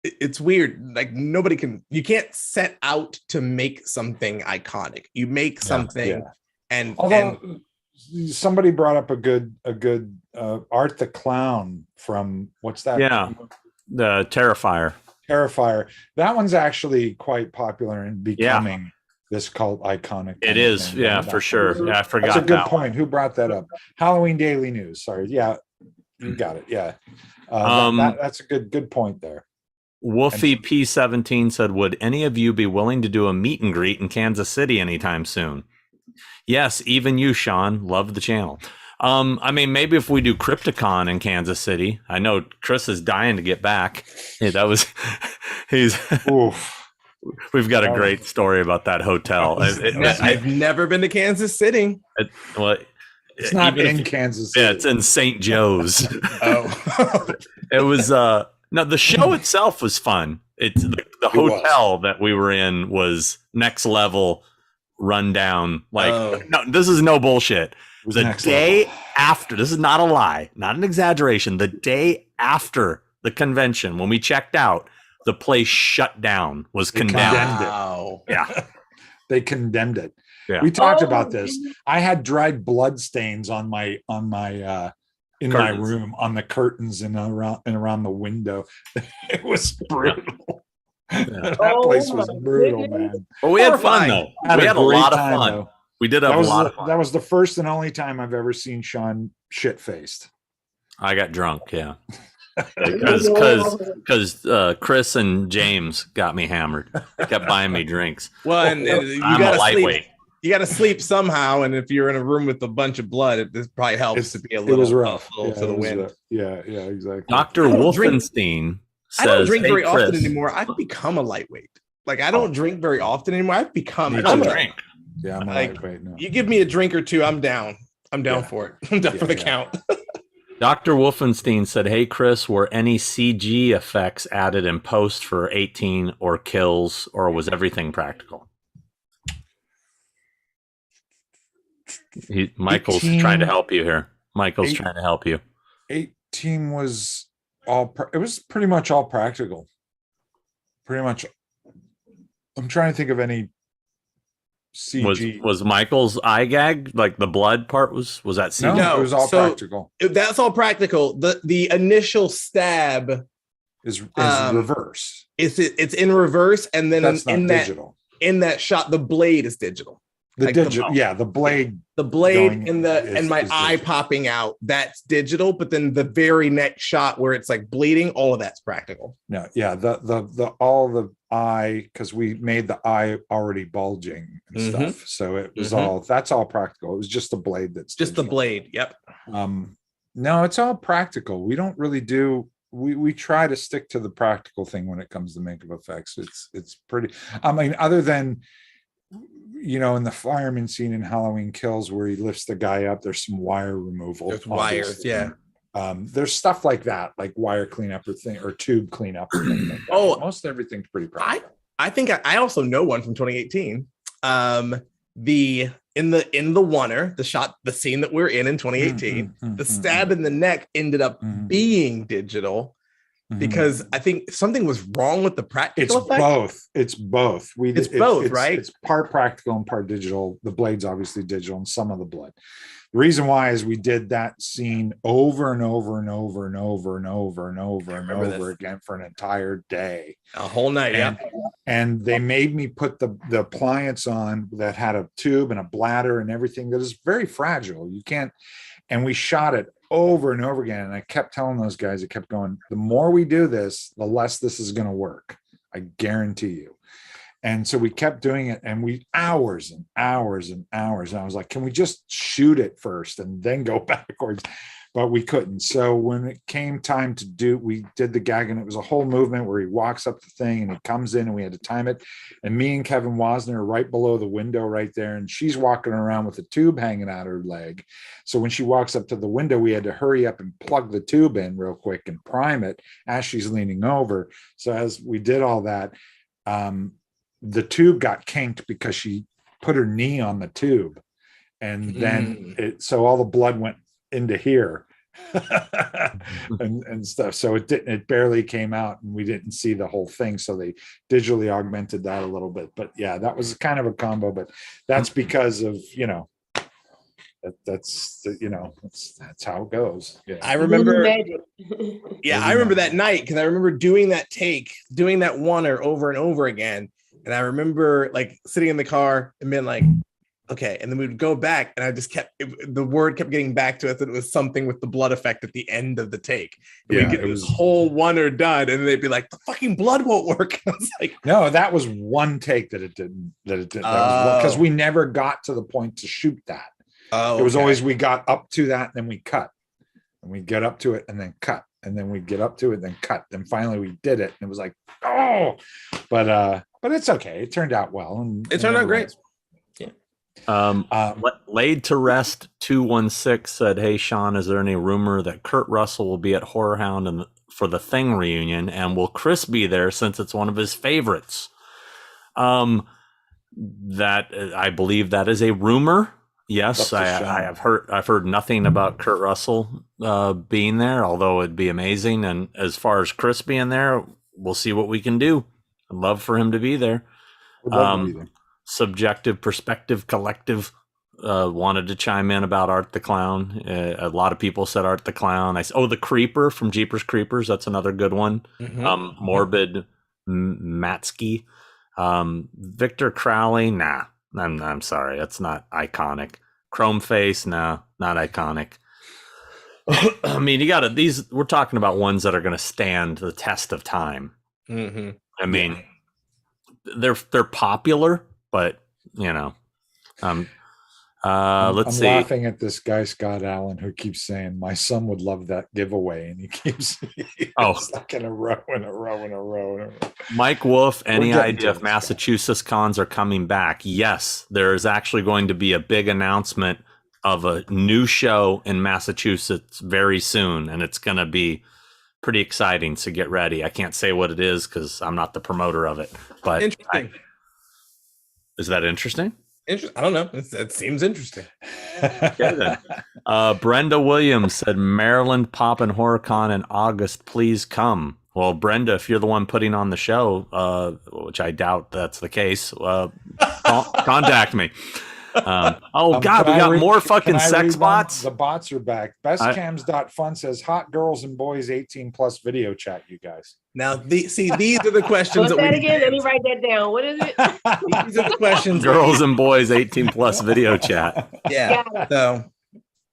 it's weird. Like you can't set out to make something iconic. You make something and somebody brought up a good Art the Clown from what's that? Yeah. The Terrifier. That one's actually quite popular and becoming this cult iconic. It is, for sure. Yeah, I forgot. That's a good point. Who brought that up? Halloween Daily News. Sorry. Yeah, you got it. Yeah. That's a good point there. Wolfie P17 said, would any of you be willing to do a meet and greet in Kansas City anytime soon? Yes, even you, Sean. Love the channel. I mean, maybe if we do Crypticon in Kansas City. I know Chris is dying to get back. Yeah, we've got a great story about that hotel. I've never been to Kansas City. It's not in Kansas City. Yeah, it's in St. Joe's. It was no, the show itself was fun. It's the hotel that we were in was next level rundown. Like, no, this is no bullshit. was The next day level. after, this is not a lie, not an exaggeration. The day after the convention, when we checked out, the place shut down, was They condemned. condemned it. Wow. Yeah. They condemned it. Yeah. We talked Oh, about this. I had dried blood stains on my in my Curtains. room, on the curtains and around the window. It was brutal. That Oh, place was my brutal, goodness. man. But we had fun, Horrifying. though. We had a great lot of time, fun. though. We did have a lot of fun. That was the first and only time I've ever seen Sean shit faced. I got drunk, yeah. Because Chris and James got me hammered. They kept buying me drinks. Well, and you I'm a gotta lightweight. sleep. You gotta sleep somehow, and if you're in a room with a bunch of blood, this probably helps to be a It little, was rough. little to the it was wind. rough. Yeah, exactly. Dr. I don't drink- Wolfenstein says, I don't drink "Hey, very often Chris." anymore. I've become a lightweight. Like I don't drink very often anymore. I've become. I I'm don't a- drink. Yeah, I'm a like, lightweight now. You give me a drink or two, I'm down. I'm down Yeah. for it. I'm down Yeah, for the yeah. count. Dr. Wolfenstein said, "Hey, Chris, were any CG effects added in post for 18 or kills, or was everything practical?" Michael's 18 trying to help you here. Michael's eight- trying to help you. 18 was it was pretty much all practical. Pretty much. I'm trying to think of any CG. Was Michael's eye gag, like the blood part, was that CG? No, No, it was all so- practical. That's all practical. The initial stab Is um, reverse. it's in reverse, and then That's not in that digital. in that shot, the blade is digital. The like the- digital, the blade. The blade Going and the is- and my is eye digital. popping out, that's digital. But then the very next shot where it's like bleeding, all of that's practical. No, yeah, the all the eye, because we made the eye already bulging and Mhm. stuff. So it was Mhm. that's all practical. It was just the blade that's Just the digital. blade. Yep. No, it's all practical. We don't really do we try to stick to the practical thing when it comes to makeup effects. It's pretty, I mean, other than in the fireman scene in Halloween Kills where he lifts the guy up, there's some wire removal. There's wires, obviously. yeah. There's stuff like that, like wire cleanup or tube cleanup or things like that. Oh, Most everything's pretty practical. I think I also know one from 2018. The in the oneer, the scene that we're in 2018, the stab in the neck ended up being digital because I think something was wrong with the practical It's effect. both. It's both. It's both, right? It's part practical and part digital. The blade's obviously digital and some of the blood. The reason why is we did that scene over and over and over and over and over and over and remember over this. again for an entire day. A whole night, yeah. And they made me put the appliance on that had a tube and a bladder and everything that is very fragile. You can't, and we shot it over and over again. And I kept telling those guys, I kept going, the more we do this, the less this is going to work. I guarantee you. And so we kept doing it, and we hours and hours and hours. And I was like, can we just shoot it first and then go backwards? But we couldn't. So when it came time to do, we did the gag, and it was a whole movement where he walks up the thing and he comes in, and we had to time it. And me and Kevin Wasner are right below the window right there. And she's walking around with a tube hanging out her leg. So when she walks up to the window, we had to hurry up and plug the tube in real quick and prime it as she's leaning over. So as we did all that, the tube got kinked because she put her knee on the tube, and then so all the blood went into here and stuff. So it barely came out, and we didn't see the whole thing. So they digitally augmented that a little bit. But yeah, that was kind of a combo. But that's because of that's how it goes. Yeah. I remember. Magic. Yeah, I remember that night because I remember doing that oneer over and over again. And I remember like sitting in the car and being like, okay. And then we would go back, and I just the word kept getting back to us that it was something with the blood effect at the end of the take. And Yeah, we'd get it this was- whole oneer done, and they'd be like, the fucking blood won't work. I was like, No, that was one take that it didn't. Because we never got to the point to shoot that. oh, It was okay. always we got up to that, and then we cut, and we get up to it, and then cut, and then we get up to it, then cut, and finally we did it, and it was like, oh, but it's okay. It turned out well, and It turned out great. Laid to Rest 216 said, "Hey Sean, is there any rumor that Kurt Russell will be at Horror Hound for the Thing reunion, and will Chris be there since it's one of his favorites?" That I believe that is a rumor. Yes, Up to Sean. I've heard nothing about Kurt Russell being there, although it'd be amazing. And as far as Chris being there, we'll see what we can do. I'd love for him to be there. Would love to be there. Subjective Perspective Collective wanted to chime in about Art the Clown. A lot of people said Art the Clown. The Creeper from Jeepers Creepers. That's another good one. Morbid Matsky. Victor Crowley. Nah, I'm sorry. That's not iconic. Chrome Face. Nah, not iconic. I mean, we're talking about ones that are going to stand the test of time. I mean, they're popular, but let's I'm see. laughing at this guy, Scott Allen, who keeps saying, my son would love that giveaway. And he keeps it's like in a row. Mike Wolf, any getting idea to if this, Massachusetts cons are coming back? Yes, there is actually going to be a big announcement of a new show in Massachusetts very soon. And it's going to be pretty exciting. So get ready. I can't say what it is because I'm not the promoter of it. But Interesting. Is that interesting? I don't know. It seems interesting. Okay, then. Brenda Williams said, Maryland Pop and HorrorCon in August, please come. Well, Brenda, if you're the one putting on the show, which I doubt that's the case, contact me. God, we got more fucking sex bots. The bots are back. Bestcams.fun says hot girls and boys 18 plus video chat, you guys. Now, these are the questions. What's that again? Let me write that down. What is it? These are the questions. Girls and boys 18 plus video chat. Yeah. So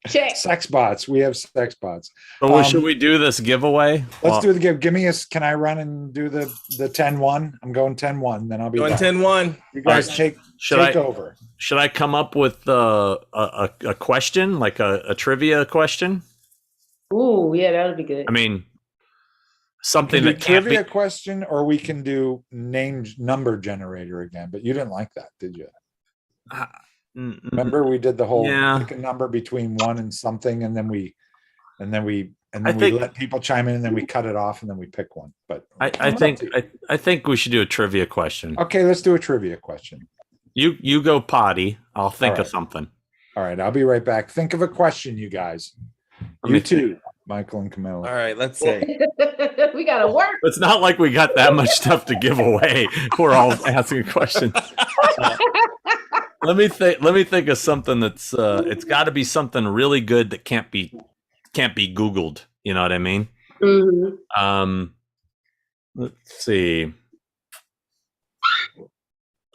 check. Sex bots. We have sex bots. So should we do this giveaway? Let's do the give. Give me can I run and do the 10-1? I'm going 10-1. Then I'll be going 10-1. You guys take over. Should I come up with a question, like a trivia question? Ooh, yeah, that would be good. I mean, something that can't trivia be question, or we can do number generator again. But you didn't like that, did you? Remember we did the whole pick a number between 1 and something, and then we let people chime in, and then we cut it off, and then we pick one. But I think we should do a trivia question. Okay, let's do a trivia question. You go potty. I'll think of something. All right, I'll be right back. Think of a question, you guys. You too, Michael and Camilla. All right, let's see. We gotta work. It's not like we got that much stuff to give away. We're all asking questions. Let me think of something that's it's got to be something really good that can't be Googled. You know what I mean? Mm-hmm. Let's see.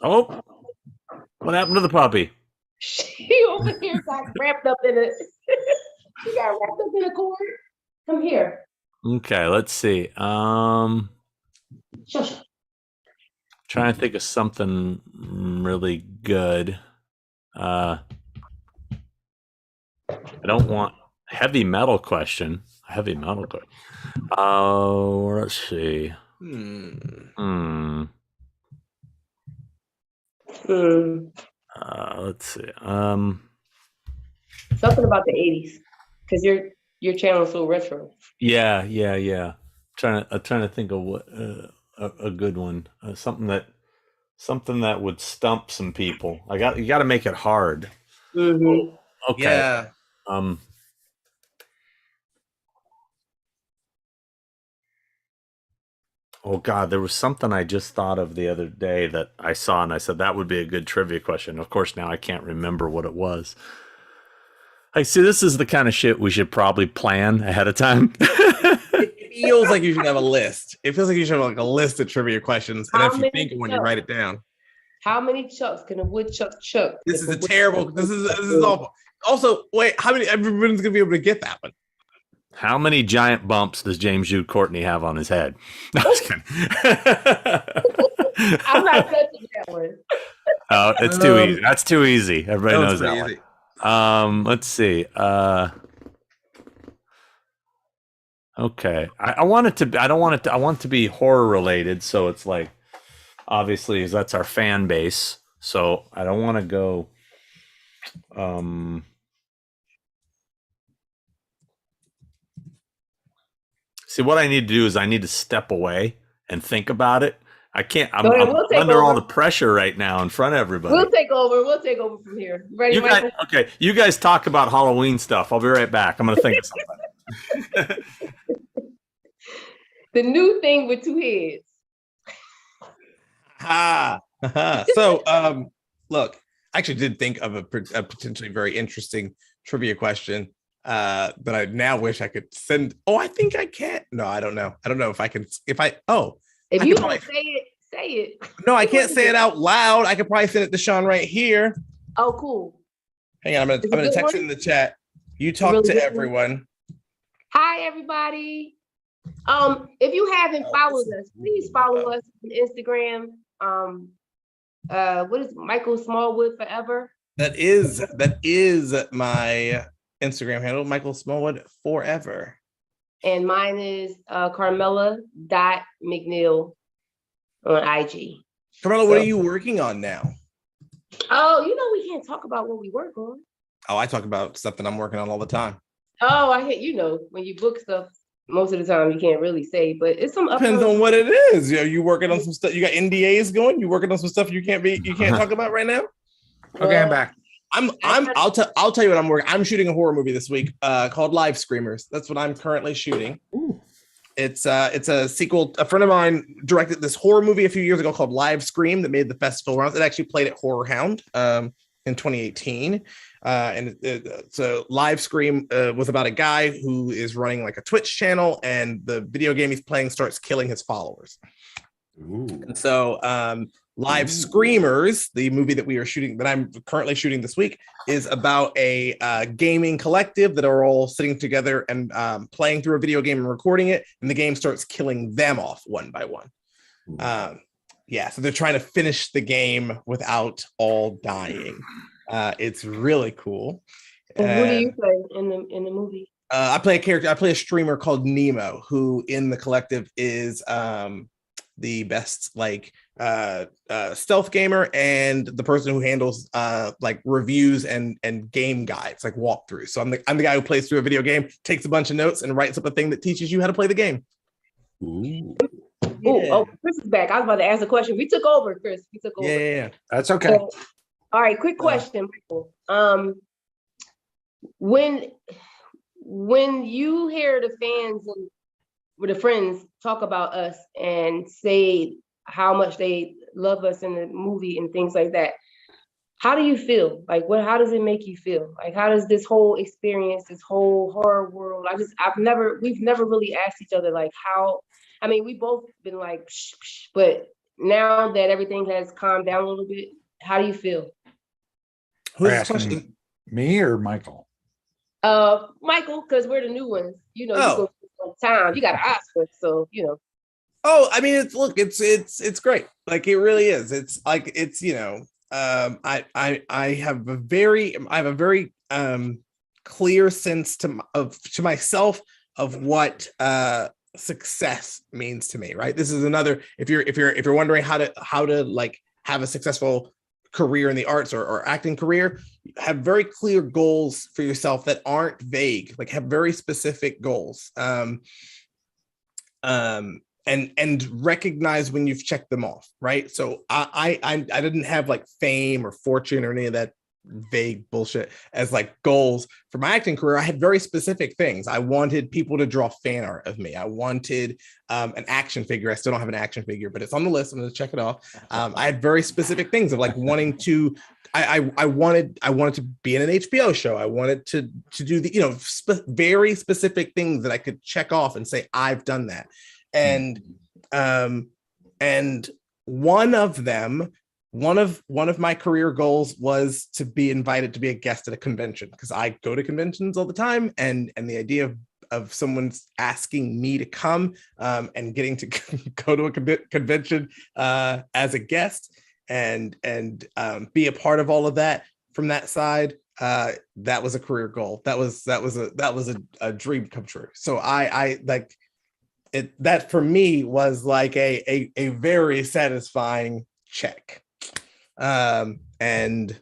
Oh, what happened to the puppy? She over here got wrapped up in it. She got wrapped up in a cord. Come here. Okay, let's see. Shush. Trying to think of something really good. I don't want heavy metal question. Let's see. Let's see. Something about the 80s, because your channel's so retro. Yeah. I'm trying to think of what a good one. Something that would stump some people. You got to make it hard. Mm-hmm. Okay. Yeah. Oh God, there was something I just thought of the other day that I saw, and I said that would be a good trivia question. Of course, now I can't remember what it was. I see. This is the kind of shit we should probably plan ahead of time. It feels like you should have a list. It feels like you should have like a list of trivia questions, and if you think of one, you write it down. How many chucks can a woodchuck chuck? This is a terrible. This is awful. Also, wait, how many? Everyone's gonna be able to get that one. How many giant bumps does James Jude Courtney have on his head? No, I was kidding. I'm not touching that one. Oh, it's too easy. That's too easy. Everybody knows that easy. one. Let's see. Okay. I want it to. I don't want it to. I want it to be horror related. So it's like, obviously, that's our fan base. So I don't want to go. See, what I need to do is I need to step away and think about it, I can't. Go ahead, I'm we'll take under all over. the pressure right now in front of everybody. We'll take over. We'll take over from here. Ready, You guys, Michael? okay? You guys talk about Halloween stuff. I'll be right back. I'm gonna think of something. The new thing with two heads. So, look, I actually did think of a potentially very interesting trivia question that I now wish I could send. Oh, I think I can. No, I don't know. I don't know if I can. If I If I you could don't probably- say it. No, I can't say it out loud. I could probably send it to Sean right here. Oh, cool. Hang on, I'm Is it gonna good text it one? in the chat. You talk really to good one? everyone. Hi, everybody. If you haven't followed us, please follow us on Instagram. What is Michael Smallwood Forever? That is my Instagram handle, Michael Smallwood Forever. And mine is Carmela.McNeal on IG. Carmela, what are you working on now? Oh, we can't talk about what we work on. Oh, I talk about stuff that I'm working on all the time. Oh, I hate when you book stuff. Most of the time, you can't really say, but it's some Depends on what it is. You working on some stuff. You got NDAs going. You working on some stuff you can't talk about right now. Okay, I'm back. I'll tell you what I'm working. I'm shooting a horror movie this week called Live Screamers. That's what I'm currently shooting. Ooh. It's a sequel. A friend of mine directed this horror movie a few years ago called Live Scream that made the festival rounds. It actually played at Horror Hound in 2018. So Live Scream was about a guy who is running like a Twitch channel, and the video game he's playing starts killing his followers. Ooh. And so Live Screamers, the movie that we are shooting, that I'm currently shooting this week, is about a gaming collective that are all sitting together and playing through a video game and recording it, and the game starts killing them off one by one. So they're trying to finish the game without all dying. It's really cool. Who do you play in the movie? I play a streamer called Nemo, who in the collective is the best stealth gamer and the person who handles reviews and game guides, like walkthroughs. So I'm the guy who plays through a video game, takes a bunch of notes, and writes up a thing that teaches you how to play the game. Ooh. Oh, Chris is back. I was about to ask a question. We took over, Chris. We took over. Yeah. That's okay. So, all right, quick question, Michael. When you hear the fans and the friends talk about us and say how much they love us in the movie and things like that, how do you feel? Like, how does it make you feel? Like, how does this whole experience, this whole horror world? We've never really asked each other like how. I mean, we both been like, psh, psh, but now that everything has calmed down a little bit, how do you feel? Who's Are you this question? asking me or Michael? Michael, because we're the new ones. You go all the time. You got to ask us, so Oh, I mean, it's great. Like, it really is. It's like I have a very clear sense to myself of what success means to me. Right. This is another. If you're wondering how to like have a successful career in the arts or acting career, have very clear goals for yourself that aren't vague. Like, have very specific goals. And recognize when you've checked them off, right? So I didn't have like fame or fortune or any of that vague bullshit as like goals for my acting career. I had very specific things. I wanted people to draw fan art of me. I wanted an action figure. I still don't have an action figure, but it's on the list. I'm going to check it off. I had very specific things of like wanting to. I wanted to be in an HBO show. I wanted to do the very specific things that I could check off and say I've done that. And one of my career goals was to be invited to be a guest at a convention, because I go to conventions all the time, and the idea of someone's asking me to come and getting to go to a convention as a guest and be a part of all of that from that side, that was a career goal. That was a dream come true. So I like it. That for me was like a very satisfying check. And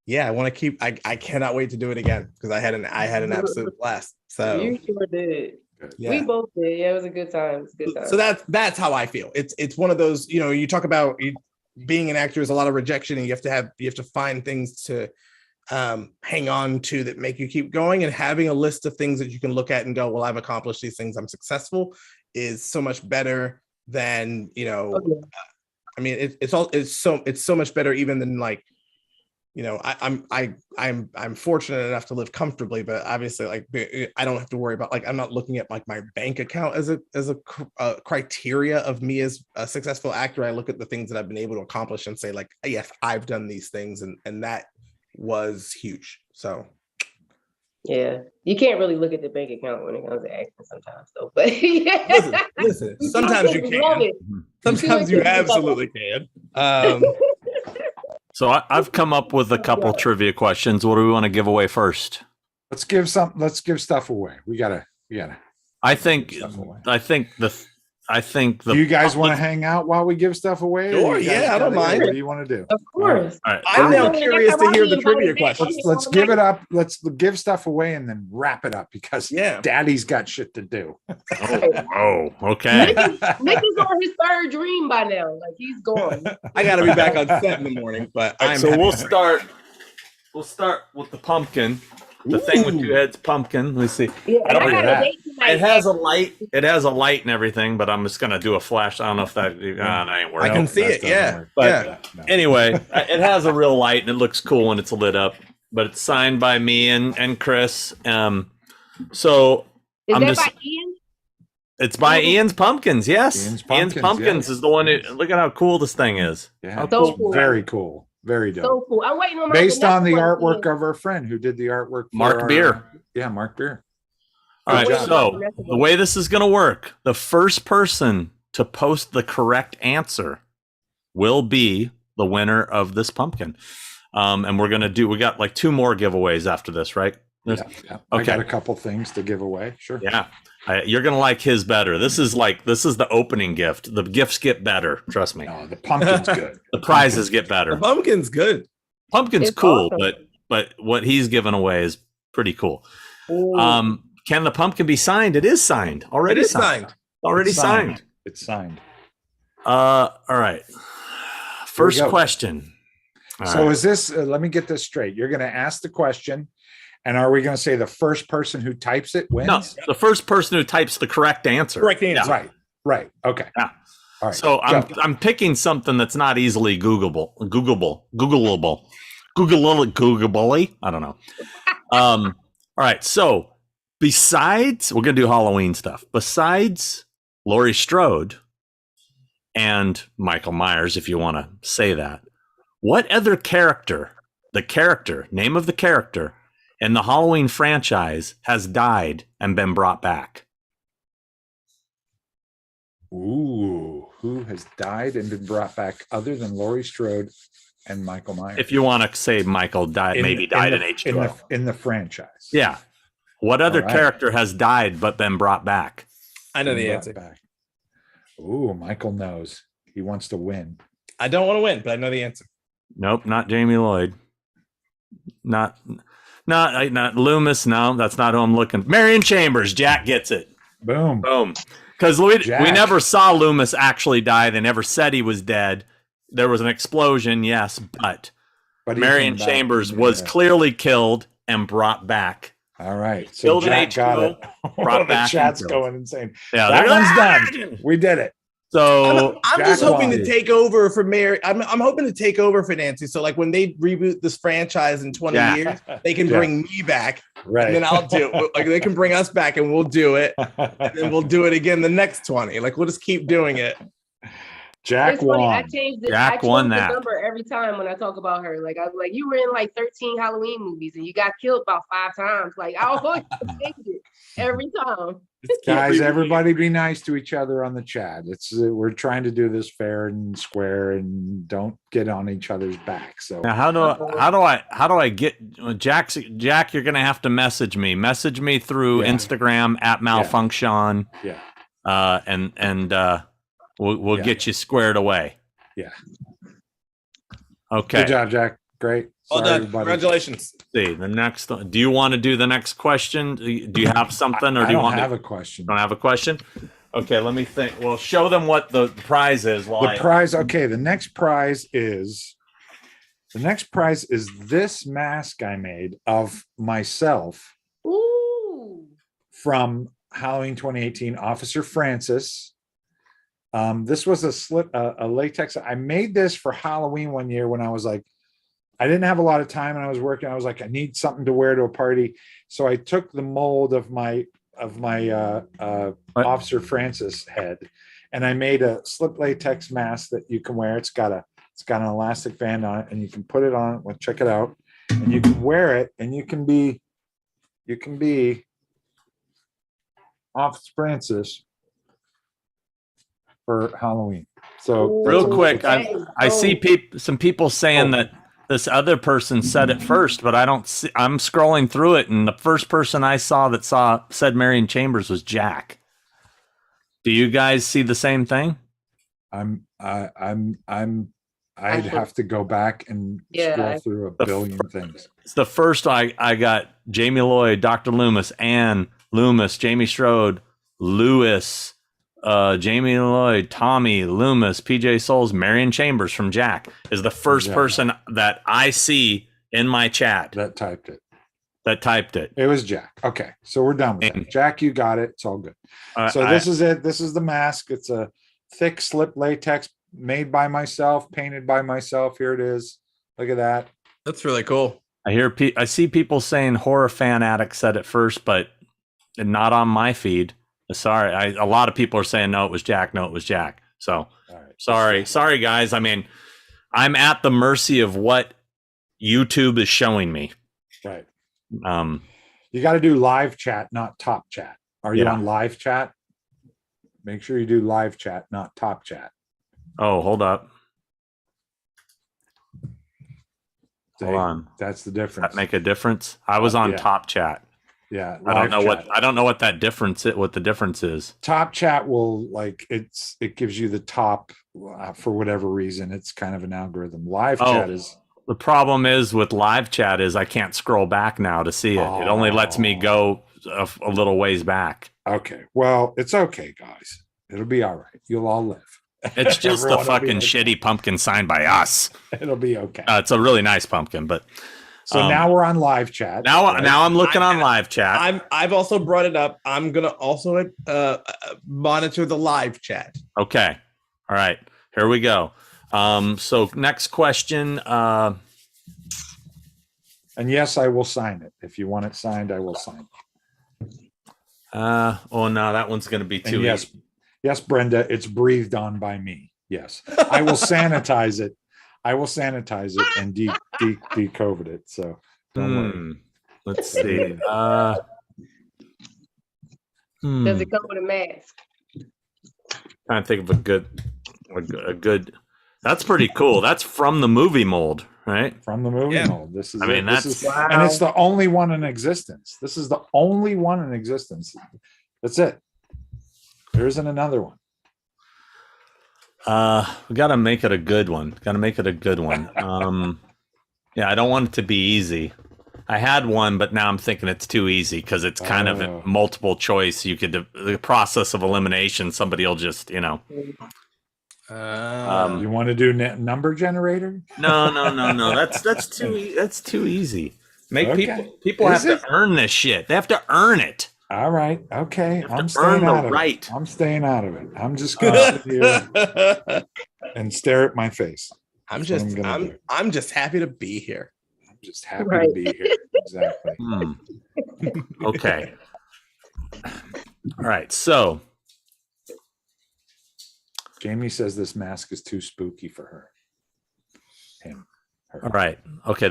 yeah, I want to keep. I cannot wait to do it again because I had an absolute blast. So You sure did. yeah. We both did. Yeah, it was a good time. It's a good time. So that's how I feel. It's one of those, you talk about being an actor is a lot of rejection, and you have to find things to hang on to that make you keep going, and having a list of things that you can look at and go, well, I've accomplished these things, I'm successful, is so much better than I mean, it's so much better even than like, I'm fortunate enough to live comfortably, but obviously like I don't have to worry about, like, I'm not looking at like my bank account as a criteria of me as a successful actor. I look at the things that I've been able to accomplish and say like, yes, I've done these things, and that was huge. So yeah, you can't really look at the bank account when it comes to acting sometimes, though. But listen, sometimes you can. Sometimes you absolutely can. So I've come up with a couple trivia questions. What do we want to give away first? Let's give stuff away. We gotta. I think Do you guys want to hang out while we give stuff away? Sure, yeah, I don't mind. What do you want to do? Of course. All right. I'm now curious to hear the trivia questions. Let's give it up. Let's give stuff away and then wrap it up because Daddy's got shit to do. Oh, okay. Nick is on his third dream by now. Like, he's gone. I got to be back on set in the morning, but So we'll start with the pumpkin. The thing with two heads, pumpkin. Let's see. Yeah, I don't I got know. a date tonight. It has a light. It has a light and everything, but I'm just gonna do a flash. I don't know if that ain't working. I can see it. Yeah. But anyway, it has a real light and it looks cool when it's lit up. But it's signed by me and Chris. So Is I'm that just. by Ian? It's by Ian's Pumpkins. Yes, Ian's Pumpkins, is the one. Look at how cool this thing is. Yeah, So cool. Very cool. Very dope. So cool. I'm waiting on my Based on the next one. artwork of our friend who did the artwork. For Mark Beer. Yeah, Mark Beer. All right, job. so the way this is going to work, the first person to post the correct answer will be the winner of this pumpkin. And we got like 2 more giveaways after this, right? Yeah. Okay. I got a couple things to give away. Sure. Yeah. You're going to like his better. This is the opening gift. The gifts get better. Trust me. No, the pumpkin's good. The prizes get better. The pumpkin's good. Pumpkin's It's cool, awesome. but what he's giving away is pretty cool. Ooh. Can the pumpkin be signed? It is signed. Already It is signed. signed. Already It's signed. It's signed. All right. First go. question. All So right. is this, let me get this straight. You're going to ask the question, and are we going to say the first person who types it wins? No, the first person who types the correct answer. Correct answer. Right. Right. Okay. Yeah. All right. So I'm picking something that's not easily Googleable. I don't know. All right. So besides, we're gonna do Halloween stuff. Besides Laurie Strode and Michael Myers, if you want to say that, what other character, name of the character in the Halloween franchise has died and been brought back? Ooh, who has died and been brought back other than Laurie Strode and Michael Myers? If you want to say Michael died, maybe died in H2O. In the franchise. Yeah. What other All right. character has died but been brought back? I know the Brought answer. back. Ooh, Michael knows. He wants to win. I don't want to win, but I know the answer. Nope, not Jamie Lloyd. Not Loomis. No, that's not who I'm looking. Marion Chambers. Jack gets it. Boom. Boom. Because we Jack. never saw Loomis actually die. They never said he was dead. There was an explosion, yes, but But he Marion came back. Chambers was clearly killed and brought back. All right. So Killed in Jack got it. H2O, brought The back chat's and killed. going insane. Yeah, That they're one's like, done. We did it. So I'm just Jack hoping won. to take over for Mary. I'm hoping to take over for Nancy. So like when they reboot this franchise in 20 Yeah. years, they can Yeah. bring me back, Right. and then I'll do it. Like they can bring us back, and we'll do it, and then we'll do it again the next 20. Like we'll just keep doing it. Jack It's funny. I won. changed Jack I won changed that. the number every time when I talk about her. Like I was like, you were in like 13 Halloween movies and you got killed about 5 times. Like I always change it every time. Guys, everybody be nice to each other on the chat. We're trying to do this fair and square and don't get on each other's back. So now how do I get Jack? You're gonna have to message me. Message me through Yeah. Instagram at malfunction. yeah. And we'll Yeah. get you squared away. Yeah. Okay. Good job, Jack. Great. Well Sorry, done. everybody. Congratulations. See the next. Do you want to do the next question? Do you have something, or I do you don't want have to? a question. Don't have a question. Okay, let me think. Well, show them what the prize is. The prize. Okay, the next prize is this mask I made of myself Ooh. from Halloween 2018, Officer Francis. This was a latex. I made this for Halloween one year when I was like, I didn't have a lot of time and I was working. I was like, I need something to wear to a party. So I took the mold of my Officer Francis head, and I made a slip latex mask that you can wear. It's got an elastic band on it, and you can put it on. Well, check it out, and you can wear it, and you can be Officer Francis for Halloween. So Real that's- quick, I see some people saying that this other person said it first, but I don't see. I'm scrolling through it, and the first person I saw that said Marion Chambers was Jack. Do you guys see the same thing? I'd have to go back and scroll through a billion things. It's the first I got Jamie Lloyd, Dr. Loomis, Ann Loomis, Jamie Strode, Lewis, Jamie Lloyd, Tommy Loomis, PJ Souls, Marion Chambers from Jack is the first person that I see in my chat That typed it. It It was Jack. Okay, so we're done with that. Jack, you got it. It's all good. So this is it. This is the mask. It's a thick slip latex made by myself, painted by myself. Here it is. Look at that. That's really cool. I see people saying Horror Fan Addict said it first, but not on my feed. Sorry, a lot of people are saying no, it was Jack. No, it was Jack. So sorry, guys. I mean, I'm at the mercy of what YouTube is showing me. Right. You got to do live chat, not top chat. Are you on live chat? Make sure you do live chat, not top chat. Oh, hold up. Hold See, on. That's the difference. That make a difference? I was on top chat. Yeah, I don't know live chat. what the difference is. Top chat will it gives you the top for whatever reason. It's kind of an algorithm. Live chat is the problem is with live chat is I can't scroll back now to see it. It only lets me go a little ways back. Okay. Well, it's okay, guys. It'll be all right. You'll all live. It's just a Everyone will be fucking okay. shitty pumpkin signed by us. It'll be okay. It's a really nice pumpkin, but so now we're on live chat. now right? now I'm looking on live chat. I've also brought it up. I'm gonna also monitor the live chat. Okay. All right. Here we go. So next question. And yes, I will sign it. If you want it signed, I will sign it. Oh no, that one's gonna be too easy. Yes, Brenda, it's breathed on by me. Yes, I will sanitize it. I will sanitize it and de-COVID it. So don't worry. Let's see. Does it come with a mask? Trying to think of a good. That's pretty cool. That's from the movie mold, right? From the movie mold. This is. And it's the only one in existence. This is the only one in existence. That's it. There isn't another one. We got to make it a good one. Yeah, I don't want it to be easy. I had one, but now I'm thinking it's too easy because it's kind of a multiple choice. You could the process of elimination. Somebody will just, you want to do number generator? No. That's too easy. People have to earn this shit. They have to earn it. All right. Okay. I'm staying out of it. I'm staying out of it. I'm just going to sit here and stare at my face. I'm just happy to be here. I'm just happy to be here. Exactly. Okay. All right. So Jamie says this mask is too spooky for her. Her. All right. Okay.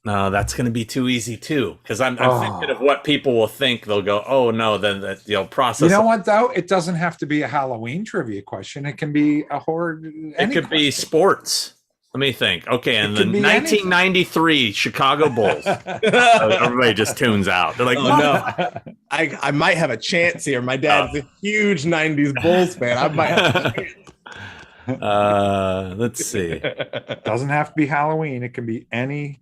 No, that's going to be too easy too, because I'm thinking of what people will think. They'll go, "Oh no!" Then that process. You know what though? It doesn't have to be a Halloween trivia question. It can be a horror. It could be sports. Let me think. Okay, and the 1993 Chicago Bulls. Everybody just tunes out. They're like, "Oh no, I might have a chance here." My dad's a huge '90s Bulls fan. I might have a chance. Let's see. Doesn't have to be Halloween. It can be any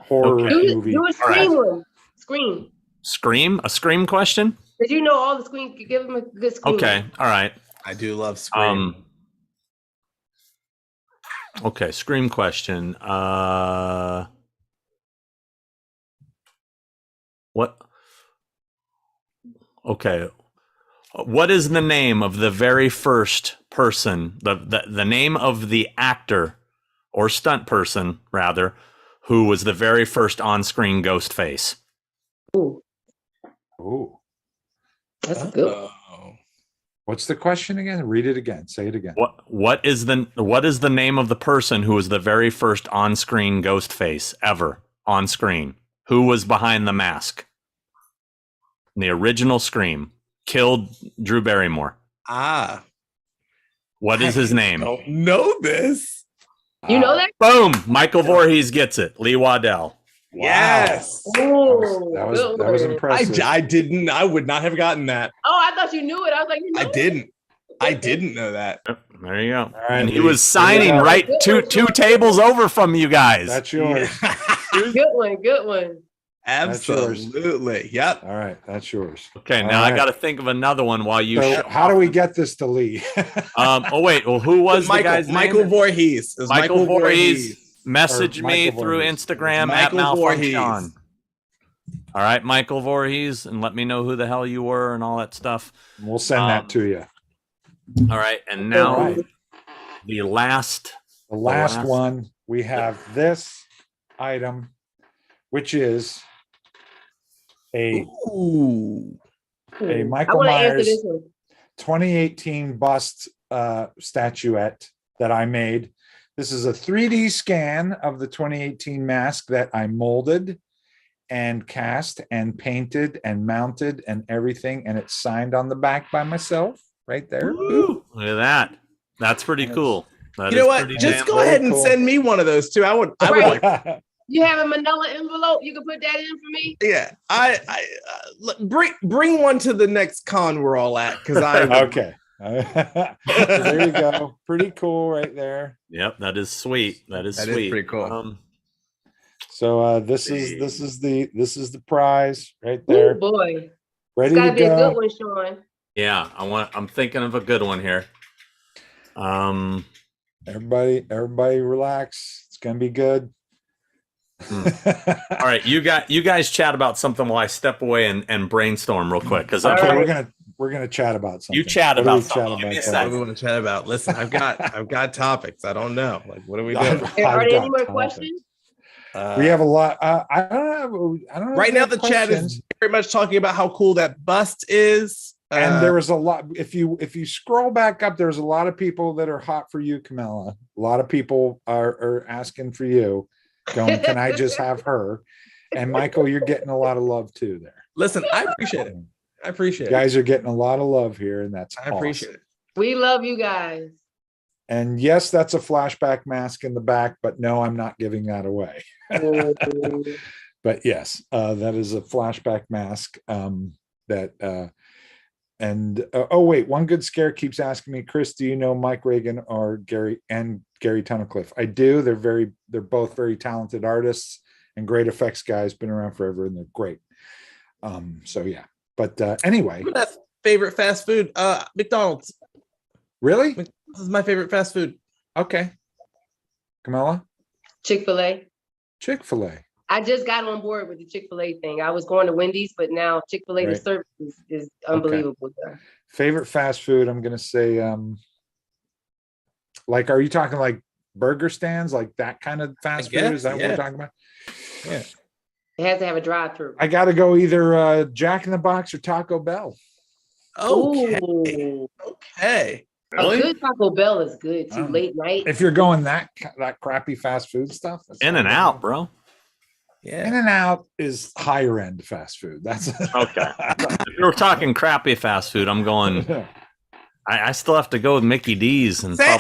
horror Okay. movie. Do a Scream one. Scream. Scream? A Scream question? Did you know all the Scream? Give them a good Scream. Okay. All right. I do love Scream. Okay. Scream question. What? Okay. What is the name of the very first person, the name of the actor or stunt person, rather, who was the very first on-screen ghost face? Ooh, Ooh. that's a good one. What's the question again? Read it again. Say it again. What is the name of the person who was the very first on-screen ghost face ever on screen? Who was behind the mask? The original Scream killed Drew Barrymore. What is his name? I don't know this. You know that? Boom! Michael Voorhees gets it. Lee Waddell. Wow. Yes. Oh, That was impressive. I didn't. I would not have gotten that. Oh, I thought you knew it. I was like, you know I it? didn't. I didn't know that. There you go. All right, And he Lee. was signing Yeah. right two tables over from you guys. That's yours. Good one. Good one. Absolutely. Yep. All right, that's yours. Okay, All now I right. got to think of another one while you. So how do we get this to Lee? Oh wait. Well, who was the guy's Michael name? Voorhees. It was Michael Voorhees. Message Or me Michael through Voorhees. Instagram Michael at Voorhees. Malfunction. All right, Michael Voorhees, and let me know who the hell you were and all that stuff. We'll send that to you. All right, and now All right. the last One, we have this item, which is a Michael I want to answer Myers this one. 2018 bust statuette that I made. This is a 3D scan of the 2018 mask that I molded and cast and painted and mounted and everything, and it's signed on the back by myself right there. Look at that. That's pretty cool. That You know is what? pretty Just damn go cool. ahead and cool. send me one of those too. I would Right. like. You have a manila envelope? You can put that in for me? Yeah. Bring one to the next con we're all at because I. Okay. There you go. Pretty cool right there. Yep, that is sweet. That is That is sweet. pretty cool. So this is the prize right Oh there. boy. It's Ready gotta to be a good go. one, Sean. Yeah, I'm thinking of a good one here. Everybody relax. It's gonna be good. All right, you guys chat about something while I step away and brainstorm real quick because Okay, we're gonna chat about something. You chat What do about we something. Give me a What second. do we want to chat about? Listen, I've got topics. I don't know. Like, what are we doing? I've Are there got any more topics. questions? We have a lot. I don't know. Right now, the chat is very much talking about how cool that bust is. And there was a lot. If you scroll back up, there's a lot of people that are hot for you, Carmela. A lot of people are asking for you, going, "Can I just have her?" And Michael, you're getting a lot of love too there. Listen, I appreciate it. I appreciate You it. guys are getting a lot of love here, and that's I appreciate awesome. it. We love you guys. And yes, that's a flashback mask in the back, but no, I'm not giving that away. But yes, that is a flashback mask. Oh wait, one good scare keeps asking me, Chris, do you know Mike Reagan or Gary Tunnicliffe? I do. They're both very talented artists and great effects guys, been around forever, and they're great. So yeah. But anyway. That's favorite fast food. McDonald's. Really? This is my favorite fast food. Okay. Carmela? Chick-fil-A. Chick-fil-A. I just got on board with the Chick-fil-A thing. I was going to Wendy's, but now Chick-fil-A, the Right. service is unbelievable. Favorite fast food, I'm gonna say like, are you talking like burger stands, like that kind of fast food? guess, Is that what yeah. we're talking about? Yeah. It has to have a drive-through. I gotta go either Jack in the Box or Taco Bell. Okay. Ooh. Okay. A good Taco Bell is good too. Oh. Late night. If you're going that crappy fast food stuff, that's In and out, bro. Yeah. In and Out is higher end fast food. That's Okay. If you're talking crappy fast food, I'm going. I still have to go with Mickey D's and Same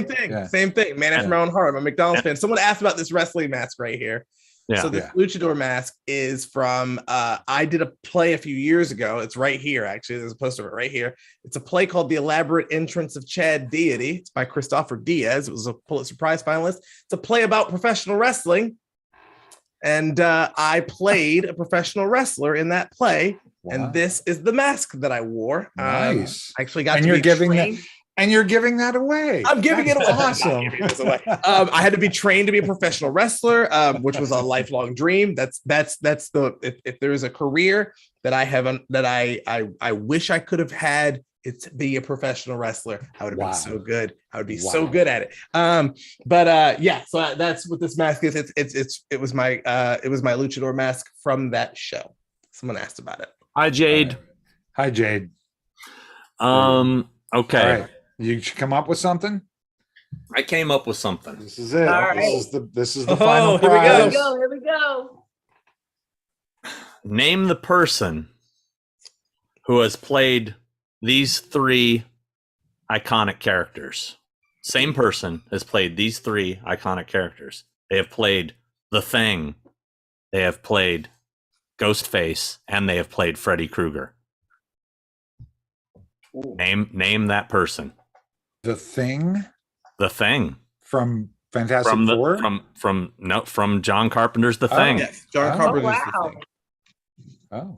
thing. Yeah. Same thing. Man after my own heart. I'm a McDonald's fan. Someone asked about this wrestling mask right here. Yeah. So this luchador mask is from I did a play a few years ago. It's right here, actually. There's a poster of it right here. It's a play called The Elaborate Entrance of Chad Deity. It's by Christopher Diaz. It was a Pulitzer Prize finalist. It's a play about professional wrestling. And I played a professional wrestler in that play. Wow. And this is the mask that I wore. Nice. I actually got And to you're be giving trained. that, and you're giving that away. I'm giving it away. Awesome. I'm not giving this away. I had to be trained to be a professional wrestler, which was a lifelong dream. That's the if there is a career that I haven't that I wish I could have had, it's to be a professional wrestler. I would have been so good. I would be so good at it. Yeah. So that's what this mask is. It was my luchador mask from that show. Someone asked about it. Hi, Jade. Hi, Jade. Okay. All right. You should come up with something. I came up with something. This is it. All right. This is the final here we prize. go. Here we go. Name the person who has played these 3 iconic characters. Same person has played these 3 iconic characters. They have played The Thing. They have played Ghostface, and they have played Freddy Krueger. Name that person. The Thing The Thing. from Fantastic From Four. from John Carpenter's The Thing. Yes, John Oh, Carpenter's wow. The Thing. Oh,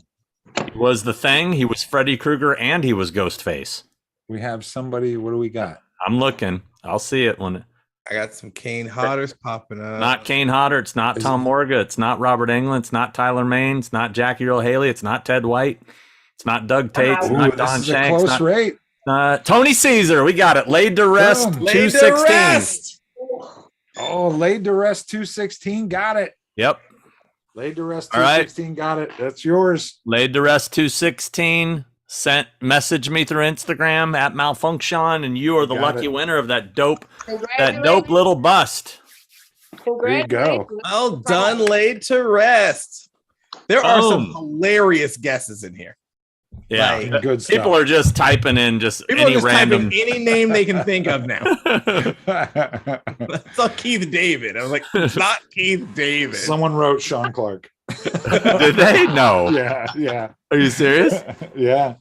He was The Thing, he was Freddy Krueger, and he was Ghostface. we have somebody. What do we got? I'm looking. I'll see it when I got some Kane Hodders popping up. not Kane Hodder, it's not Is Tom Morga, it's not Robert Englund, it's not Tyler Maine, it's not Jackie Earle Haley, it's not Ted White, it's not Doug Tate, it's Ooh, not this Don is a Shanks, close rate. Tony Caesar. We got it. Laid to rest. Boom. Laid to 216. rest. Oh, laid to rest 216. Got it. Yep. Laid to rest All right. 216. Got it. That's yours. Laid to rest 216. Message me through Instagram at Malfunction, and you are the Got lucky it. winner of that dope Congratulations. little bust. There you go. Well done, laid to rest. There are some Boom. hilarious guesses in here. Yeah. Like, Good stuff. People are just typing in just People are any just random. typing any name they can think of now. It's not Keith David. I was like, it's not Keith David. Someone wrote Sean Clark. Did they? No. Yeah. Are you serious? Yeah.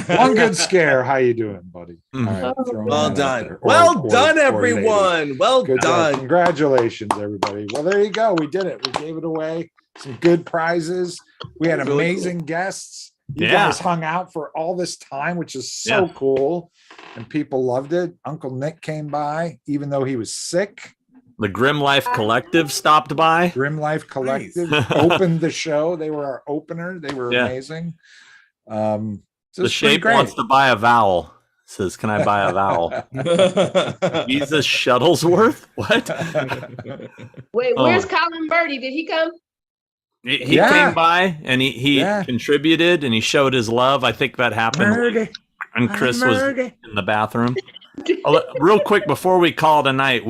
One good scare. How you doing, buddy? Mm. All right, throwing Well that out done. there. Well Or done, lady. everyone. Well Good job. done. Congratulations, everybody. Well, there you go. We did it. We gave it away. Some good prizes. We had Really amazing guests. You Yeah. guys hung out for all this time, which is so cool. And people loved it. Uncle Nick came by, even though he was sick. The Grimm Life Collective stopped by. Grim Life Collective Nice. opened the show. They were our opener. They were Yeah. amazing. So The it's pretty Shape great. wants to buy a vowel. Says, can I buy a vowel? Visa Shuttlesworth? What? Wait, where's Colin Birdie? Did he come? He Yeah. came by and he Yeah. contributed and he showed his love. I think that happened Murder. when Chris was Murder. in the bathroom. Real quick before we call tonight,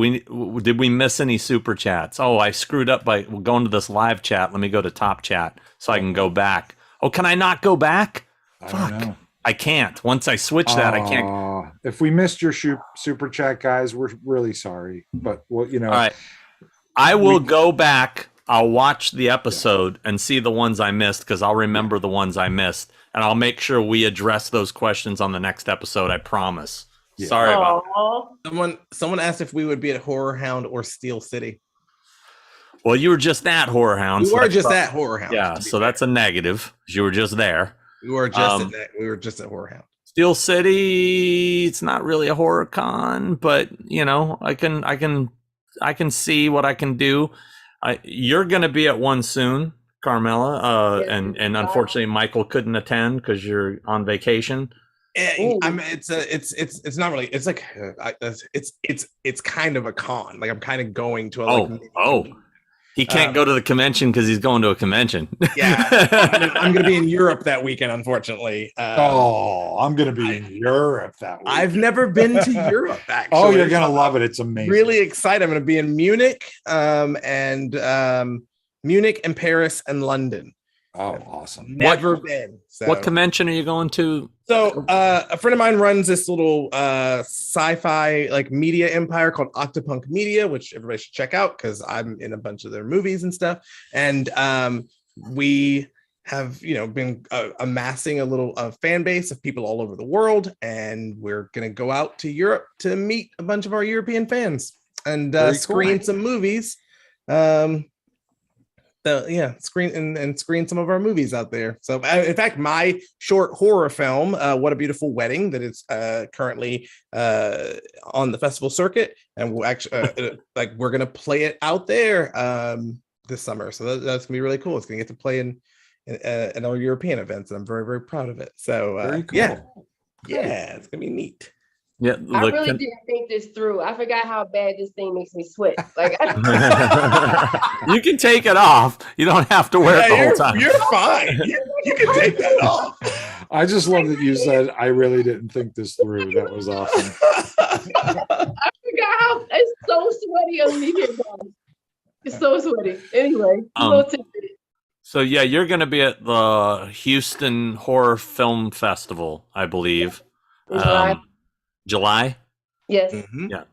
did we miss any super chats? Oh, I screwed up by going to this live chat. Let me go to top chat so I can go back. Oh, can I not go back? I don't know. I can't. Once I switch that, I can't. Aw, if we missed your super chat, guys, we're really sorry. But well, All right. I will go back. I'll watch the episode and see the ones I missed because I'll remember the ones I missed. And I'll make sure we address those questions on the next episode. I promise. Yeah. Sorry about Aw. Someone asked if we would be at Horror Hound or Steel City. Well, you were just at Horror Hound. We so were that's just prob- at Horror Hound. Yeah, to be so fair. that's a negative. 'Cause you were just there. We were just Um, at that. We were just at Horror Hound. Steel City, it's not really a horror con, but you know, I can see what I can do. You're going to be at one soon, Carmela, Yes. and unfortunately Michael couldn't attend because you're on vacation. Ooh. I mean, it's not really. It's like it's kind of a con. Like I'm kind of going to a He can't go to the convention because he's going to a convention. Yeah, I'm going to be in Europe that weekend, unfortunately. I'm gonna be in Europe that week. I've never been to Europe. Actually, Oh, you're gonna love it. It's amazing. really excited. I'm going to be in Munich, Munich and Paris and London. Oh, awesome. Never been. So. What convention are you going to? So a friend of mine runs this little sci-fi like media empire called Octopunk Media, which everybody should check out because I'm in a bunch of their movies and stuff. And we have been amassing a little fan base of people all over the world, and we're gonna go out to Europe to meet a bunch of our European fans and screen some movies. Screen some of our movies out there. So in fact, my short horror film, What a Beautiful Wedding, that is currently on the festival circuit, and we'll actually we're gonna play it out there this summer. So that's gonna be really cool. It's gonna get to play in our European events, and I'm very, very proud of it. So Very cool. yeah, it's gonna be neat. Yeah, I really didn't think this through. I forgot how bad this thing makes me sweat. Like, you can take it off. You don't have to wear it the whole time. You're fine. You can take that off. I just love that you said, I really didn't think this through. That was awesome. I forgot how it's so sweaty underneath here, guys. It's so sweaty. Anyway, so yeah, you're going to be at the Houston Horror Film Festival, I believe. July? Yes. Mm-hmm. Yeah.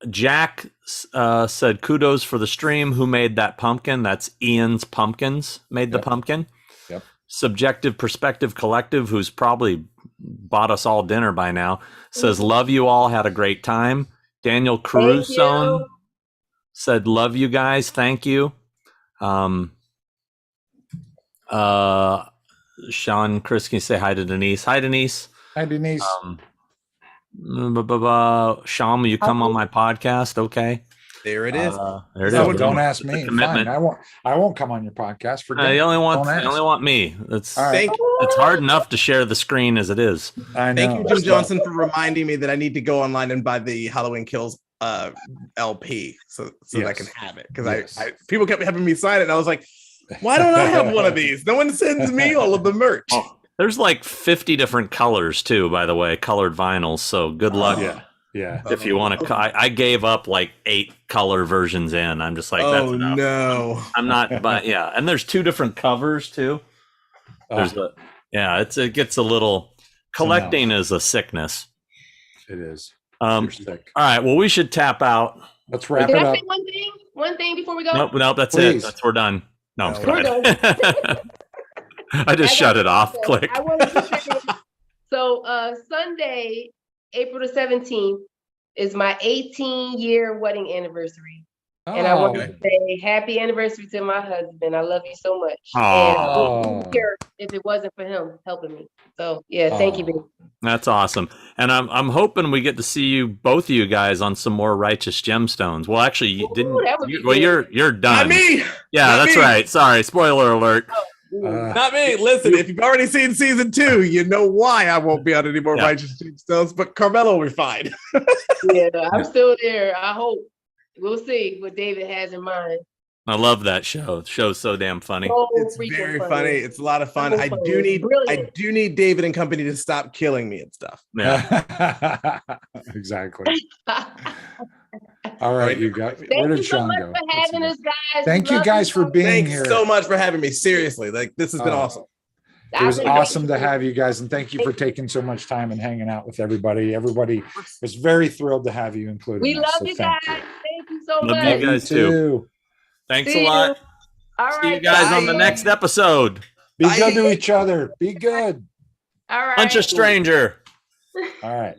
Jack said kudos for the stream. Who made that pumpkin? That's Ian's Pumpkins made the pumpkin. Yep. Subjective Perspective Collective, who's probably bought us all dinner by now, says love you all, had a great time. Daniel Caruso said love you guys, thank you. Sean Chris, can you say hi to Denise? Hi Denise. Hi, Denise. Sean, will you come on my podcast? Okay. There it is. There it No, is. don't ask me. Commitment. Fine. I won't come on your podcast. Forget You only Don't ask. want me. It's All right. it's hard enough to share the screen as it is. I know. Thank you, Jim Johnson, for reminding me that I need to go online and buy the Halloween Kills LP so that I can have it, because I people kept having me sign it, and I was like, why don't I have one of these? No one sends me all of the merch. There's like 50 different colors too, by the way, colored vinyls. So good luck. Yeah. If you want to, I gave up like 8 color versions in. I'm just like, that's enough. No, I'm not, but yeah. And there's 2 different covers too. There's it gets a little, collecting is a sickness. It is. All right. Well, we should tap out. Let's wrap Can it I up. say one thing before we go? Nope. That's Please. it. We're done. No, I'm We're kidding. done. I just shut it off. Click. I wanted to say, so Sunday, April the 17th, is my 18-year wedding anniversary. And I want to say happy anniversary to my husband. I love you so much. And I wouldn't be here if it wasn't for him helping me. So yeah, thank you, baby. That's awesome. And I'm hoping we get to see you, both of you guys, on some more Righteous Gemstones. Well, actually, you didn't. You're done. not me. Yeah, Not that's me. right. Sorry, spoiler alert. Not me. Listen, if you've already seen season 2, you know why I won't be on any more Righteous Gemstones, but Carmela will be fine. Yeah, I'm still there. I hope. We'll see what David has in mind. I love that show. The show's so damn funny. So It's freaking very funny. It's a lot of fun. So I funny. Brilliant. do need David and company to stop killing me and stuff. Yeah. Exactly. All right, you guys. Where Thank did you so Sean much go? for having us, guys. Thank you Love guys for so being Thanks here. so much for having me. Seriously, like this has been awesome. It was I've been awesome to waiting. have you guys, and thank you for taking so much time and hanging out with everybody. Everybody was very thrilled to have you included. We love you guys. Thank you so Love much. you guys too. Thanks See a lot. All See you right, guys on the bye. next episode. Be good to each other. Be good. All right. Punch a stranger. All right.